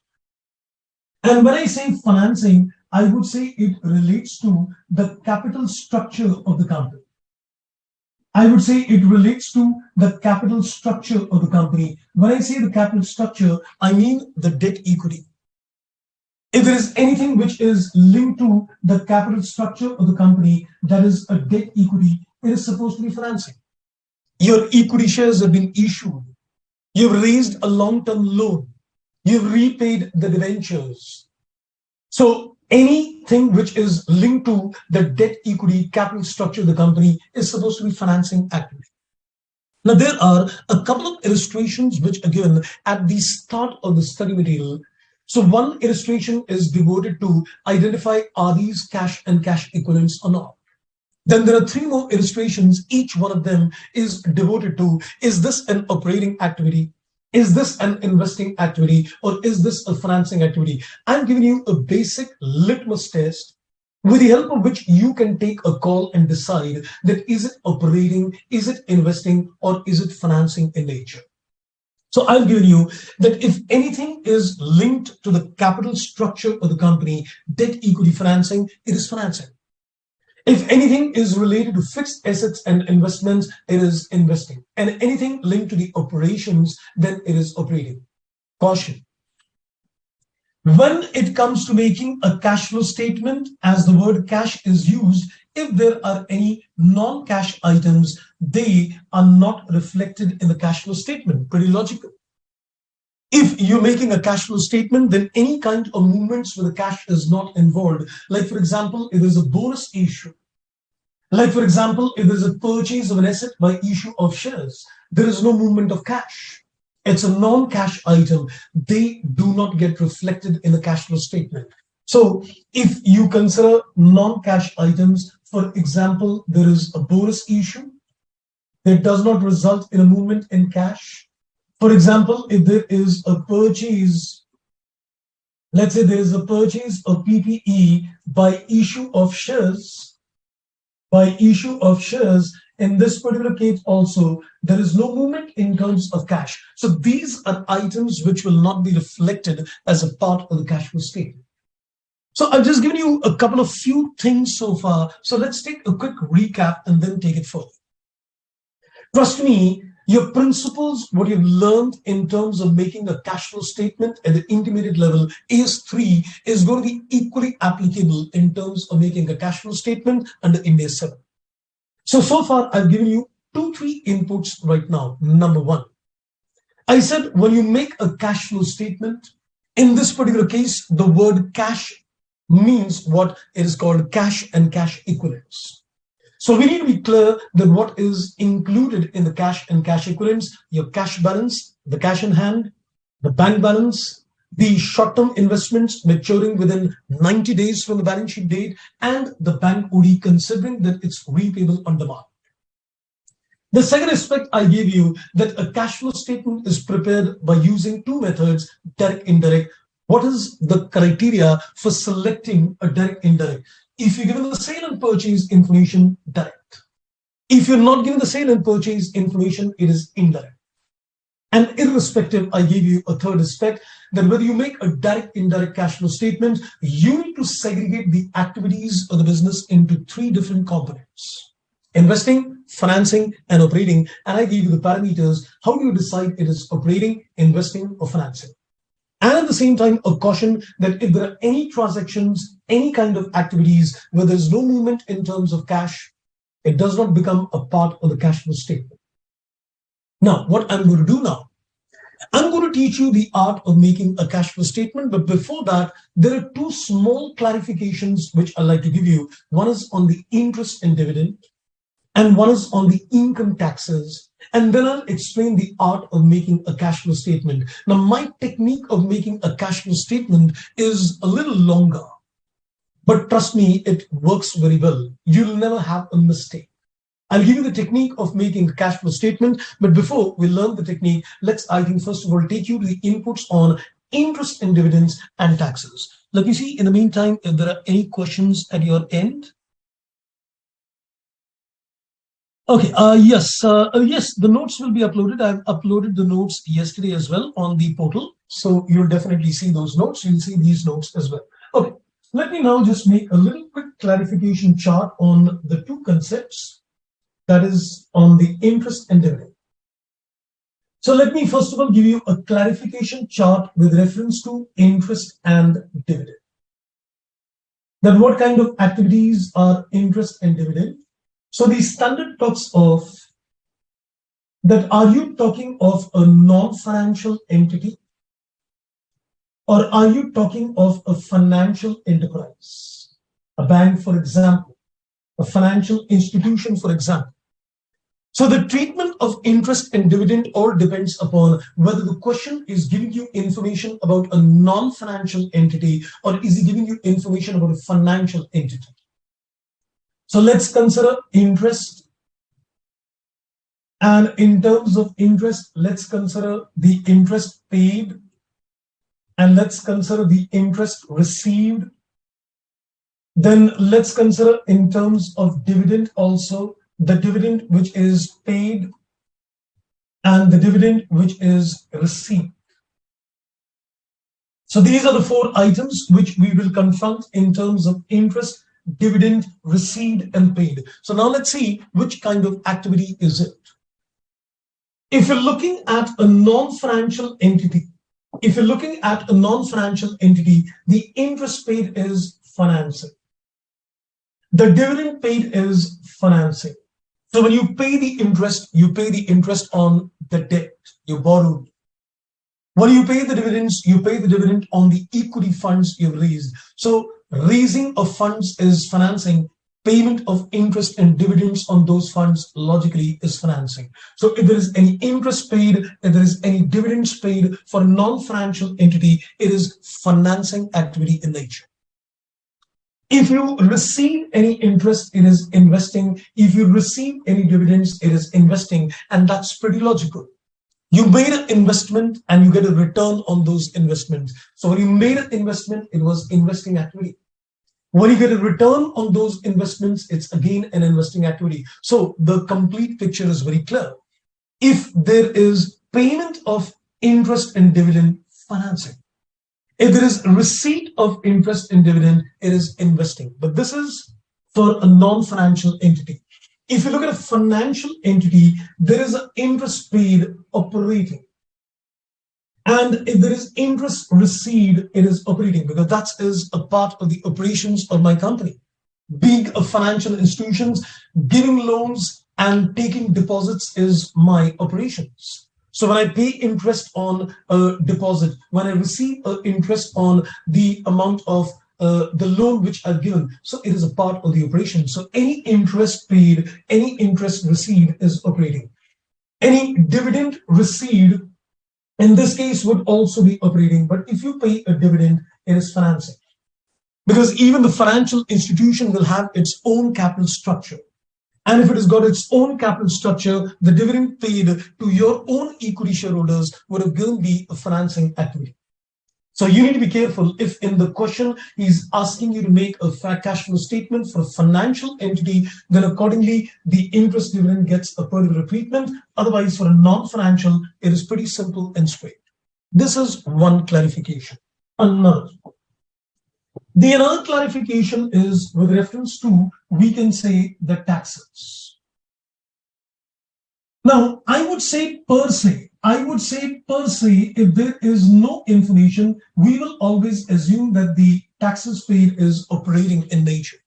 And when I say financing, I would say it relates to the capital structure of the company. I would say it relates to the capital structure of the company. When I say the capital structure, I mean the debt equity. If there is anything which is linked to the capital structure of the company, that is a debt equity, it is supposed to be financing. Your equity shares have been issued. You've raised a long-term loan. You've repaid the debentures. So anything which is linked to the debt equity capital structure of the company is supposed to be financing activity. Now, there are a couple of illustrations which are given at the start of the study material. So one illustration is devoted to identify are these cash and cash equivalents or not. Then there are three more illustrations. Each one of them is devoted to, is this an operating activity? Is this an investing activity, or is this a financing activity? I'm giving you a basic litmus test with the help of which you can take a call and decide that is it operating, is it investing, or is it financing in nature. So I've given you that if anything is linked to the capital structure of the company, debt equity financing, it is financing. If anything is related to fixed assets and investments, it is investing. And anything linked to the operations, then it is operating. Caution. When it comes to making a cash flow statement, as the word cash is used, if there are any non-cash items, they are not reflected in the cash flow statement. Pretty logical. If you're making a cash flow statement, then any kind of movements with the cash is not involved. Like, for example, if there's a bonus issue, like, for example, if there's a purchase of an asset by issue of shares, there is no movement of cash. It's a non-cash item. They do not get reflected in the cash flow statement. So if you consider non-cash items, for example, there is a bonus issue that does not result in a movement in cash. For example, if there is a purchase, let's say there is a purchase of PPE by issue of shares, in this particular case also, there is no movement in terms of cash. So these are items which will not be reflected as a part of the cash flow statement. So I've just given you a couple of few things so far. So let's take a quick recap and then take it further. Trust me, your principles, what you've learned in terms of making a cash flow statement at the intermediate level, AS3, is going to be equally applicable in terms of making a cash flow statement under Ind AS 7. So far, I've given you 2-3 inputs right now. Number one, I said when you make a cash flow statement, in this particular case, the word cash means what it is called cash and cash equivalents. So we need to be clear that what is included in the cash and cash equivalents, your cash balance, the cash in hand, the bank balance, the short-term investments maturing within 90 days from the balance sheet date, and the bank OD considering that it's repayable on demand. The second aspect I gave you that a cash flow statement is prepared by using two methods, direct, indirect. What is the criteria for selecting a direct, indirect? If you're given the sale and purchase information, direct. If you're not given the sale and purchase information, it is indirect. And irrespective, I gave you a third aspect that whether you make a direct, indirect cash flow statement, you need to segregate the activities of the business into 3 different components: investing, financing, and operating. And I gave you the parameters. How do you decide it is operating, investing, or financing? And at the same time, a caution that if there are any transactions, any kind of activities where there's no movement in terms of cash, it does not become a part of the cash flow statement. Now, what I'm going to do now, I'm going to teach you the art of making a cash flow statement. But before that, there are 2 small clarifications which I'd like to give you. One is on the interest and dividend, and one is on the income taxes. And then I'll explain the art of making a cash flow statement. Now, my technique of making a cash flow statement is a little longer, but trust me, it works very well. You'll never have a mistake. I'll give you the technique of making a cash flow statement. But before we learn the technique, let's, I think, first of all, take you to the inputs on interest and dividends and taxes. Let me see in the meantime if there are any questions at your end. Okay, yes, the notes will be uploaded. I've uploaded the notes yesterday as well on the portal. So you'll definitely see those notes. You'll see these notes as well. Okay, let me now just make a little quick clarification chart on the two concepts, that is on the interest and dividend. So let me first of all give you a clarification chart with reference to interest and dividend. Then what kind of activities are interest and dividend? So the standard talks of that, are you talking of a non-financial entity or are you talking of a financial enterprise? A bank, for example, a financial institution, for example. So the treatment of interest and dividend all depends upon whether the question is giving you information about a non-financial entity or is it giving you information about a financial entity. So let's consider interest. And in terms of interest, let's consider the interest paid and let's consider the interest received. Then let's consider in terms of dividend also the dividend which is paid and the dividend which is received. So these are the four items which we will confront in terms of interest, dividend, received, and paid. So now let's see which kind of activity is it. If you're looking at a non-financial entity, the interest paid is financing. The dividend paid is financing. So when you pay the interest on the debt you borrowed. When you pay the dividends, you pay the dividend on the equity funds you've raised. So raising of funds is financing. Payment of interest and dividends on those funds logically is financing. So if there is any interest paid, if there is any dividends paid for a non-financial entity, it is financing activity in nature. If you receive any interest, it is investing. If you receive any dividends, it is investing. And that's pretty logical. You made an investment and you get a return on those investments. So when you made an investment, it was investing activity. When you get a return on those investments, it's again an investing activity. So the complete picture is very clear. If there is payment of interest and dividend, financing. If there is receipt of interest and dividend, it is investing. But this is for a non-financial entity. If you look at a financial entity, there is an interest paid operating. And if there is interest received, it is operating, because that is a part of the operations of my company. Being a financial institution, giving loans and taking deposits is my operations. So when I pay interest on a deposit, when I receive interest on the amount of the loan which I've given, so it is a part of the operation. So any interest paid, any interest received is operating. Any dividend received, in this case, would also be operating. But if you pay a dividend, it is financing. Because even the financial institution will have its own capital structure. And if it has got its own capital structure, the dividend paid to your own equity shareholders would again be a financing activity. So you need to be careful if in the question he's asking you to make a cash flow statement for a financial entity, then accordingly the interest dividend gets a particular treatment. Otherwise, for a non-financial, it is pretty simple and straight. This is one clarification. Another. The another clarification is with reference to, we can say, the taxes. Now, I would say per se, if there is no information, we will always assume that the taxes paid is operating in nature.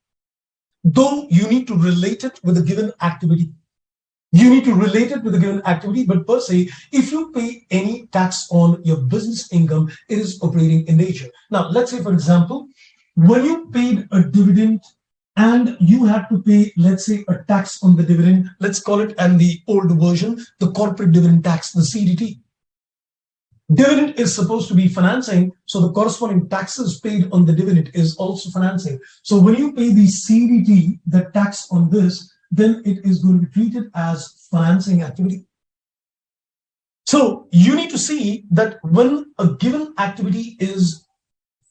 Though you need to relate it with a given activity. But per se, if you pay any tax on your business income, it is operating in nature. Now, let's say, for example, when you paid a dividend and you had to pay, let's say, a tax on the dividend, let's call it, and the old version, the corporate dividend tax, the CDT. Dividend is supposed to be financing, so the corresponding taxes paid on the dividend is also financing. So when you pay the CDT, the tax on this, then it is going to be treated as financing activity. So you need to see that when a given activity is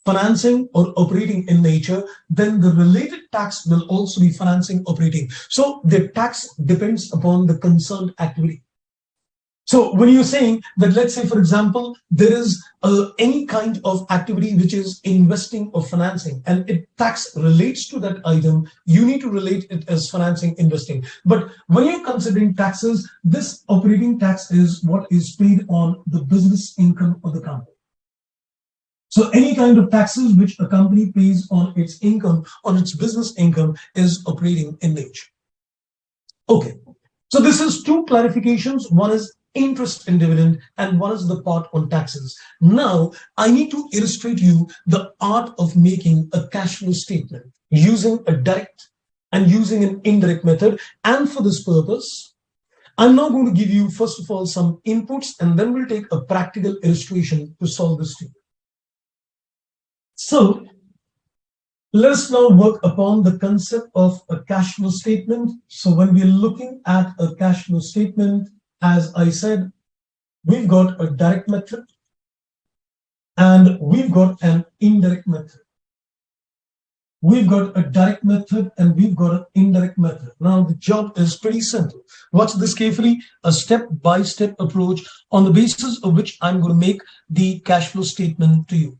financing or operating in nature, then the related tax will also be financing operating. So the tax depends upon the concerned activity. So when you're saying that, let's say, for example, there is any kind of activity which is investing or financing, and it tax relates to that item, you need to relate it as financing, investing. But when you're considering taxes, this operating tax is what is paid on the business income of the company. So any kind of taxes which a company pays on its income, on its business income, is operating in nature. Okay, so this is two clarifications. One is interest and dividend, and one is the part on taxes. Now, I need to illustrate you the art of making a cash flow statement using a direct and using an indirect method. And for this purpose, I'm now going to give you, first of all, some inputs, and then we'll take a practical illustration to solve this statement. So let us now work upon the concept of a cash flow statement. So when we're looking at a cash flow statement, as I said, we've got a direct method and we've got an indirect method. We've got a direct method and we've got an indirect method. Now the job is pretty simple. Watch this carefully, a step-by-step approach on the basis of which I'm going to make the cash flow statement to you.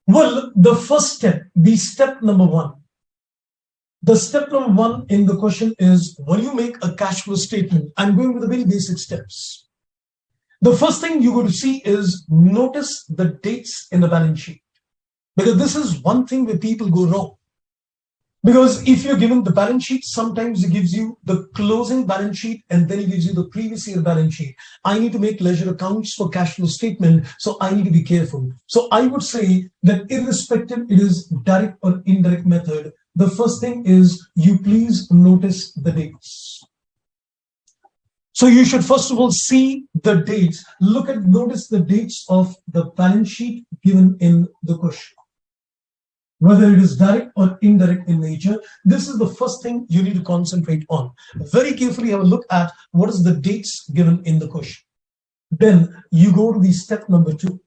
Well, the first step, the step number one. The step number one in the question is, when you make a cash flow statement, I'm going with the very basic steps. The first thing you're going to see is notice the dates in the balance sheet. Because this is one thing where people go wrong. Because if you're given the balance sheet, sometimes it gives you the closing balance sheet and then it gives you the previous year balance sheet. I need to make ledger accounts for cash flow statement, so I need to be careful. So I would say that irrespective it is direct or indirect method, the first thing is you please notice the dates. So you should first of all see the dates. Notice the dates of the balance sheet given in the question. Whether it is direct or indirect in nature, this is the first thing you need to concentrate on. Very carefully have a look at what is the dates given in the question. Then you go to the step number two.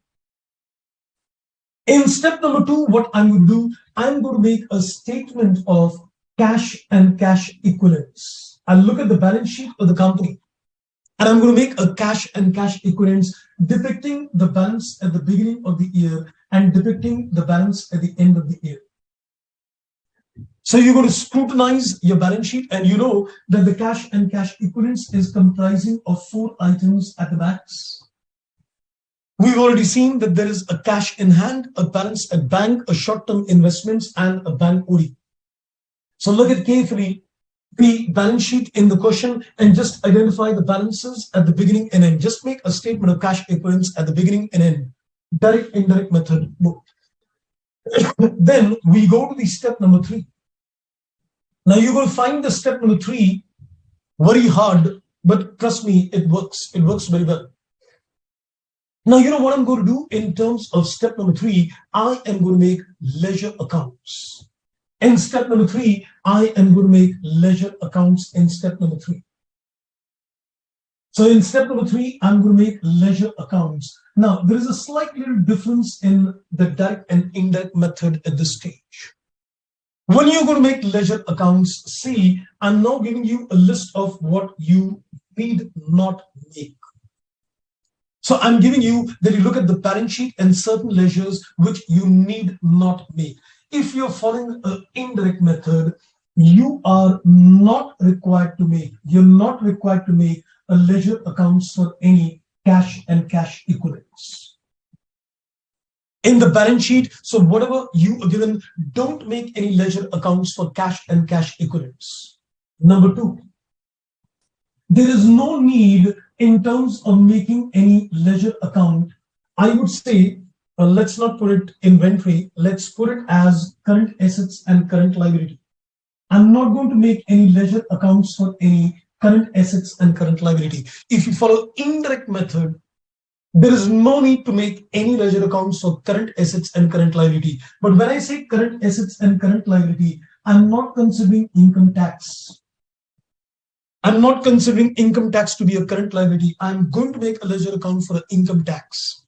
In step number two, what I'm going to do, I'm going to make a statement of cash and cash equivalents. I'll look at the balance sheet of the company and I'm going to make a cash and cash equivalents depicting the balance at the beginning of the year and depicting the balance at the end of the year. So you're going to scrutinize your balance sheet, and you know that the cash and cash equivalents is comprising of 4 items at the backs. We've already seen that there is a cash in hand, a balance at bank, a short-term investments, and a bank OD. So look at carefully the balance sheet in the question and just identify the balances at the beginning and end. Just make a statement of cash equivalents at the beginning and end. Direct, indirect method, both. Then we go to the step number 3. Now you're going to find the step number 3 very hard, but trust me, it works. It works very well. Now, you know what I'm going to do in terms of step number 3? I am going to make ledger accounts. In step number 3, I am going to make ledger accounts in step number 3. So in step number 3, I'm going to make ledger accounts. Now, there is a slight little difference in the direct and indirect method at this stage. When you're going to make ledger accounts, see, I'm now giving you a list of what you need not make. So I'm giving you that you look at the balance sheet and certain ledgers which you need not make. If you're following an indirect method, you are not required to make. You're not required to make a ledger accounts for any cash and cash equivalents in the balance sheet. So whatever you are given, don't make any ledger accounts for cash and cash equivalents. Number 2, there is no need in terms of making any ledger account. I would say, let's not put it inventory. Let's put it as current assets and current liability. I'm not going to make any ledger accounts for any current assets and current liability. If you follow indirect method, there is no need to make any ledger accounts for current assets and current liability. But when I say current assets and current liability, I'm not considering income tax. I'm not considering income tax to be a current liability. I'm going to make a ledger account for income tax.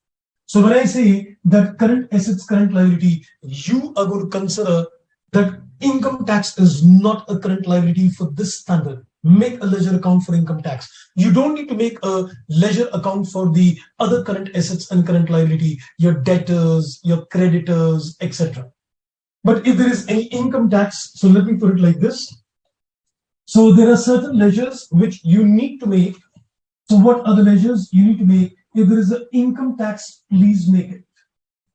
So when I say that current assets, current liability, you are going to consider that income tax is not a current liability for this standard. Make a ledger account for income tax. You don't need to make a ledger account for the other current assets and current liability, your debtors, your creditors, etc. But if there is any income tax, so let me put it like this. So there are certain ledgers which you need to make. So what are the ledgers you need to make? If there is an income tax, please make it.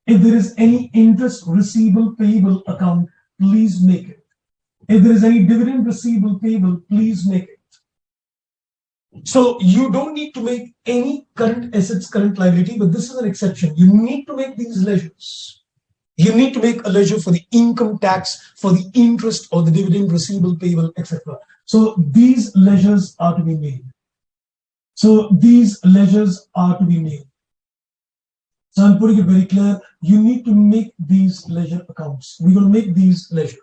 If there is any interest receivable payable account, please make it. If there is any dividend receivable payable, please make it. So you don't need to make any current assets, current liability, but this is an exception. You need to make these ledgers. You need to make a ledger for the income tax, for the interest or the dividend receivable payable, etc. So these ledgers are to be made. So these ledgers are to be made. So I'm putting it very clear. You need to make these ledger accounts. We're going to make these ledger.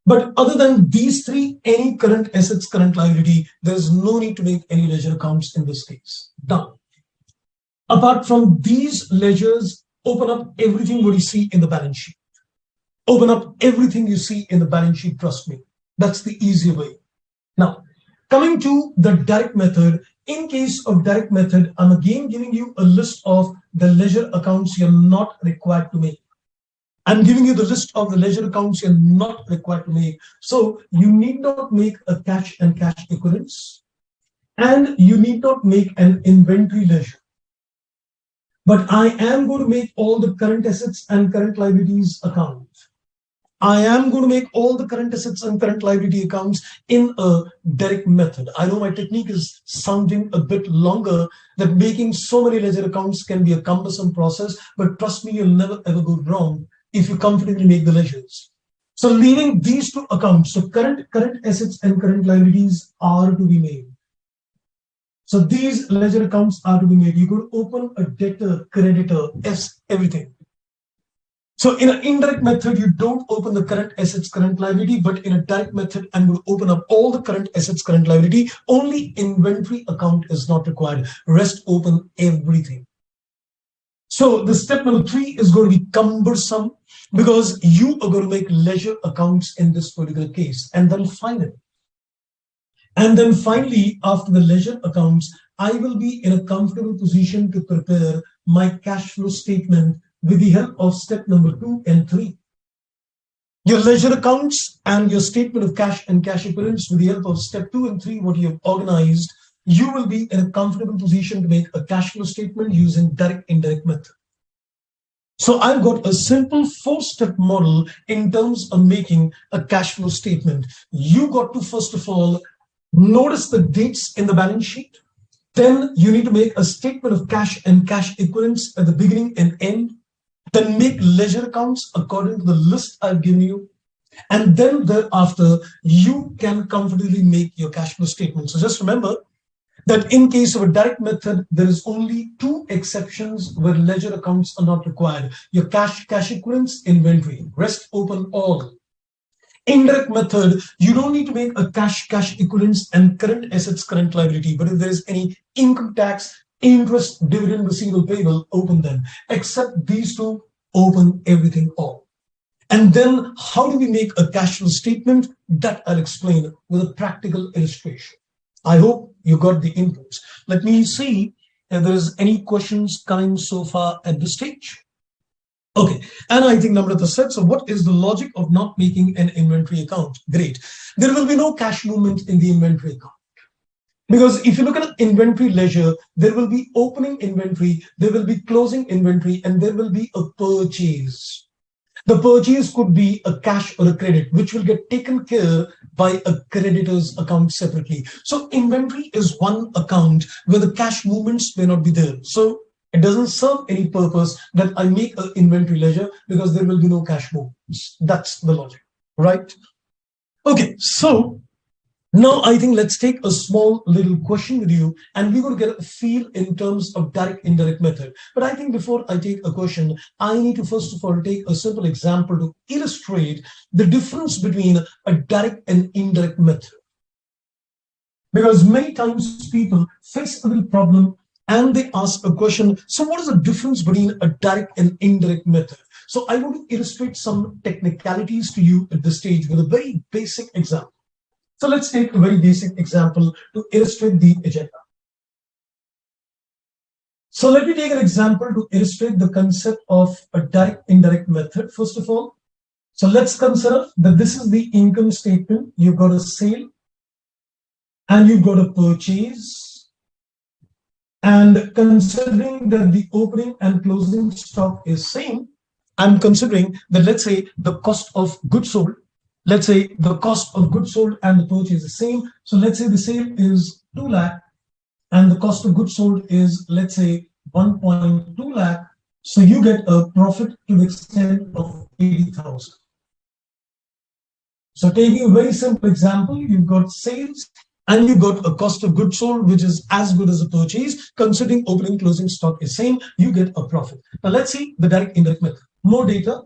But other than these three, any current assets, current liability, there's no need to make any ledger accounts in this case. Done. Apart from these ledgers, open up everything what you see in the balance sheet. Open up everything you see in the balance sheet, trust me. That's the easier way. Now, coming to the direct method, in case of direct method, I'm again giving you a list of the ledger accounts you're not required to make. I'm giving you the list of the ledger accounts you're not required to make. So you need not make a cash and cash equivalents, and you need not make an inventory ledger. But I am going to make all the current assets and current liabilities account. I am going to make all the current assets and current liability accounts in a direct method. I know my technique is sounding a bit longer, that making so many ledger accounts can be a cumbersome process, but trust me, you'll never ever go wrong if you comfortably make the ledgers. So leaving these two accounts, so current assets and current liabilities are to be made. So these ledger accounts are to be made. You could open a debtor, creditor, everything. So in an indirect method, you don't open the current assets, current liability, but in a direct method, I'm going to open up all the current assets, current liability. Only inventory account is not required. Rest open everything. So the step number 3 is going to be cumbersome because you are going to make ledger accounts in this particular case, and then finally, after the ledger accounts, I will be in a comfortable position to prepare my cash flow statement with the help of step number 2 and 3. Your ledger accounts and your statement of cash and cash equivalents with the help of step 2 and 3, what you have organized, you will be in a comfortable position to make a cash flow statement using direct indirect method. So I've got a simple 4-step model in terms of making a cash flow statement. You got to, first of all, notice the dates in the balance sheet. Then you need to make a statement of cash and cash equivalents at the beginning and end. Then make ledger accounts according to the list I've given you. And then thereafter, you can comfortably make your cash flow statement. So just remember that in case of a direct method, there is only 2 exceptions where ledger accounts are not required. Your cash equivalents, inventory, rest open all. Indirect method, you don't need to make a cash equivalents and current assets, current liability. But if there is any income tax, interest, dividend, receivable, payable, open them. Except these 2, open everything all. And then how do we make a cash flow statement? That I'll explain with a practical illustration. I hope you got the inputs. Let me see if there is any questions coming so far at this stage. Okay, and I think Namrata said, so what is the logic of not making an inventory account? Great. There will be no cash movement in the inventory account. Because if you look at an inventory ledger, there will be opening inventory, there will be closing inventory, and there will be a purchase. The purchase could be a cash or a credit, which will get taken care by a creditor's account separately. So inventory is one account where the cash movements may not be there. So it doesn't serve any purpose that I make an inventory ledger because there will be no cash movements. That's the logic, right? Okay, so Now, I think let's take a small little question with you, and we're going to get a feel in terms of direct indirect method. But I think before I take a question, I need to first of all take a simple example to illustrate the difference between a direct and indirect method. Because many times people face a little problem and they ask a question. So, what is the difference between a direct and indirect method? So, I want to illustrate some technicalities to you at this stage with a very basic example. So let's take a very basic example to illustrate the agenda. So let me take an example to illustrate the concept of a direct indirect method. First of all, so let's consider that this is the income statement. You've got a sale and you've got a purchase. And considering that the opening and closing stock is same, I'm considering that, let's say, the cost of goods sold, let's say the cost of goods sold and the purchase is same. So let's say the sale is 2 lakh and the cost of goods sold is, let's say, 1.2 lakh. So you get a profit to the extent of 80,000. So taking a very simple example, you've got sales and you've got a cost of goods sold, which is as good as a purchase. Considering opening closing stock is same, you get a profit. Now let's see the direct indirect method. More data.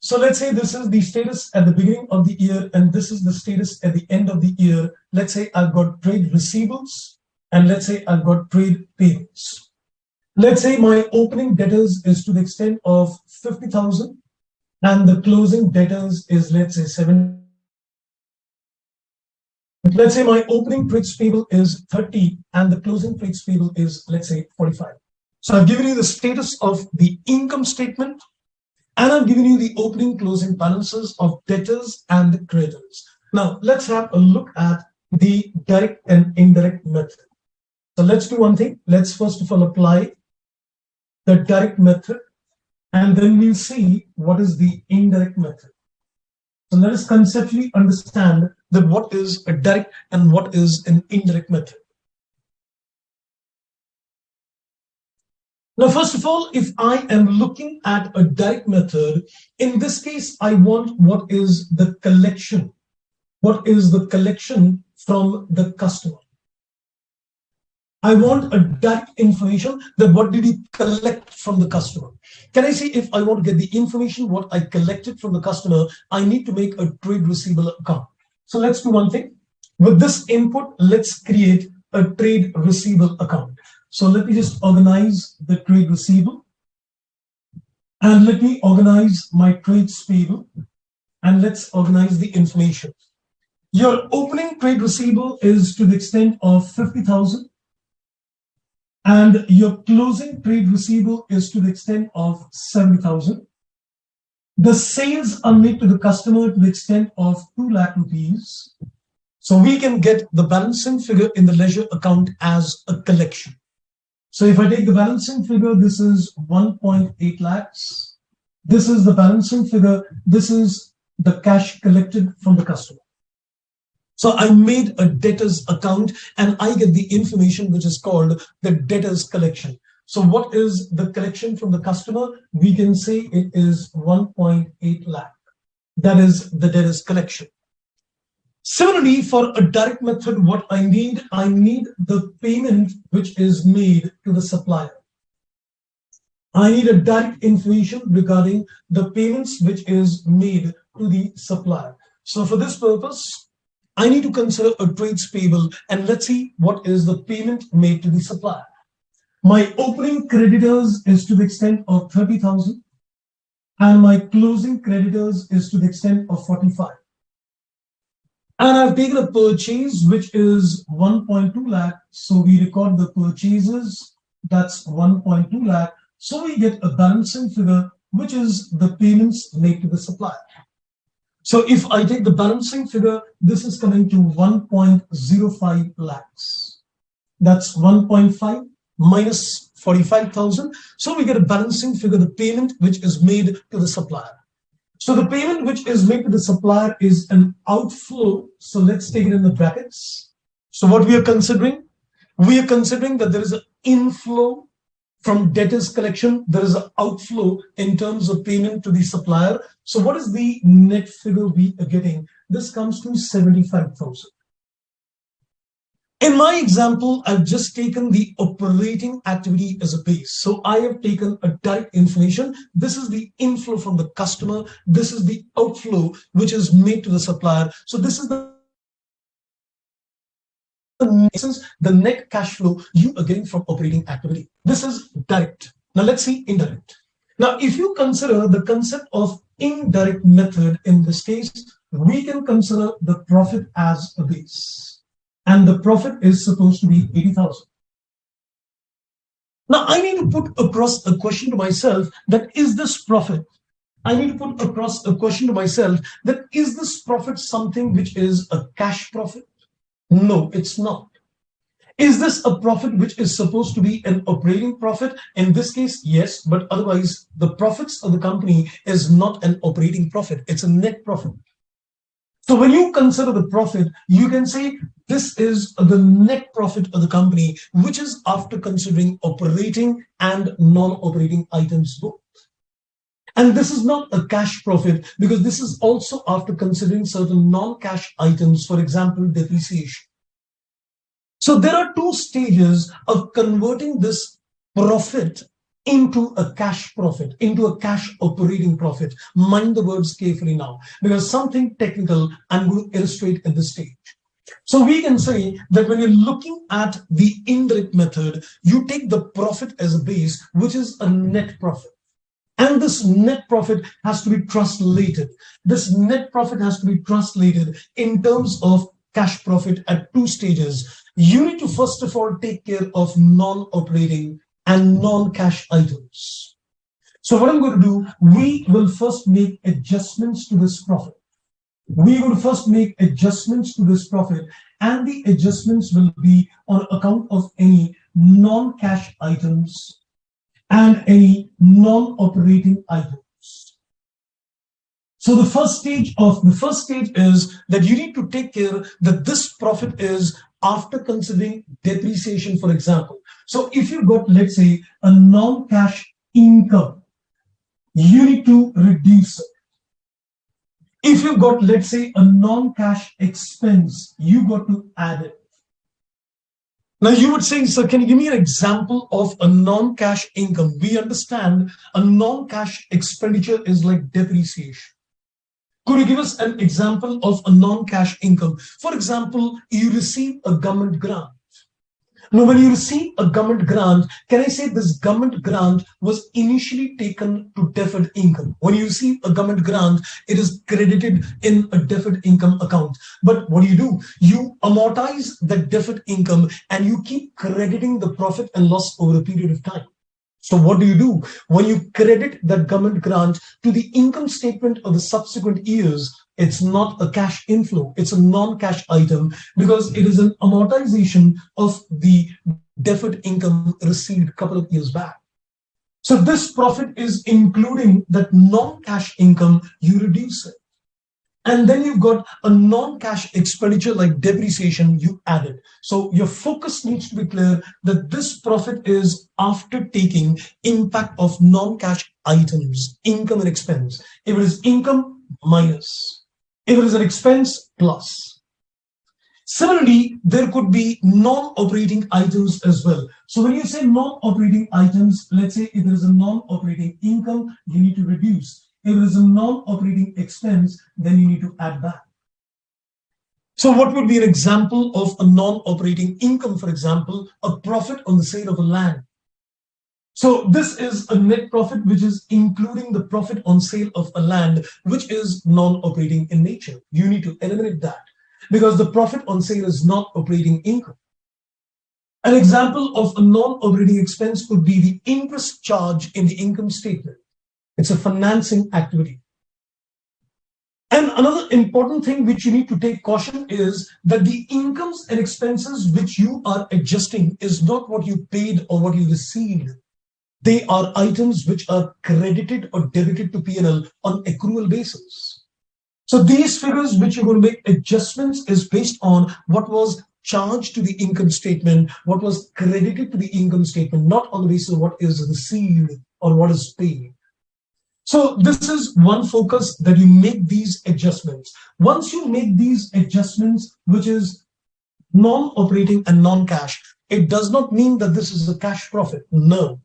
So let's say this is the status at the beginning of the year and this is the status at the end of the year. Let's say I've got trade receivables and let's say I've got trade payments. Let's say my opening debtors is to the extent of 50,000 and the closing debtors is, let's say, 7. Let's say my opening trades payable is 30 and the closing trades payable is, let's say, 45. So I've given you the status of the income statement. And I've given you the opening closing balances of debtors and creditors. Now, let's have a look at the direct and indirect method. So let's do one thing. Let's first of all apply the direct method, and then we'll see what is the indirect method. So let us conceptually understand that what is a direct and what is an indirect method. Now, first of all, if I am looking at a direct method, in this case, I want what is the collection. What is the collection from the customer? I want a direct information that what did he collect from the customer. Can I say if I want to get the information, what I collected from the customer, I need to make a trade receivable account. So let's do one thing. With this input, let's create a trade receivable account. So let me just organize the trade receivable and let me organize my trades payable and let's organize the information. Your opening trade receivable is to the extent of 50,000 and your closing trade receivable is to the extent of 70,000. The sales are made to the customer to the extent of 2 lakh rupees. So we can get the balancing figure in the ledger account as a collection. So if I take the balancing figure, this is 1.8 lakhs. This is the balancing figure. This is the cash collected from the customer. So I made a debtors account and I get the information which is called the debtors collection. So what is the collection from the customer? We can say it is 1.8 lakh. That is the debtors collection. Similarly, for a direct method, what I need the payment which is made to the supplier. I need a direct information regarding the payments which is made to the supplier. So for this purpose, I need to consider a trades payable and let's see what is the payment made to the supplier. My opening creditors is to the extent of 30,000 and my closing creditors is to the extent of 45. And I've taken a purchase which is 1.2 lakh. So we record the purchases, that's 1.2 lakh. So we get a balancing figure, which is the payments made to the supplier. So if I take the balancing figure, this is coming to 1.05 lakhs. That's 1.5 minus 45,000. So we get a balancing figure, the payment which is made to the supplier. So the payment which is made to the supplier is an outflow. So let's take it in the brackets. So what we are considering that there is an inflow from debtors collection. There is an outflow in terms of payment to the supplier. So what is the net figure we are getting? This comes to 75,000. In my example, I've just taken the operating activity as a base. So I have taken a direct information. This is the inflow from the customer. This is the outflow which is made to the supplier. So this is the the net cash flow you are getting from operating activity. This is direct. Now let's see indirect. Now, if you consider the concept of indirect method in this case, we can consider the profit as a base. And the profit is supposed to be 80,000. Now, I need to put across a question to myself that is this profit? I need to put across a question to myself that is this profit something which is a cash profit? No, it's not. Is this a profit which is supposed to be an operating profit? In this case, yes, but otherwise the profits of the company is not an operating profit. It's a net profit. So when you consider the profit, you can say this is the net profit of the company, which is after considering operating and non-operating items both. And this is not a cash profit because this is also after considering certain non-cash items, for example, depreciation. So there are two stages of converting this profit into a cash profit, into a cash operating profit. Mind the words carefully now, because something technical I'm going to illustrate at this stage. So we can say that when you're looking at the indirect method, you take the profit as a base, which is a net profit. And this net profit has to be translated. This net profit has to be translated in terms of cash profit at two stages. You need to first of all take care of non-operating and non-cash items. So what I'm going to do, we will first make adjustments to this profit. We will first make adjustments to this profit, and the adjustments will be on account of any non-cash items and any non-operating items. So the first stage is that you need to take care that this profit is after considering depreciation, for example. So if you got, let's say, a non-cash income, you need to reduce it. If you got, let's say, a non-cash expense, you got to add it. Now you would say, sir, can you give me an example of a non-cash income? We understand a non-cash expenditure is like depreciation. Could you give us an example of a non-cash income? For example, you receive a government grant. Now, when you receive a government grant, can I say this government grant was initially taken to deferred income? When you receive a government grant, it is credited in a deferred income account. But what do? You amortize that deferred income and you keep crediting the profit and loss over a period of time. So what do? When you credit that government grant to the income statement of the subsequent years, it's not a cash inflow, it's a non-cash item because it is an amortization of the deferred income received a couple of years back. So this profit is including that non-cash income, you reduce it. And then you've got a non-cash expenditure like depreciation, you add it. So your focus needs to be clear that this profit is after taking impact of non-cash items, income and expense. If it is income, minus. If it is an expense, plus. Similarly, there could be non-operating items as well. So when you say non-operating items, let's say if there is a non-operating income, you need to reduce. If there is a non-operating expense, then you need to add back. So what would be an example of a non-operating income? For example, a profit on the sale of a land. So this is a net profit, which is including the profit on sale of a land, which is non-operating in nature. You need to eliminate that because the profit on sale is not operating income. An example of a non-operating expense could be the interest charge in the income statement. It's a financing activity. And another important thing which you need to take caution is that the incomes and expenses which you are adjusting is not what you paid or what you received. They are items which are credited or debited to P&L on accrual basis. So these figures which you're going to make adjustments is based on what was charged to the income statement, what was credited to the income statement, not on the basis of what is received or what is paid. So this is one focus, that you make these adjustments. Once you make these adjustments, which is non-operating and non-cash, it does not mean that this is a cash profit. No.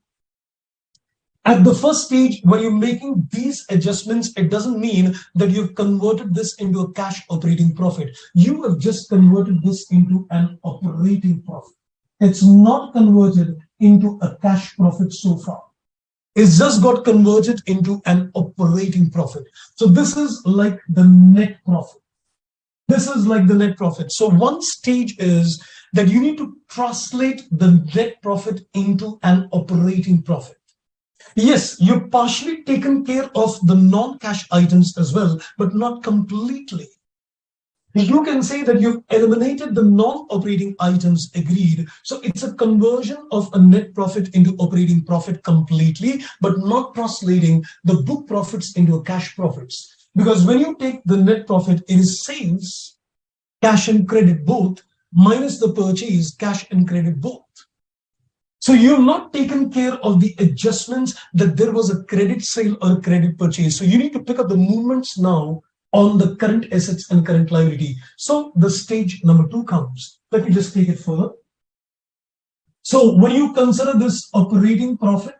At the first stage, when you're making these adjustments, it doesn't mean that you've converted this into a cash operating profit. You have just converted this into an operating profit. It's not converted into a cash profit so far. It's just got converted into an operating profit. So this is like the net profit. This is like the net profit. So one stage is that you need to translate the net profit into an operating profit. Yes, you've partially taken care of the non-cash items as well, but not completely. You can say that you've eliminated the non-operating items, agreed. So it's a conversion of a net profit into operating profit completely, but not translating the book profits into a cash profits. Because when you take the net profit, it is sales, cash and credit both, minus the purchase, cash and credit both. So you've not taken care of the adjustments that there was a credit sale or a credit purchase. So you need to pick up the movements now on the current assets and current liability. So the stage number 2 comes. Let me just take it further. So when you consider this operating profit,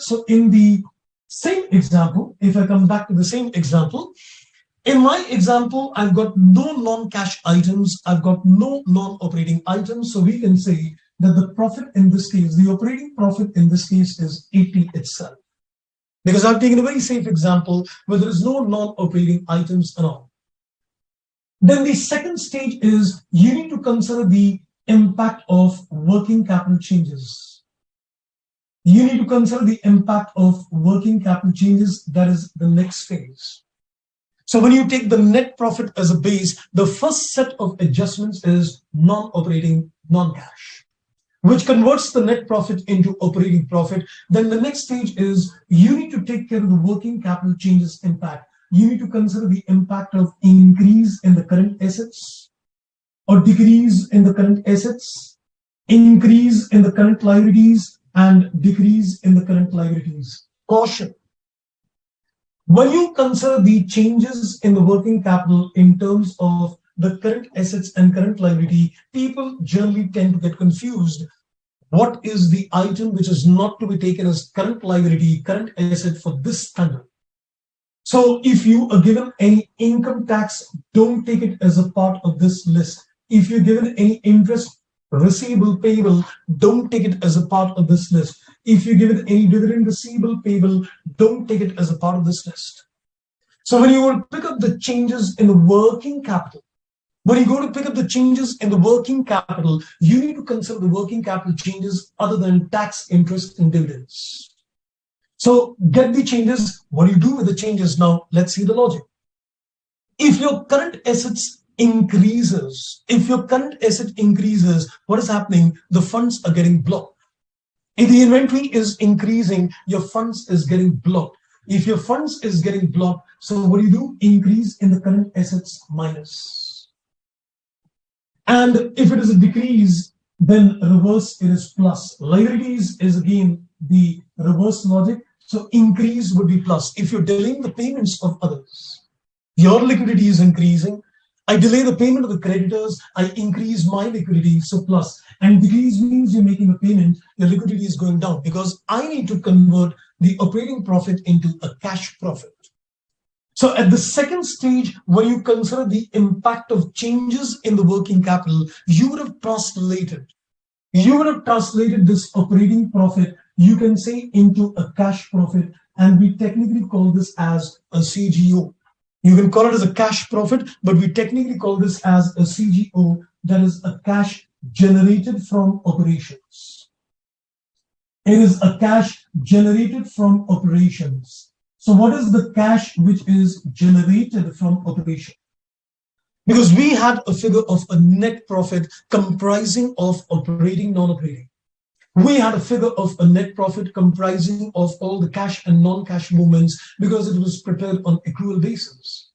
so in the same example, if I come back to the same example, in my example, I've got no non-cash items, I've got no non-operating items. So we can say that the profit in this case, the operating profit in this case is 80 itself. Because I've taken a very safe example where there is no non-operating items at all. Then the second stage is you need to consider the impact of working capital changes. You need to consider the impact of working capital changes. That is the next phase. So when you take the net profit as a base, the first set of adjustments is non-operating, non-cash, which converts the net profit into operating profit. Then the next stage is you need to take care of the working capital changes impact. You need to consider the impact of increase in the current assets or decrease in the current assets, increase in the current liabilities, and decrease in the current liabilities. Caution. When you consider the changes in the working capital in terms of the current assets and current liability, people generally tend to get confused. What is the item which is not to be taken as current liability, current asset for this standard? So if you are given any income tax, don't take it as a part of this list. If you're given any interest receivable payable, don't take it as a part of this list. If you're given any dividend receivable payable, don't take it as a part of this list. So when you will pick up the changes in the working capital, when you go to pick up the changes in the working capital, you need to consider the working capital changes other than tax, interest, and dividends. So get the changes. What do you do with the changes? Now, let's see the logic. If your current assets increases, what is happening? The funds are getting blocked. If the inventory is increasing, your funds is getting blocked. If your funds is getting blocked, so what do? Increase in the current assets minus. And if it is a decrease, then reverse, it is plus. Liabilities is again the reverse logic. So increase would be plus. If you're delaying the payments of others, your liquidity is increasing. I delay the payment of the creditors, I increase my liquidity, so plus. And decrease means you're making a payment, your liquidity is going down because I need to convert the operating profit into a cash profit. So at the second stage, when you consider the impact of changes in the working capital, you would have translated this operating profit, you can say, into a cash profit, and we technically call this as a CGO. You can call it as a cash profit, but we technically call this as a CGO, that is a cash generated from operations. It is a cash generated from operations. So what is the cash which is generated from operation? Because we had a figure of a net profit comprising of operating, non-operating. We had a figure of a net profit comprising of all the cash and non-cash movements because it was prepared on accrual basis.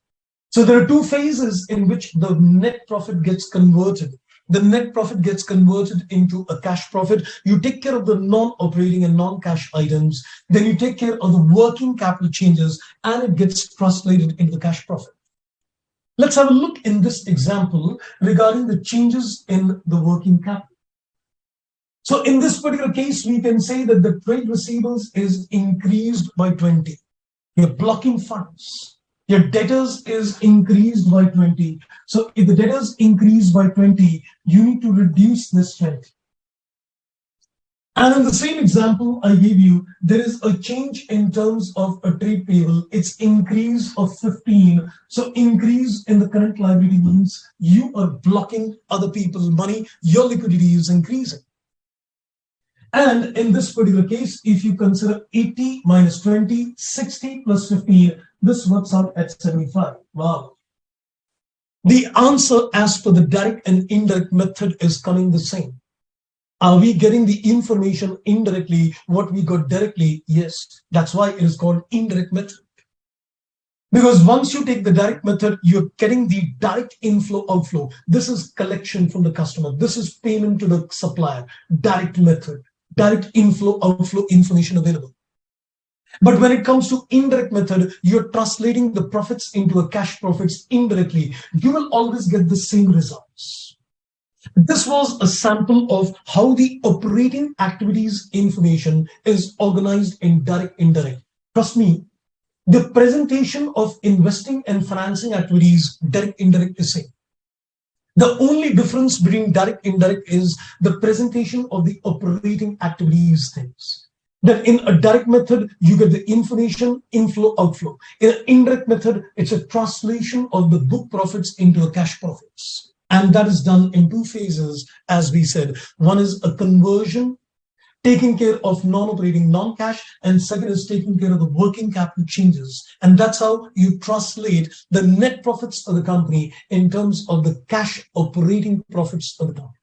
So there are two phases in which the net profit gets converted. The net profit gets converted into a cash profit. You take care of the non-operating and non-cash items. Then you take care of the working capital changes and it gets translated into the cash profit. Let's have a look in this example regarding the changes in the working capital. So in this particular case, we can say that the trade receivables is increased by 20. You're blocking funds. Your debtors is increased by 20. So if the debtors increase by 20, you need to reduce this 20. And in the same example I gave you, there is a change in terms of a trade payable. It's increase of 15. So increase in the current liability means you are blocking other people's money. Your liquidity is increasing. And in this particular case, if you consider 80 minus 20, 60 plus 15, this works out at 75. Wow. The answer as per the direct and indirect method is coming the same. Are we getting the information indirectly, what we got directly? Yes. That's why it is called indirect method. Because once you take the direct method, you're getting the direct inflow outflow. This is collection from the customer. This is payment to the supplier. Direct method. Direct inflow outflow information available. But when it comes to indirect method, you're translating the profits into a cash profits indirectly. You will always get the same results. This was a sample of how the operating activities information is organized in direct indirect. Trust me, the presentation of investing and financing activities direct indirect is same. The only difference between direct indirect is the presentation of the operating activities things. That in a direct method, you get the information inflow outflow. In an indirect method, it's a translation of the book profits into a cash profits. And that is done in two phases, as we said. One is a conversion, taking care of non-operating non-cash, and second is taking care of the working capital changes. And that's how you translate the net profits of the company in terms of the cash operating profits of the company.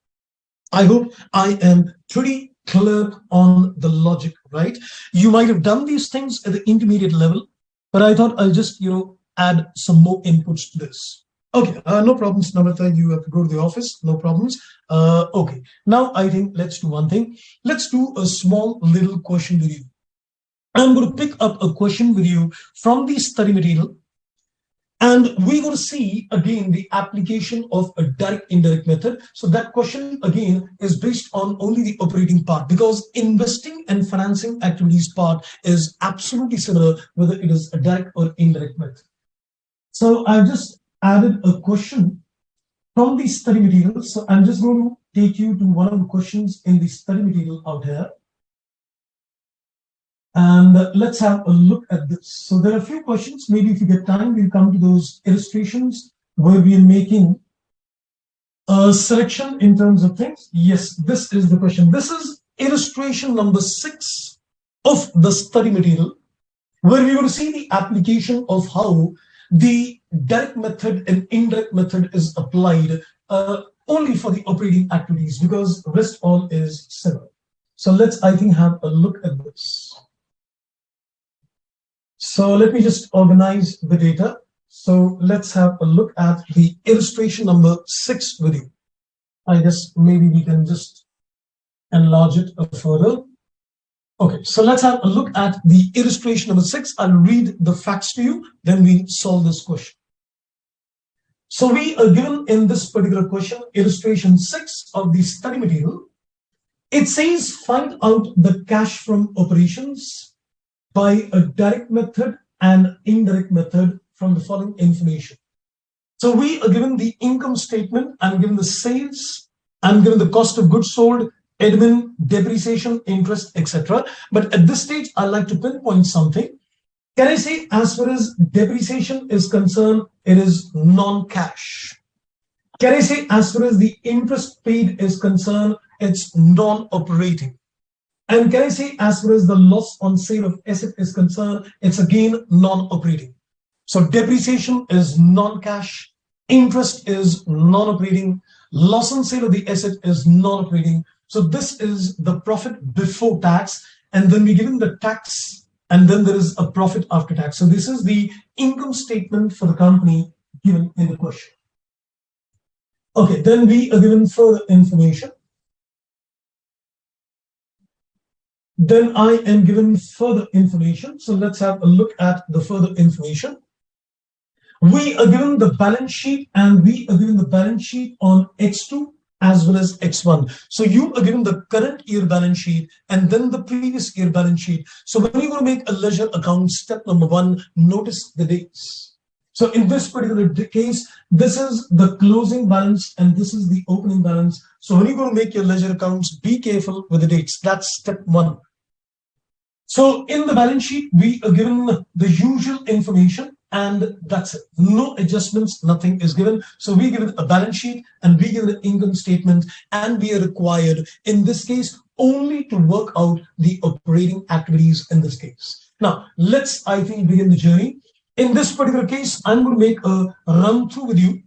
I hope I am pretty clear on the logic, right? You might have done these things at the intermediate level, but I thought I'll just, add some more inputs to this. Okay, no problems, Namrata. You have to go to the office. No problems. Okay, now I think let's do one thing. Let's do a small little question with you. I'm going to pick up a question with you from the study material. And we're going to see again the application of a direct indirect method. So that question again is based on only the operating part, because investing and financing activities part is absolutely similar, whether it is a direct or indirect method. So I've just added a question from the study material. So I'm just going to take you to one of the questions in the study material out here. And let's have a look at this. So there are a few questions. Maybe if you get time, we'll come to those illustrations where we are making a selection in terms of things. Yes, this is the question. This is illustration number 6 of the study material, where we're going to see the application of how the direct method and indirect method is applied only for the operating activities, because the rest all is similar. So let's, I think, have a look at this. So let me just organize the data. So let's have a look at the illustration number 6 with you. I guess maybe we can just enlarge it further. Okay, so let's have a look at the illustration number 6. I'll read the facts to you, then we solve this question. So we are given in this particular question, illustration 6 of the study material. It says find out the cash from operations by a direct method and indirect method from the following information. So we are given the income statement, I'm given the sales, I'm given the cost of goods sold, admin, depreciation, interest, etc. But at this stage, I'd like to pinpoint something. Can I say as far as depreciation is concerned, it is non-cash? Can I say as far as the interest paid is concerned, it's non-operating? And can I say as far as the loss on sale of asset is concerned, it's again non-operating? So depreciation is non-cash, interest is non-operating, loss on sale of the asset is non-operating. So this is the profit before tax, and then we given the tax, and then there is a profit after tax. So this is the income statement for the company given in the question. Okay, then we are given further information. Then I am given further information. So let's have a look at the further information. We are given the balance sheet, and we are given the balance sheet on X2 as well as X1. So you are given the current year balance sheet and then the previous year balance sheet. So when you're going to make a ledger account, step number one, notice the dates. So in this particular case, this is the closing balance and this is the opening balance. So when you're going to make your ledger accounts, be careful with the dates. That's step one. So in the balance sheet, we are given the usual information and that's it. No adjustments, nothing is given. So we give it a balance sheet and we give it an income statement, and we are required in this case only to work out the operating activities in this case. Now, let's, I think, begin the journey. In this particular case, I'm going to make a run through with you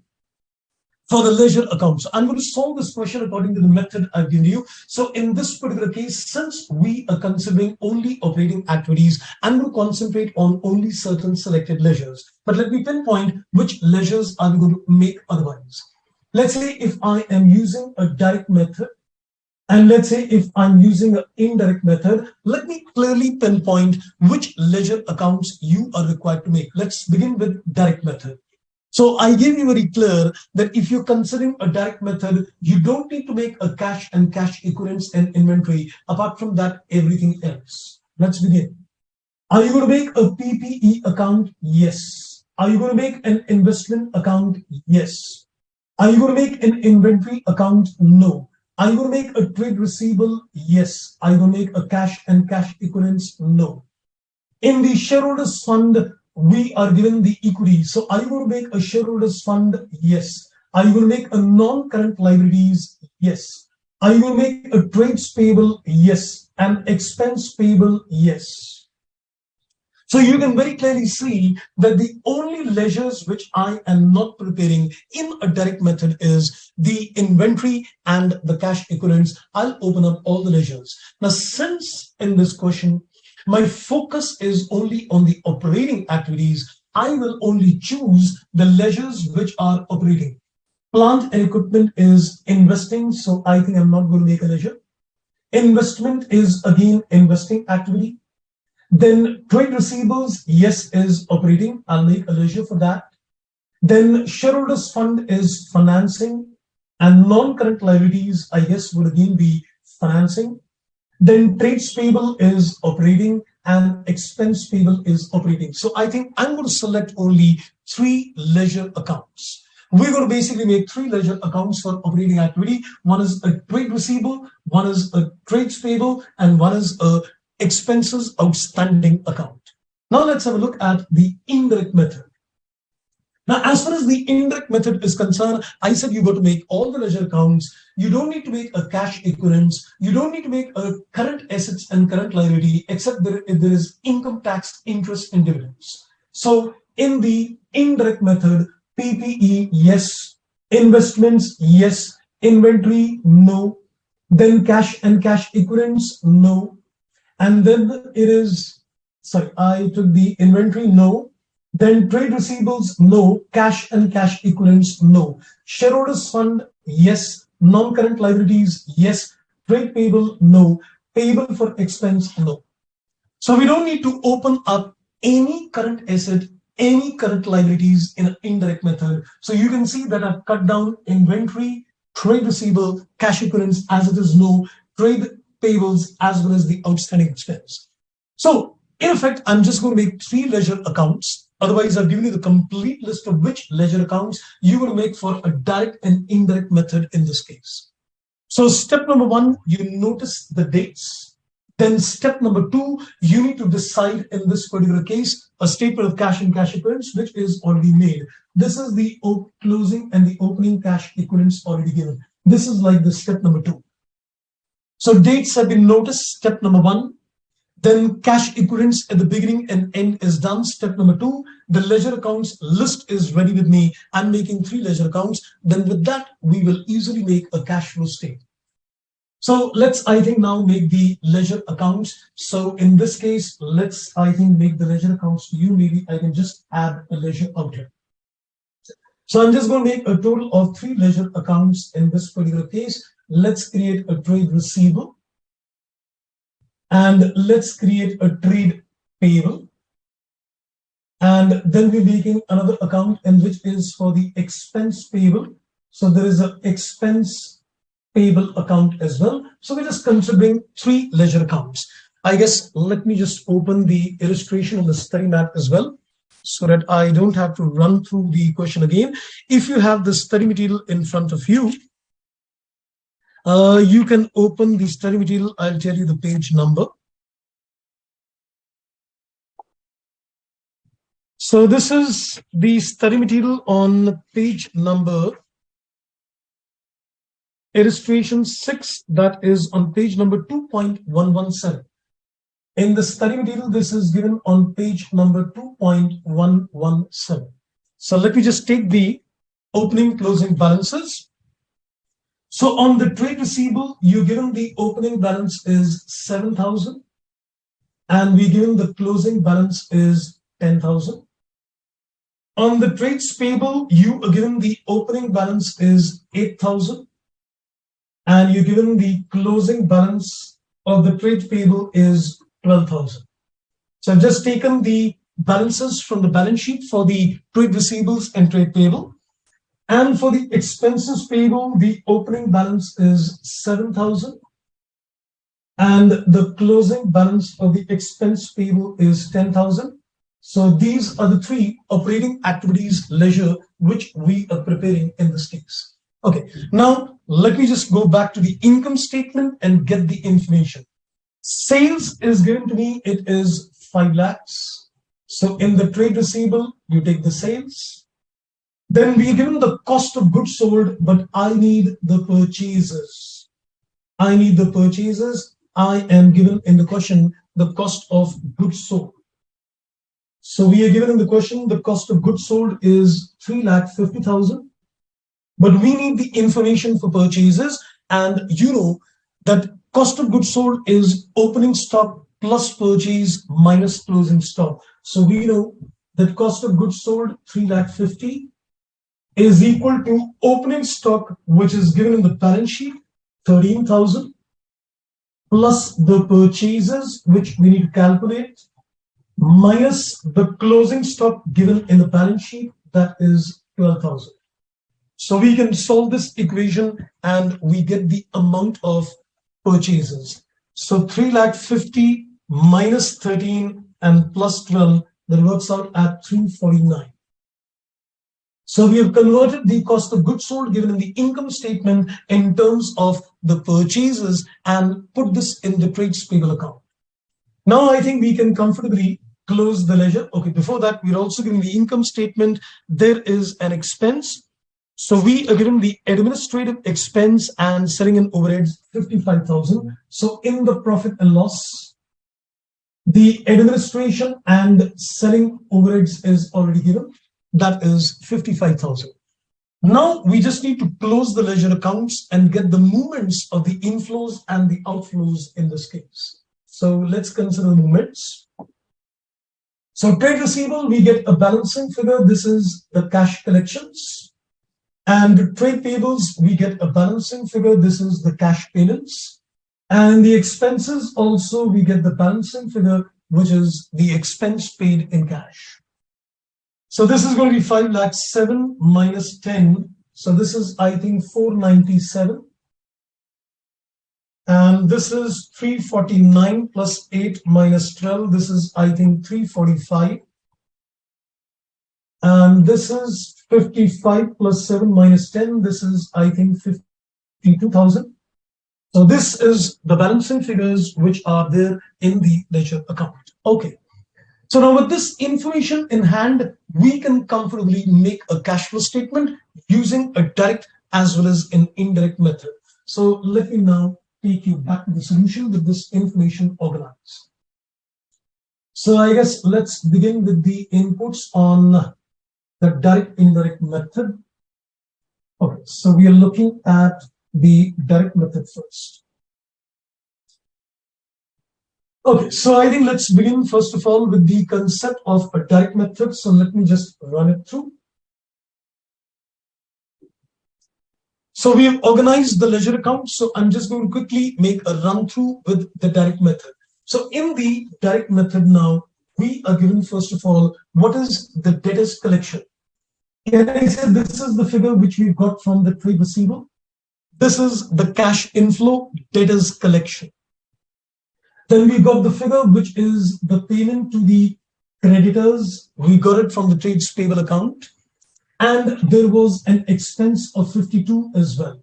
for the ledger account. So I'm going to solve this question according to the method I've given you. So in this particular case, since we are considering only operating activities, I'm going to concentrate on only certain selected ledgers. But let me pinpoint which ledgers I'm going to make otherwise. Let's say if I am using a direct method, and let's say if I'm using an indirect method, let me clearly pinpoint which ledger accounts you are required to make. Let's begin with direct method. So I gave you very clear that if you're considering a direct method, you don't need to make a cash and cash equivalents and inventory. Apart from that, everything else. Let's begin. Are you going to make a PPE account? Yes. Are you going to make an investment account? Yes. Are you going to make an inventory account? No. Are you going to make a trade receivable? Yes. Are you going to make a cash and cash equivalents? No. In the shareholders fund, we are given the equity. So are you going to make a shareholders fund? Yes. Are you going to make a non-current liabilities? Yes. Are you going to make a trades payable? Yes. And expense payable? Yes. So you can very clearly see that the only ledgers which I am not preparing in a direct method is the inventory and the cash equivalents. I'll open up all the ledgers. Now, since in this question, my focus is only on the operating activities, I will only choose the ledgers which are operating. Plant and equipment is investing, so I think I'm not going to make a ledger. Investment is again investing activity. Then trade receivables, yes, is operating. I'll make a ledger for that. Then shareholders fund is financing, and non-current liabilities, I guess, would again be financing. Then trades payable is operating and expense payable is operating. So I think I'm going to select only 3 ledger accounts. We're going to basically make 3 ledger accounts for operating activity. One is a trade receivable, one is a trades payable, and one is a expenses outstanding account. Now let's have a look at the indirect method. Now, as far as the indirect method is concerned, I said you got to make all the ledger accounts. You don't need to make a cash equivalence. You don't need to make a current assets and current liability, except if there is income tax, interest, and dividends. So in the indirect method, PPE, yes. Investments, yes. Inventory, no. Then cash and cash equivalents, no. And then it is, sorry, I took the inventory, no. Then trade receivables, no. Cash and cash equivalents, no. Shareholders fund, yes. Non-current liabilities, yes. Trade payable, no. Payable for expense, no. So we don't need to open up any current asset, any current liabilities in an indirect method. So you can see that I've cut down inventory, trade receivable, cash equivalents, as it is no. Trade payables as well as the outstanding expense. So in effect, I'm just going to make 3 ledger accounts. Otherwise, I've given you the complete list of which ledger accounts you will make for a direct and indirect method in this case. So step number 1, you notice the dates. Then step number 2, you need to decide in this particular case a statement of cash and cash equivalents, which is already made. This is the closing and the opening cash equivalents already given. This is like the step number 2. So dates have been noticed, step number 1. Then cash equivalents at the beginning and end is done, step number 2. The ledger accounts list is ready with me. I'm making 3 ledger accounts. Then with that, we will easily make a cash flow statement. So let's, I think, now make the ledger accounts. So in this case, let's, I think, make the ledger accounts to you. Maybe I can just add a ledger out here. So I'm just going to make a total of 3 ledger accounts in this particular case. Let's create a trade receivable. And let's create a trade payable. And And then we're making another account, and which is for the expense payable. So there is an expense payable account as well. So we're just considering three ledger accounts. I guess let me just open the illustration of the study map as well, so that I don't have to run through the question again. If you have the study material in front of you, you can open the study material. I'll tell you the page number. So this is the study material on page number illustration 6, that is on page number 2.117. In the study material, this is given on page number 2.117. So let me just take the opening closing balances. So on the trade receivable, you given the opening balance is 7,000, and we given the closing balance is 10,000. On the trades payable, you are given the opening balance is 8,000, and you're given the closing balance of the trade payable is 12,000. So I've just taken the balances from the balance sheet for the trade receivables and trade payable. And for the expenses payable, the opening balance is 7,000, and the closing balance of the expense payable is 10,000. So these are the three operating activities ledger which we are preparing in this case. Okay, now let me just go back to the income statement and get the information. Sales is given to me, it is 5 lakhs. So in the trade receivable, you take the sales. Then we are given the cost of goods sold, but I need the purchases. I need the purchases. I am given in the question the cost of goods sold. So we are given in the question the cost of goods sold is 3,50,000, but we need the information for purchases, and you know that cost of goods sold is opening stock plus purchase minus closing stock. So we know that cost of goods sold 3,50,000 is equal to opening stock, which is given in the balance sheet 13,000, plus the purchases which we need to calculate minus the closing stock given in the balance sheet, that is 12,000. So we can solve this equation and we get the amount of purchases. So 3,50,000 minus 13 and plus 12, that works out at 349. So we have converted the cost of goods sold given in the income statement in terms of the purchases and put this in the trades payable account. Now I think we can comfortably close the ledger. Okay, before that, we're also given the income statement. There is an expense. So we are given the administrative expense and selling and overheads 55,000. So in the profit and loss, the administration and selling overheads is already given. That is 55,000. Now we just need to close the ledger accounts and get the movements of the inflows and the outflows in this case. So let's consider the movements. So trade receivable, we get a balancing figure. This is the cash collections. And trade payables, we get a balancing figure. This is the cash payments. And the expenses also, we get the balancing figure, which is the expense paid in cash. So this is going to be 5,07,000 minus 10. So this is, I think, 497. And this is 349 plus 8 minus 12. This is, I think, 345. And this is 55 plus 7 minus 10. This is, I think, 52,000. So this is the balancing figures which are there in the ledger account. Okay. So now with this information in hand, we can comfortably make a cash flow statement using a direct as well as an indirect method. So let me now take you back to the solution with this information organized. So I guess let's begin with the inputs on the direct indirect method. Okay, so we are looking at the direct method first. Okay, so I think let's begin first of all with the concept of a direct method. So let me just run it through. So we have organized the ledger account. So I'm just going to quickly make a run through with the direct method. So in the direct method now, we are given, first of all, what is the debtors collection? Can I say this is the figure which we've got from the trade receivable? This is the cash inflow, debtors collection. Then we got the figure which is the payment to the creditors. We got it from the trades payable account. And there was an expense of 52 as well.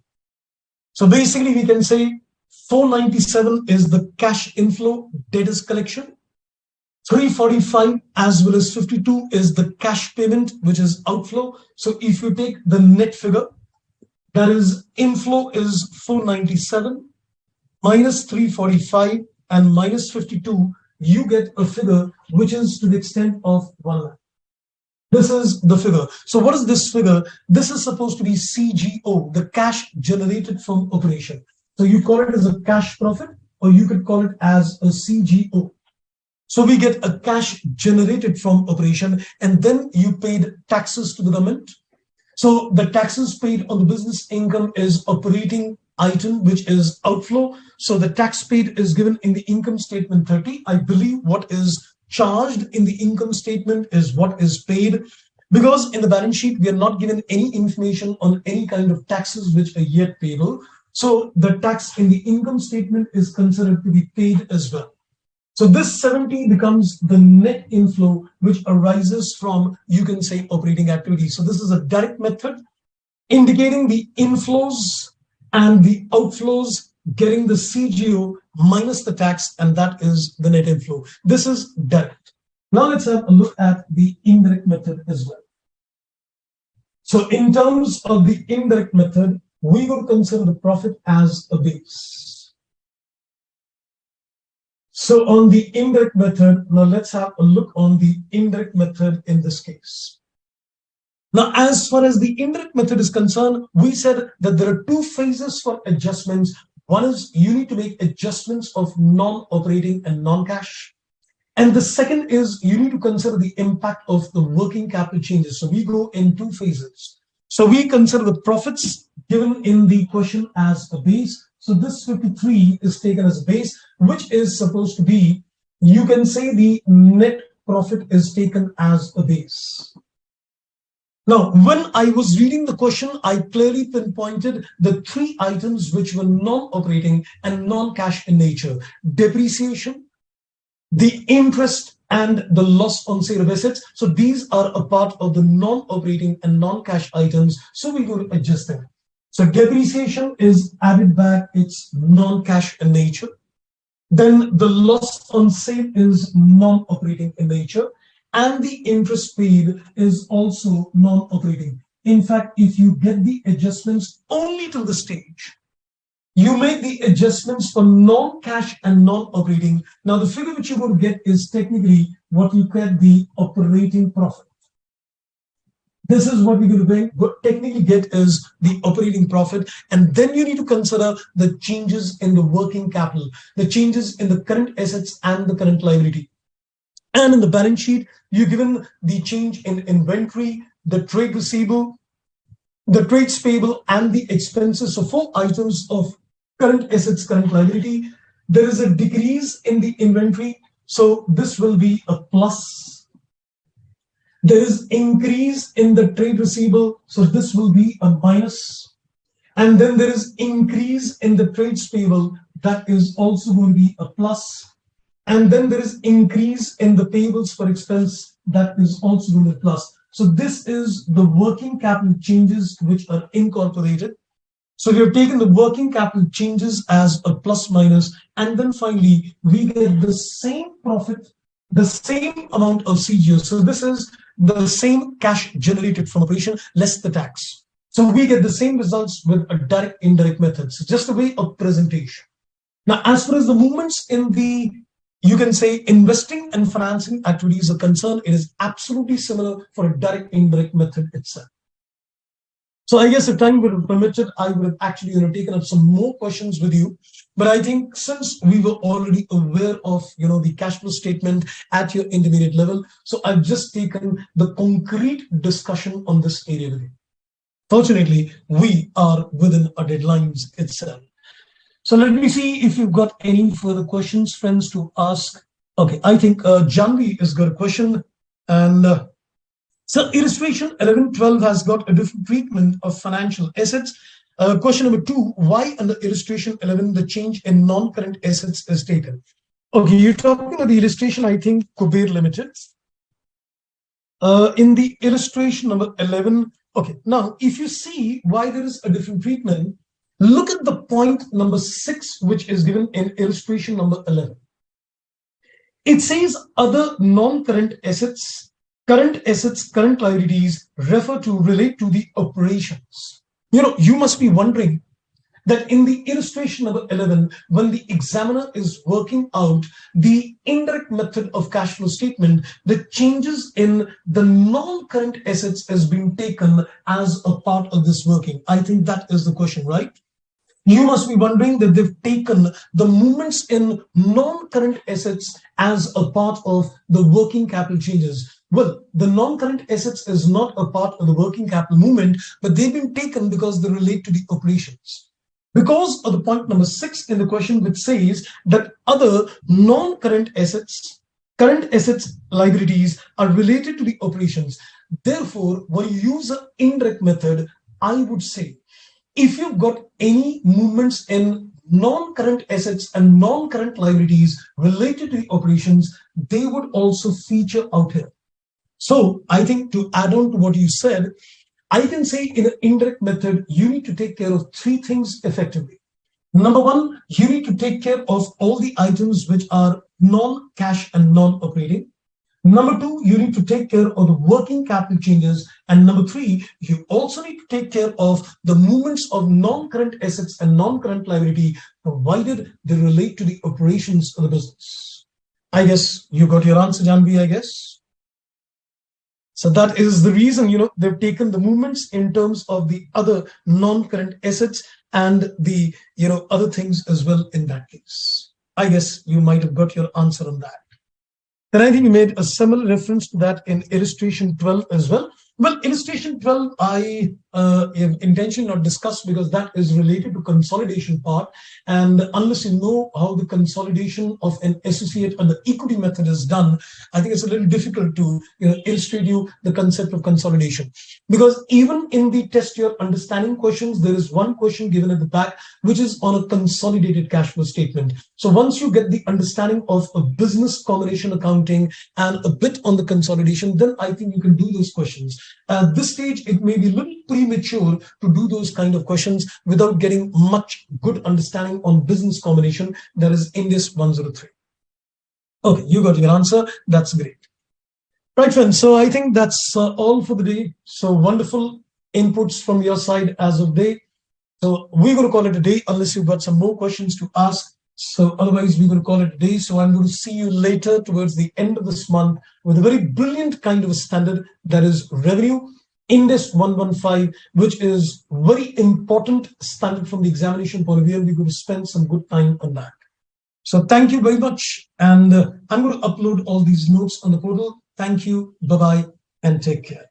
So basically we can say 497 is the cash inflow, debtors collection. 345 as well as 52 is the cash payment, which is outflow. So if you take the net figure, that is inflow is 497 minus 345 and minus 52, you get a figure which is to the extent of 1 lakh. This is the figure. So what is this figure? This is supposed to be CGO, the cash generated from operation. So you call it as a cash profit, or you could call it as a CGO. So we get a cash generated from operation, and then you paid taxes to the government. So the taxes paid on the business income is operating item, which is outflow. So the tax paid is given in the income statement 30. I believe what is charged in the income statement is what is paid, because in the balance sheet we are not given any information on any kind of taxes which are yet payable. So the tax in the income statement is considered to be paid as well. So this 70 becomes the net inflow which arises from, you can say, operating activities. So this is a direct method indicating the inflows and the outflows, getting the CGO minus the tax, and that is the net inflow. This is direct. Now let's have a look at the indirect method as well. So in terms of the indirect method, we will consider the profit as a base. So on the indirect method, now let's have a look on the indirect method in this case. Now, as far as the indirect method is concerned, we said that there are two phases for adjustments. One is you need to make adjustments of non-operating and non-cash. And the second is you need to consider the impact of the working capital changes. So we go in two phases. So we consider the profits given in the question as a base. So this 53 is taken as a base, which is supposed to be, you can say, the net profit is taken as a base. Now, when I was reading the question, I clearly pinpointed the three items which were non-operating and non-cash in nature: depreciation, the interest, and the loss on sale of assets. So these are a part of the non-operating and non-cash items. So we will adjust them. So depreciation is added back, it's non-cash in nature. Then the loss on sale is non-operating in nature. And the interest paid is also non-operating. In fact, if you get the adjustments only to the stage, you make the adjustments for non-cash and non-operating. Now, the figure which you're going to get is technically what you get the operating profit. This is what we're going to technically get is the operating profit. And then you need to consider the changes in the working capital, the changes in the current assets and the current liability. And in the balance sheet, you're given the change in inventory, the trade receivable, the trades payable, and the expenses. So 4 items of current assets, current liability. There is a decrease in the inventory. So this will be a plus. There is increase in the trade receivable. So this will be a minus. And then there is increase in the trades payable. That is also going to be a plus. And then there is increase in the payables for expense. That is also going to be plus. So this is the working capital changes which are incorporated. So we have taken the working capital changes as a plus minus. And then finally, we get the same profit, the same amount of CGO. So this is the same cash generated from operation less the tax. So we get the same results with a direct indirect method. So just a way of presentation. Now, as far as the movements in the, you can say, investing and financing activities are concerned, it is absolutely similar for a direct indirect method itself. So I guess if time would have permitted, I would have actually taken up some more questions with you. But I think since we were already aware of the cash flow statement at your intermediate level, so I've just taken the concrete discussion on this area with you. Fortunately, we are within our deadlines itself. So let me see if you've got any further questions, friends, to ask Okay, I think Janvi has got a question. And so illustration 11-12 has got a different treatment of financial assets. Question number 2, why under illustration 11 the change in non-current assets is taken? Okay, you're talking about the illustration, I think, Kuber Limited. In the illustration number 11, okay, now if you see why there is a different treatment, look at the point number 6, which is given in illustration number 11. It says other non-current assets, current liabilities refer to relate to the operations. You must be wondering that in the illustration number 11, when the examiner is working out the indirect method of cash flow statement, the changes in the non-current assets is being taken as a part of this working. I think that is the question, right? You must be wondering that they've taken the movements in non-current assets as a part of the working capital changes. Well, the non-current assets is not a part of the working capital movement, but they've been taken because they relate to the operations. Because of the point number 6 in the question, which says that other non-current assets, current assets, liabilities are related to the operations. Therefore, when you use an indirect method, I would say, if you've got any movements in non-current assets and non-current liabilities related to the operations, they would also feature out here. So I think to add on to what you said, I can say in an indirect method, you need to take care of 3 things effectively. Number 1, you need to take care of all the items which are non-cash and non-operating. Number 2, you need to take care of the working capital changes. And number 3, you also need to take care of the movements of non-current assets and non-current liability, provided they relate to the operations of the business. I guess you got your answer, Janvi, I guess. So that is the reason, they've taken the movements in terms of the other non-current assets and the, other things as well in that case. I guess you might have got your answer on that. Then I think you made a similar reference to that in illustration 12 as well. Well, illustration 12, I have intentionally not discussed because that is related to consolidation part. And unless you know how the consolidation of an associate and the equity method is done, I think it's a little difficult to illustrate you the concept of consolidation. Because even in the test your understanding questions, there is one question given at the back, which is on a consolidated cash flow statement. So once you get the understanding of a business combination accounting and a bit on the consolidation, then I think you can do those questions. At this stage, it may be a little premature to do those kind of questions without getting much good understanding on business combination. That is Ind AS 103. Okay, you got your answer. That's great. Right, friends. So I think that's all for the day. So wonderful inputs from your side as of day. So we're going to call it a day unless you've got some more questions to ask. So otherwise, we're going to call it a day. So I'm going to see you later towards the end of this month with a very brilliant kind of a standard, that is revenue, Ind AS 115, which is very important standard from the examination point of view. And we're going to spend some good time on that. So thank you very much. And I'm going to upload all these notes on the portal. Thank you. Bye-bye and take care.